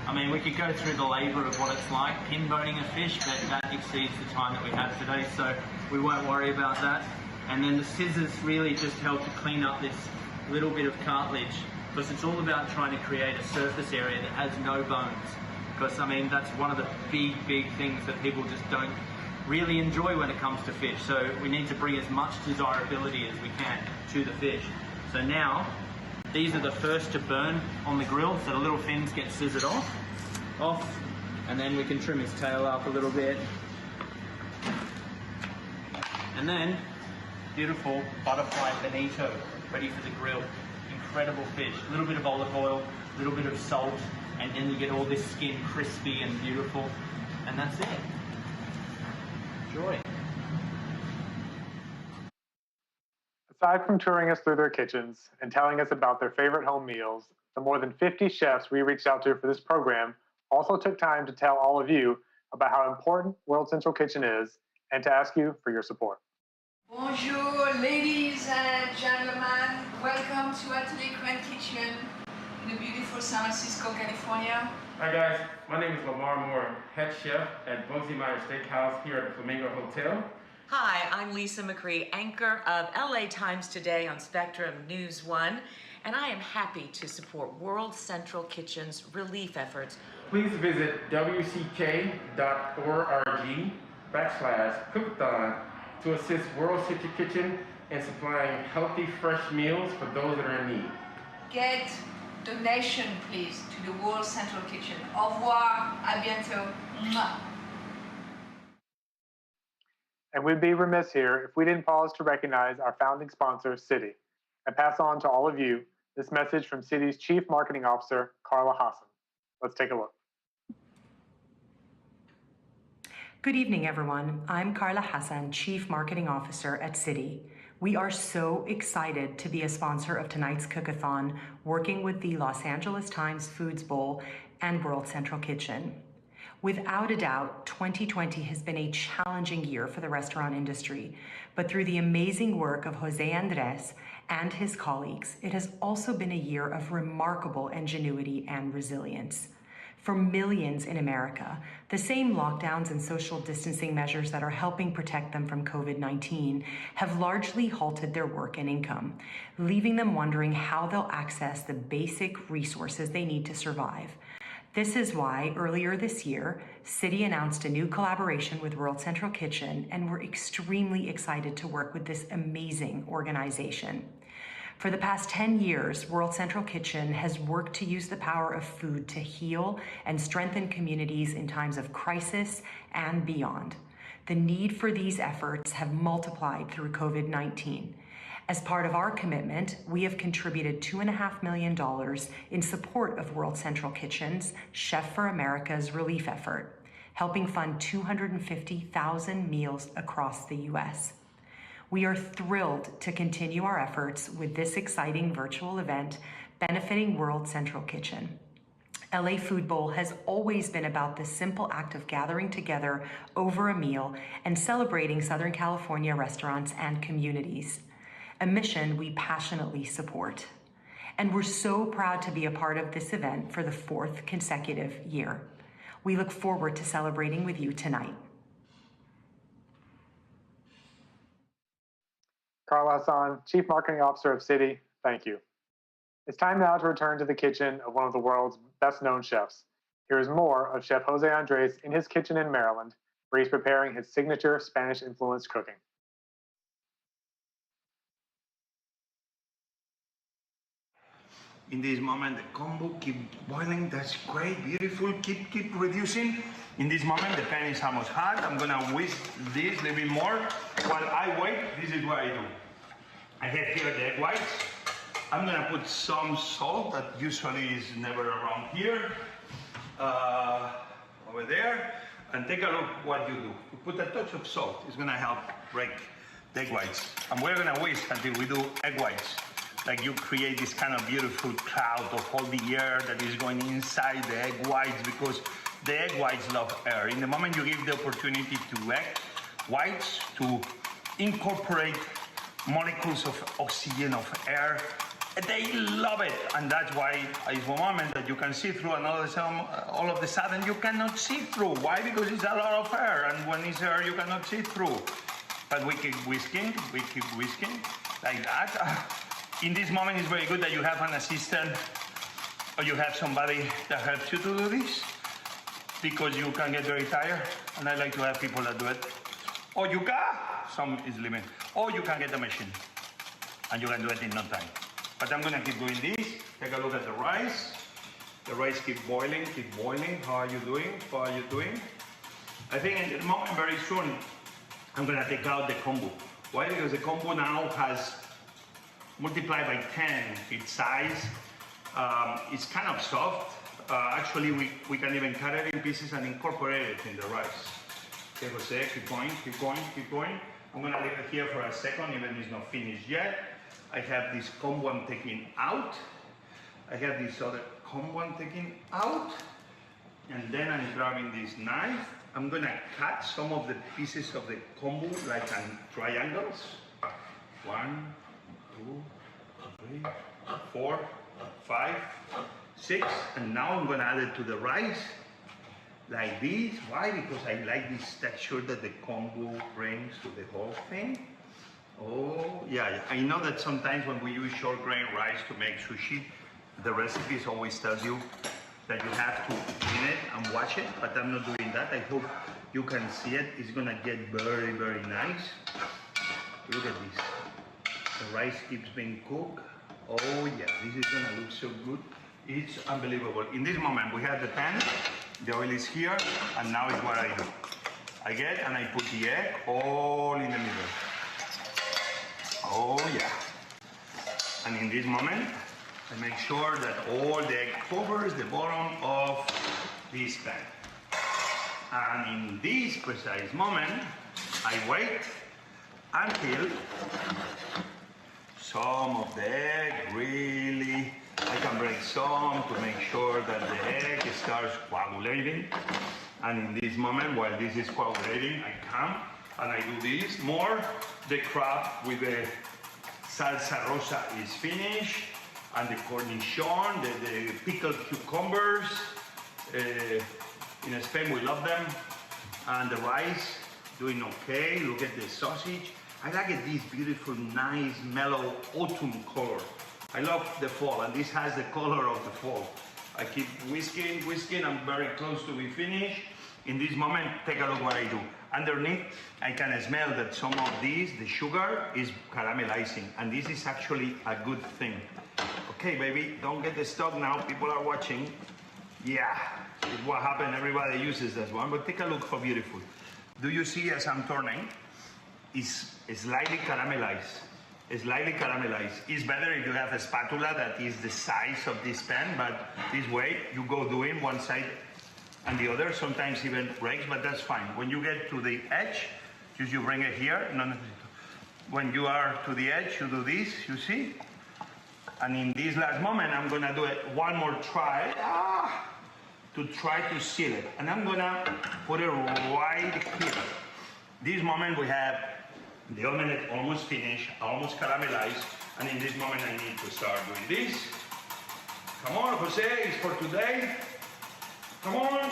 [SPEAKER 1] I mean, we could go through the labour of what it's like pin boning a fish, but that exceeds the time that we have today, so we won't worry about that. And then the scissors really just help to clean up this little bit of cartilage, because it's all about trying to create a surface area that has no bones. Because, I mean, that's one of the big things that people just don't really enjoy when it comes to fish. So we need to bring as much desirability as we can to the fish. So now, these are the first to burn on the grill, so the little fins get scissored off, and then we can trim his tail up a little bit. And then, beautiful butterfly bonito, ready for the grill. Incredible fish. A little bit of olive oil, a little bit of salt, and then you get all this skin crispy and beautiful, and that's it. Enjoy.
[SPEAKER 16] Aside from touring us through their kitchens and telling us about their favorite home meals, the more than 50 chefs we reached out to for this program also took time to tell all of you about how important World Central Kitchen is and to ask you for your support.
[SPEAKER 24] Bonjour, ladies and gentlemen. Welcome to Atelier Grand Kitchen in the beautiful San Francisco, California.
[SPEAKER 2] Hi guys, my name is Lamar Moore, head chef at Bosie Meyer Steakhouse here at the Flamingo Hotel.
[SPEAKER 3] Hi, I'm Lisa McCree, anchor of LA Times Today on Spectrum News 1, and I am happy to support World Central Kitchen's relief efforts.
[SPEAKER 2] Please visit wck.org/Cook-a-thon to assist World Central Kitchen in supplying healthy, fresh meals for those that are in need.
[SPEAKER 24] Get donation, please, to the World Central Kitchen. Au revoir, à bientôt. Mwah.
[SPEAKER 16] And we'd be remiss here if we didn't pause to recognize our founding sponsor, Citi, and pass on to all of you this message from Citi's Chief Marketing Officer, Carla Hassan. Let's take a look.
[SPEAKER 4] Good evening, everyone. I'm Carla Hassan, Chief Marketing Officer at Citi. We are so excited to be a sponsor of tonight's Cook-a-thon, working with the Los Angeles Times Foods Bowl and World Central Kitchen. Without a doubt, 2020 has been a challenging year for the restaurant industry, but through the amazing work of José Andrés and his colleagues, it has also been a year of remarkable ingenuity and resilience. For millions in America, the same lockdowns and social distancing measures that are helping protect them from COVID-19 have largely halted their work and income, leaving them wondering how they'll access the basic resources they need to survive. This is why earlier this year, Citi announced a new collaboration with World Central Kitchen, and we're extremely excited to work with this amazing organization. For the past 10 years, World Central Kitchen has worked to use the power of food to heal and strengthen communities in times of crisis and beyond. The need for these efforts have multiplied through COVID-19. As part of our commitment, we have contributed $2.5 million in support of World Central Kitchen's Chef for America's relief effort, helping fund 250,000 meals across the U.S. We are thrilled to continue our efforts with this exciting virtual event benefiting World Central Kitchen. LA Food Bowl has always been about the simple act of gathering together over a meal and celebrating Southern California restaurants and communities, a mission we passionately support. And we're so proud to be a part of this event for the 4th consecutive year. We look forward to celebrating with you tonight.
[SPEAKER 16] Carla Hassan, Chief Marketing Officer of Citi, thank you. It's time now to return to the kitchen of one of the world's best-known chefs. Here is more of Chef José Andrés in his kitchen in Maryland, where he's preparing his signature Spanish-influenced cooking.
[SPEAKER 13] In this moment, the combo keep boiling. That's great, beautiful. Keep reducing. In this moment, the pan is almost hot. I'm gonna whisk this a little bit more. While I wait, this is what I do. I have here the egg whites. I'm gonna put some salt that usually is never around here. Over there. And take a look what you do. You put a touch of salt. It's gonna help break the egg whites. And we're gonna whisk until we do egg whites. Like you create this kind of beautiful cloud of all the air that is going inside the egg whites, because the egg whites love air. In the moment you give the opportunity to egg whites to incorporate molecules of oxygen, of air, they love it. And that's why it's one moment that you can see through, and all of a sudden you cannot see through. Why? Because it's a lot of air, and when it's air you cannot see through. But we keep whisking like that. In this moment, it's very good that you have an assistant or you have somebody that helps you to do this, because you can get very tired, and I like to have people that do it. Or you can, some is limit, or you can get a machine and you can do it in no time. But I'm gonna keep doing this. Take a look at the rice. The rice keep boiling. How are you doing? I think in the moment, very soon, I'm gonna take out the kombu. Why? Because the kombu now has multiplied by 10 its size. It's kind of soft. Actually, we can even cut it in pieces and incorporate it in the rice. Okay, Jose, keep going. I'm gonna leave it here for a second, even it's not finished yet. I have this kombu I'm taking out. I have this other kombu I'm taking out. And then I'm grabbing this knife. I'm gonna cut some of the pieces of the kombu like in triangles. 1, 2, 3, 4, 5, 6, and now I'm gonna add it to the rice like this. Why? Because I like this texture that the kombu brings to the whole thing. Oh yeah, I know that sometimes when we use short grain rice to make sushi, the recipes always tells you that you have to clean it and wash it, but I'm not doing that. I hope you can see it. It's gonna get very, very nice. Look at this. The rice keeps being cooked. Oh yeah, this is gonna look so good. It's unbelievable. In this moment, we have the pan, the oil is here, and now is what I do. I get and I put the egg all in the middle. Oh yeah. And in this moment, I make sure that all the egg covers the bottom of this pan. And in this precise moment, I wait until some of the egg really, I can break some to make sure that the egg starts coagulating. And in this moment, while this is coagulating, I come and I do this more. The crab with the salsa rosa is finished, and the cornichon, the pickled cucumbers. In Spain, we love them. And the rice, doing okay. Look at the sausage. I like it, this beautiful, nice, mellow autumn color. I love the fall, and this has the color of the fall. I keep whisking. I'm very close to be finished. In this moment, take a look what I do. underneath, I can smell that some of these, the sugar is caramelizing, and this is actually a good thing. Okay, baby, don't get stuck now. People are watching. Yeah, it's what happened. Everybody uses this one, but take a look how beautiful. Do you see as I'm turning? It's slightly caramelized. Slightly caramelized. It's better if you have a spatula that is the size of this pan, but this way you go doing one side and the other, sometimes even breaks, but that's fine. When you get to the edge, just you bring it here. When you are to the edge, you do this, you see? And in this last moment, I'm gonna do it one more try to try to seal it. And I'm gonna put it right here. This moment we have the omelette almost finished, almost caramelized, and in this moment I need to start doing this. Come on, Jose, it's for today. Come on.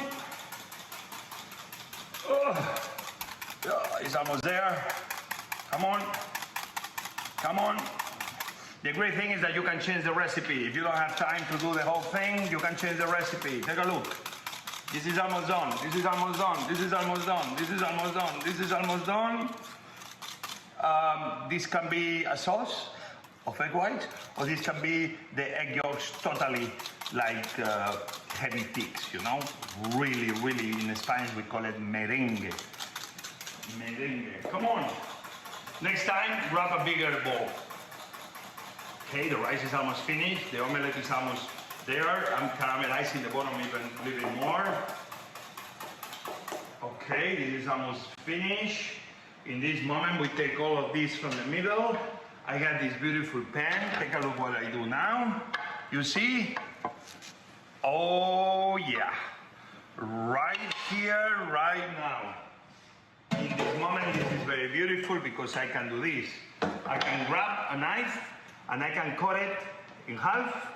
[SPEAKER 13] Oh, it's almost there. Come on. Come on. The great thing is that you can change the recipe. If you don't have time to do the whole thing, you can change the recipe. Take a look. This is almost done. This is almost done. This is almost done. This is almost done. This is almost done. This can be a sauce of egg whites, or this can be the egg yolks totally like heavy thicks, you know? Really, really, in Spanish we call it merengue. Merengue. Come on. Next time, grab a bigger bowl. Okay, the rice is almost finished. The omelette is almost there. I'm caramelizing the bottom even more. Okay, this is almost finished. In this moment, we take all of this from the middle. I got this beautiful pan. Take a look what I do now. You see? Oh, yeah. Right here, right now. In this moment, this is very beautiful because I can do this. I can grab a knife and I can cut it in half,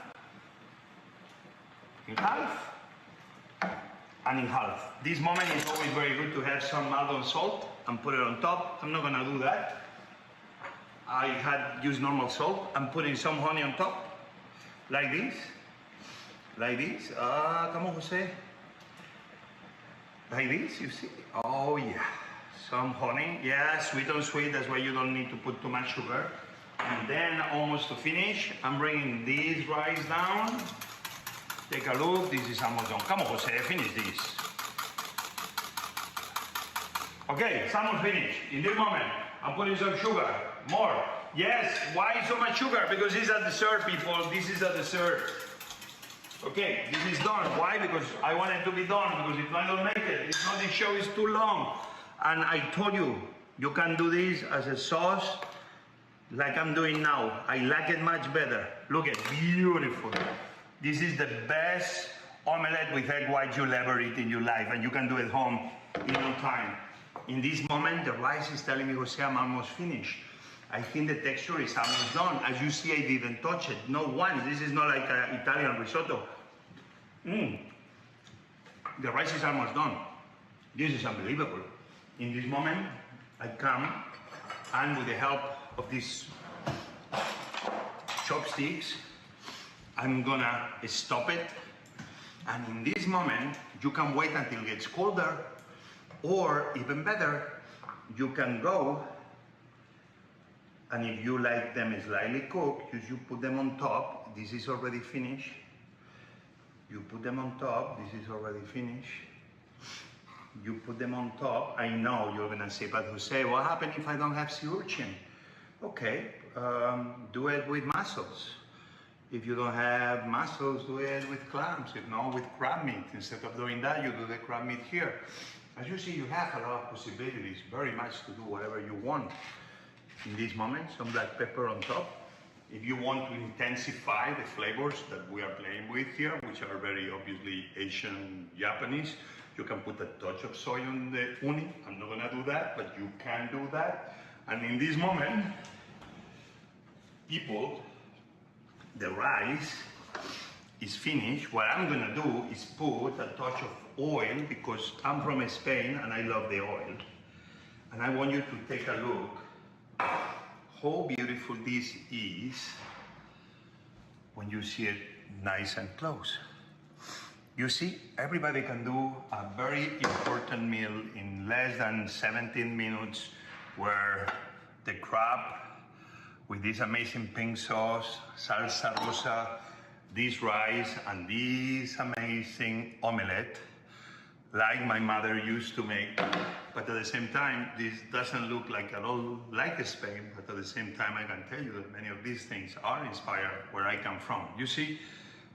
[SPEAKER 13] and in half. This moment is always very good to have some Maldon salt and put it on top. I'm not gonna do that. I had used normal salt. I'm putting some honey on top, like this. Like this. Come on, Jose. Like this, you see? Oh, yeah. Some honey. Yeah, sweet on sweet. That's why you don't need to put too much sugar. And then, almost to finish, I'm bringing this rice down. Take a look. This is almost done. Come on, Jose. Finish this. Okay, it's almost finished. In this moment, I'm putting some sugar. More. Yes. Why so much sugar? Because this is a dessert, people. This is a dessert. Okay, this is done. Why? Because I want it to be done. Because if I don't make it, it's not, the show is too long. And I told you, you can do this as a sauce, like I'm doing now. I like it much better. Look at beautiful. This is the best omelette with egg white you'll ever eat in your life, and you can do it home in no time. In this moment, the rice is telling me, Jose, I'm almost finished. I think the texture is almost done. As you see, I didn't touch it. Not once. This is not like an Italian risotto. The rice is almost done. This is unbelievable. In this moment, I come, and with the help of these chopsticks, I'm gonna stop it. And in this moment, you can wait until it gets colder, or even better, you can go, and if you like them slightly cooked, you put them on top. This is already finished. You put them on top. This is already finished. You put them on top. I know you're gonna say, but Jose, what happens if I don't have sea urchin? Okay, do it with mussels. If you don't have mussels, do it with clams. If not, with crab meat. Instead of doing that, you do the crab meat here. As you see, you have a lot of possibilities, very much to do whatever you want. In this moment, some black pepper on top. If you want to intensify the flavors that we are playing with here, which are very obviously Asian, Japanese, you can put a touch of soy on the uni. I'm not gonna do that, but you can do that. And in this moment, people, the rice is finished. What I'm gonna do is put a touch of oil, because I'm from Spain and I love the oil. And I want you to take a look how beautiful this is when you see it nice and close. You see, everybody can do a very important meal in less than 17 minutes where the crab with this amazing pink sauce, salsa rosa, this rice, and this amazing omelette, like my mother used to make. But at the same time, this doesn't look like at all like Spain, but at the same time, I can tell you that many of these things are inspired where I come from. You see,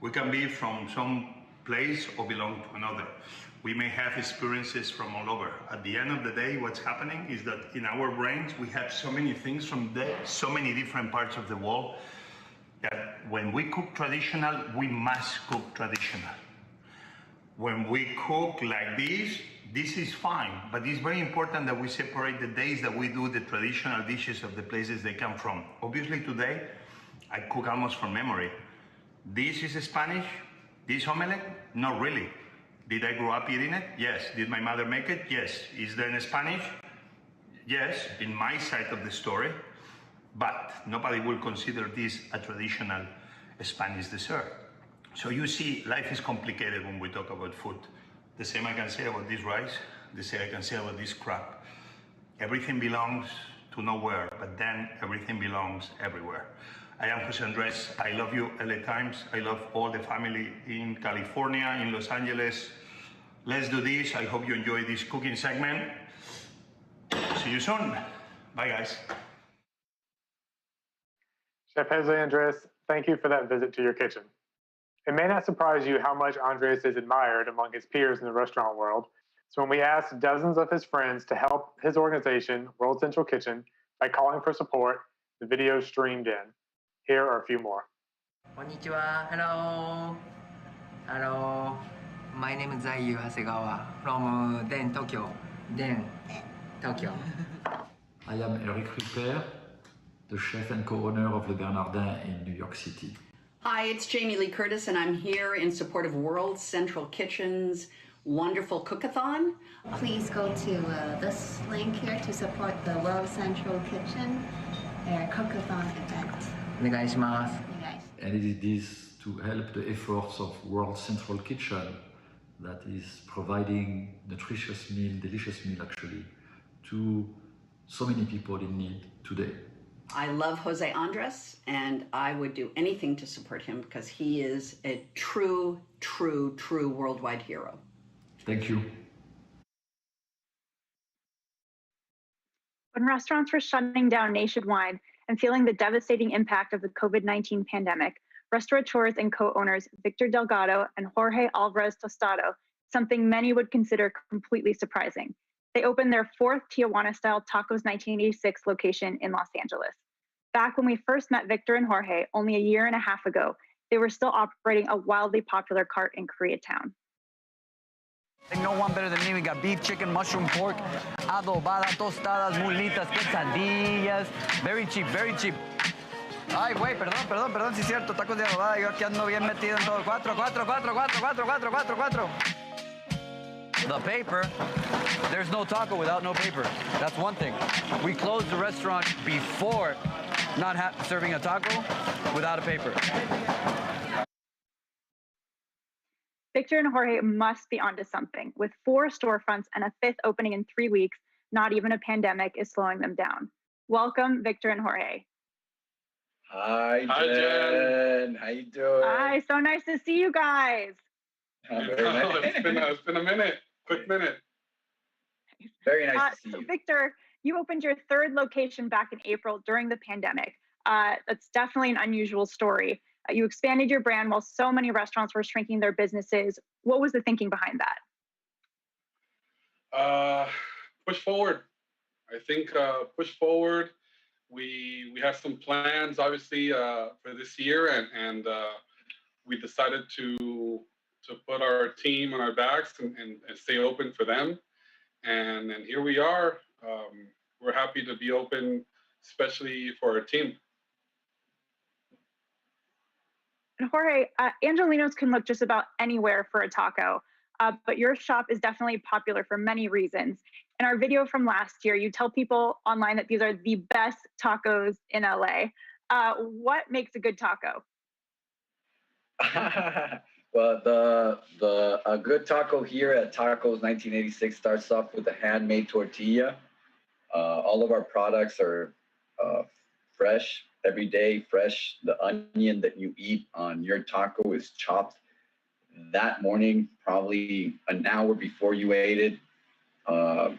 [SPEAKER 13] we can be from some place or belong to another. We may have experiences from all over. At the end of the day, what's happening is that in our brains, we have so many things from so many different parts of the world that when we cook traditional, we must cook traditional. When we cook like this is fine, but it's very important that we separate the days that we do the traditional dishes of the places they come from. Obviously today, I cook almost from memory. This is Spanish, this omelette? Not really. Did I grow up eating it? Yes. Did my mother make it? Yes. Is there in Spanish? Yes, in my side of the story, but nobody will consider this a traditional Spanish dessert. So you see, life is complicated when we talk about food. The same I can say about this rice, the same I can say about this crab. Everything belongs to nowhere, but then everything belongs everywhere. I am José Andrés. I love you, LA Times. I love all the family in California, in Los Angeles. Let's do this. I hope you enjoy this cooking segment. See you soon. Bye, guys.
[SPEAKER 16] Chef José Andrés, thank you for that visit to your kitchen. It may not surprise you how much Andrés is admired among his peers in the restaurant world. So when we asked dozens of his friends to help his organization, World Central Kitchen, by calling for support, the video streamed in. Here are a few more.
[SPEAKER 5] Konnichiwa. Hello. Hello. My name is Zayu Hasegawa from Den, Tokyo. Den, Tokyo.
[SPEAKER 28] I am Eric Wareheim, the chef and co-owner of Le Bernardin in New York City.
[SPEAKER 21] Hi, it's Jamie Lee Curtis, and I'm here in support of World Central Kitchen's wonderful Cook-a-thon.
[SPEAKER 6] Please go to this link here to support the World Central Kitchen, their Cook-a-thon event.
[SPEAKER 28] And it is to help the efforts of World Central Kitchen that is providing nutritious meal, delicious meal actually, to so many people in need today.
[SPEAKER 21] I love José Andrés, and I would do anything to support him because he is a true worldwide hero.
[SPEAKER 28] Thank you.
[SPEAKER 15] When restaurants were shutting down nationwide and feeling the devastating impact of the COVID-19 pandemic, restaurateurs and co-owners Victor Delgado and Jorge Alvarez Tostado, something many would consider completely surprising. They opened their fourth Tijuana-style Tacos 1986 location in Los Angeles. Back when we first met Victor and Jorge only a year and a half ago, they were still operating a wildly popular cart in Koreatown.
[SPEAKER 9] No one better than me. We got beef, chicken, mushroom, pork, adobada, tostadas, mulitas, quesadillas. Very cheap, very cheap. Ay, güey, perdón, sí es cierto, tacos de adobada. Yo aquí ando bien metido en todo. 4. The paper, there's no taco without no paper. That's one thing. We closed the restaurant before not serving a taco without a paper.
[SPEAKER 15] Victor and Jorge must be onto something. With 4 storefronts and a 5th opening in 3 weeks, not even a pandemic is slowing them down. Welcome, Victor and Jorge.
[SPEAKER 10] Hi, Jen. How you doing?
[SPEAKER 15] Hi, so nice to see you guys.
[SPEAKER 10] Very nice.
[SPEAKER 11] It's been a minute. Quick minute.
[SPEAKER 10] Very nice to see
[SPEAKER 15] so
[SPEAKER 10] you.
[SPEAKER 15] Victor, you opened your 3rd location back in April during the pandemic. That's definitely an unusual story. You expanded your brand while so many restaurants were shrinking their businesses. What was the thinking behind that?
[SPEAKER 11] Push forward. I think push forward. We have some plans, obviously, for this year, and we decided to put our team on our backs and stay open for them. And here we are. We're happy to be open, especially for our team.
[SPEAKER 15] And Jorge, Angelinos can look just about anywhere for a taco, but your shop is definitely popular for many reasons. In our video from last year, you tell people online that these are the best tacos in LA. What makes a good taco?
[SPEAKER 10] Well, a good taco here at Tacos 1986 starts off with a handmade tortilla. All of our products are fresh, every day, fresh. The onion that you eat on your taco is chopped that morning, probably an hour before you ate it. Our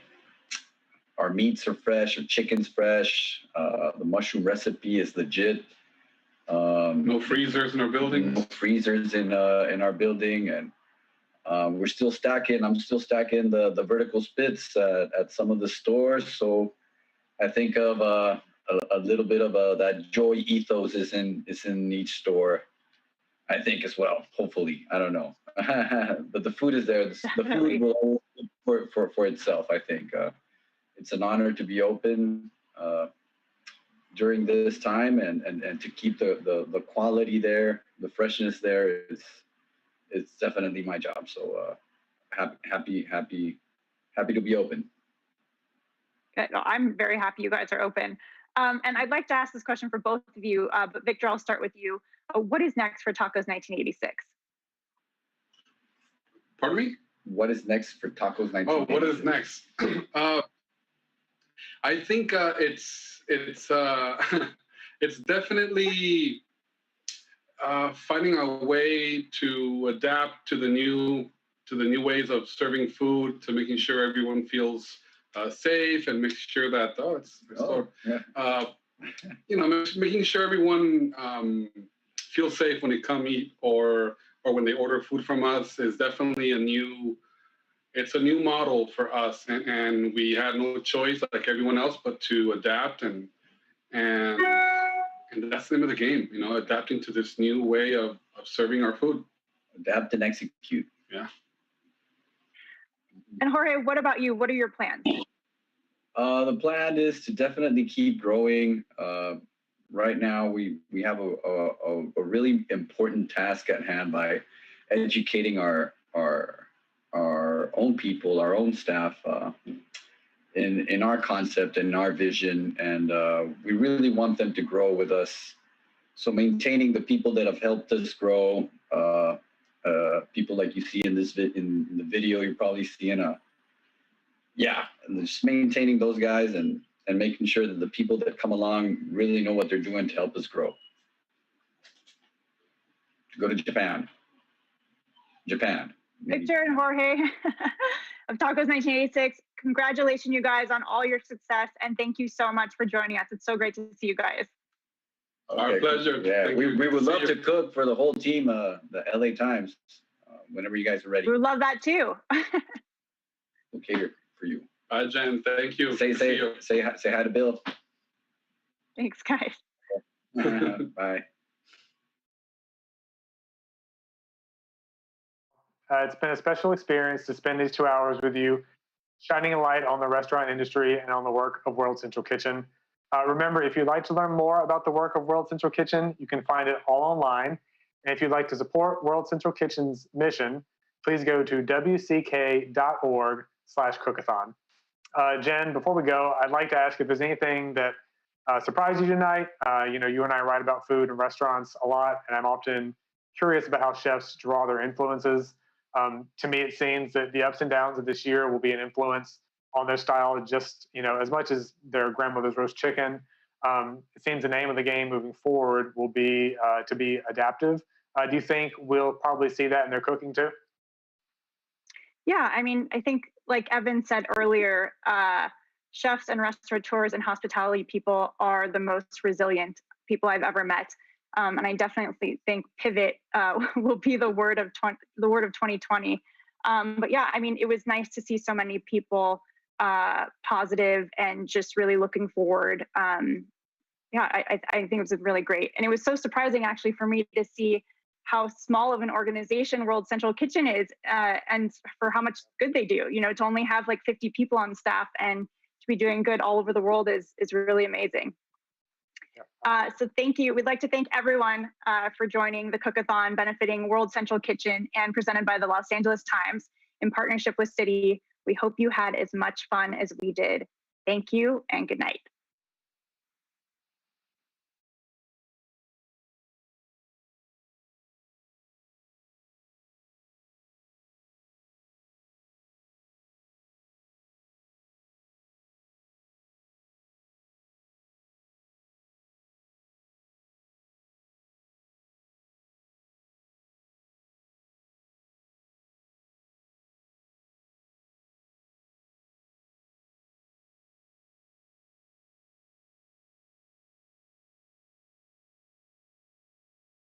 [SPEAKER 10] meats are fresh, our chicken's fresh. The mushroom recipe is legit.
[SPEAKER 11] No freezers in our building.
[SPEAKER 10] No freezers in our building, and we're still stacking. I'm still stacking the vertical spits at some of the stores. So I think of a little bit of that joy ethos is in each store. I think as well. Hopefully, I don't know, but the food is there. The food will for itself. I think it's an honor to be open during this time and to keep the quality there, the freshness there. It's definitely my job. So happy to be open.
[SPEAKER 15] No, I'm very happy you guys are open. And I'd like to ask this question for both of you, but Victor, I'll start with you. What is next for Tacos 1986?
[SPEAKER 11] Pardon me?
[SPEAKER 10] What is next for Tacos 1986?
[SPEAKER 11] Oh, what is next? I think it's definitely finding a way to adapt to the new ways of serving food, to making sure everyone feels safe, and making sure that making sure everyone feels safe when they come eat or when they order food from us is definitely a new model for us, and we had no choice, like everyone else, but to adapt, and that's the name of the game, adapting to this new way of serving our food.
[SPEAKER 10] Adapt and execute.
[SPEAKER 11] Yeah.
[SPEAKER 15] And Jorge, what about you? What are your plans?
[SPEAKER 10] The plan is to definitely keep growing. Right now, we have a really important task at hand by educating our own people, our own staff, in our concept and our vision, and we really want them to grow with us. So maintaining the people that have helped us grow, people like you see in in the video, you're probably seeing and just maintaining those guys and making sure that the people that come along really know what they're doing to help us grow. To go to Japan.
[SPEAKER 15] Victor and Jorge of Tacos 1986, congratulations, you guys, on all your success, and thank you so much for joining us. It's so great to see you guys.
[SPEAKER 11] Our pleasure.
[SPEAKER 10] Yeah, we would love to cook for the whole team, the LA Times, whenever you guys are ready.
[SPEAKER 15] We would love that too.
[SPEAKER 10] We'll cater for you.
[SPEAKER 11] Bye, Jen. Thank you.
[SPEAKER 10] Say hi to Bill.
[SPEAKER 15] Thanks, guys.
[SPEAKER 10] Bye.
[SPEAKER 16] It's been a special experience to spend these 2 hours with you, shining a light on the restaurant industry and on the work of World Central Kitchen. Remember, if you'd like to learn more about the work of World Central Kitchen, you can find it all online. And if you'd like to support World Central Kitchen's mission, please go to wck.org/Cook-a-thon. Jen, before we go, I'd like to ask if there's anything that surprised you tonight. You and I write about food and restaurants a lot, and I'm often curious about how chefs draw their influences. To me, it seems that the ups and downs of this year will be an influence on their style, just as much as their grandmother's roast chicken. It seems the name of the game moving forward will be to be adaptive. Do you think we'll probably see that in their cooking too?
[SPEAKER 15] Yeah, I mean, I think like Evan said earlier, chefs and restaurateurs and hospitality people are the most resilient people I've ever met. And I definitely think pivot will be the word of 2020. But yeah, I mean, it was nice to see so many people positive and just really looking forward. I think it was really great. And it was so surprising actually for me to see how small of an organization World Central Kitchen is and for how much good they do. To only have like 50 people on staff and to be doing good all over the world is really amazing. So thank you. We'd like to thank everyone for joining the Cook-a-thon benefiting World Central Kitchen and presented by the Los Angeles Times in partnership with Citi. We hope you had as much fun as we did. Thank you and good night.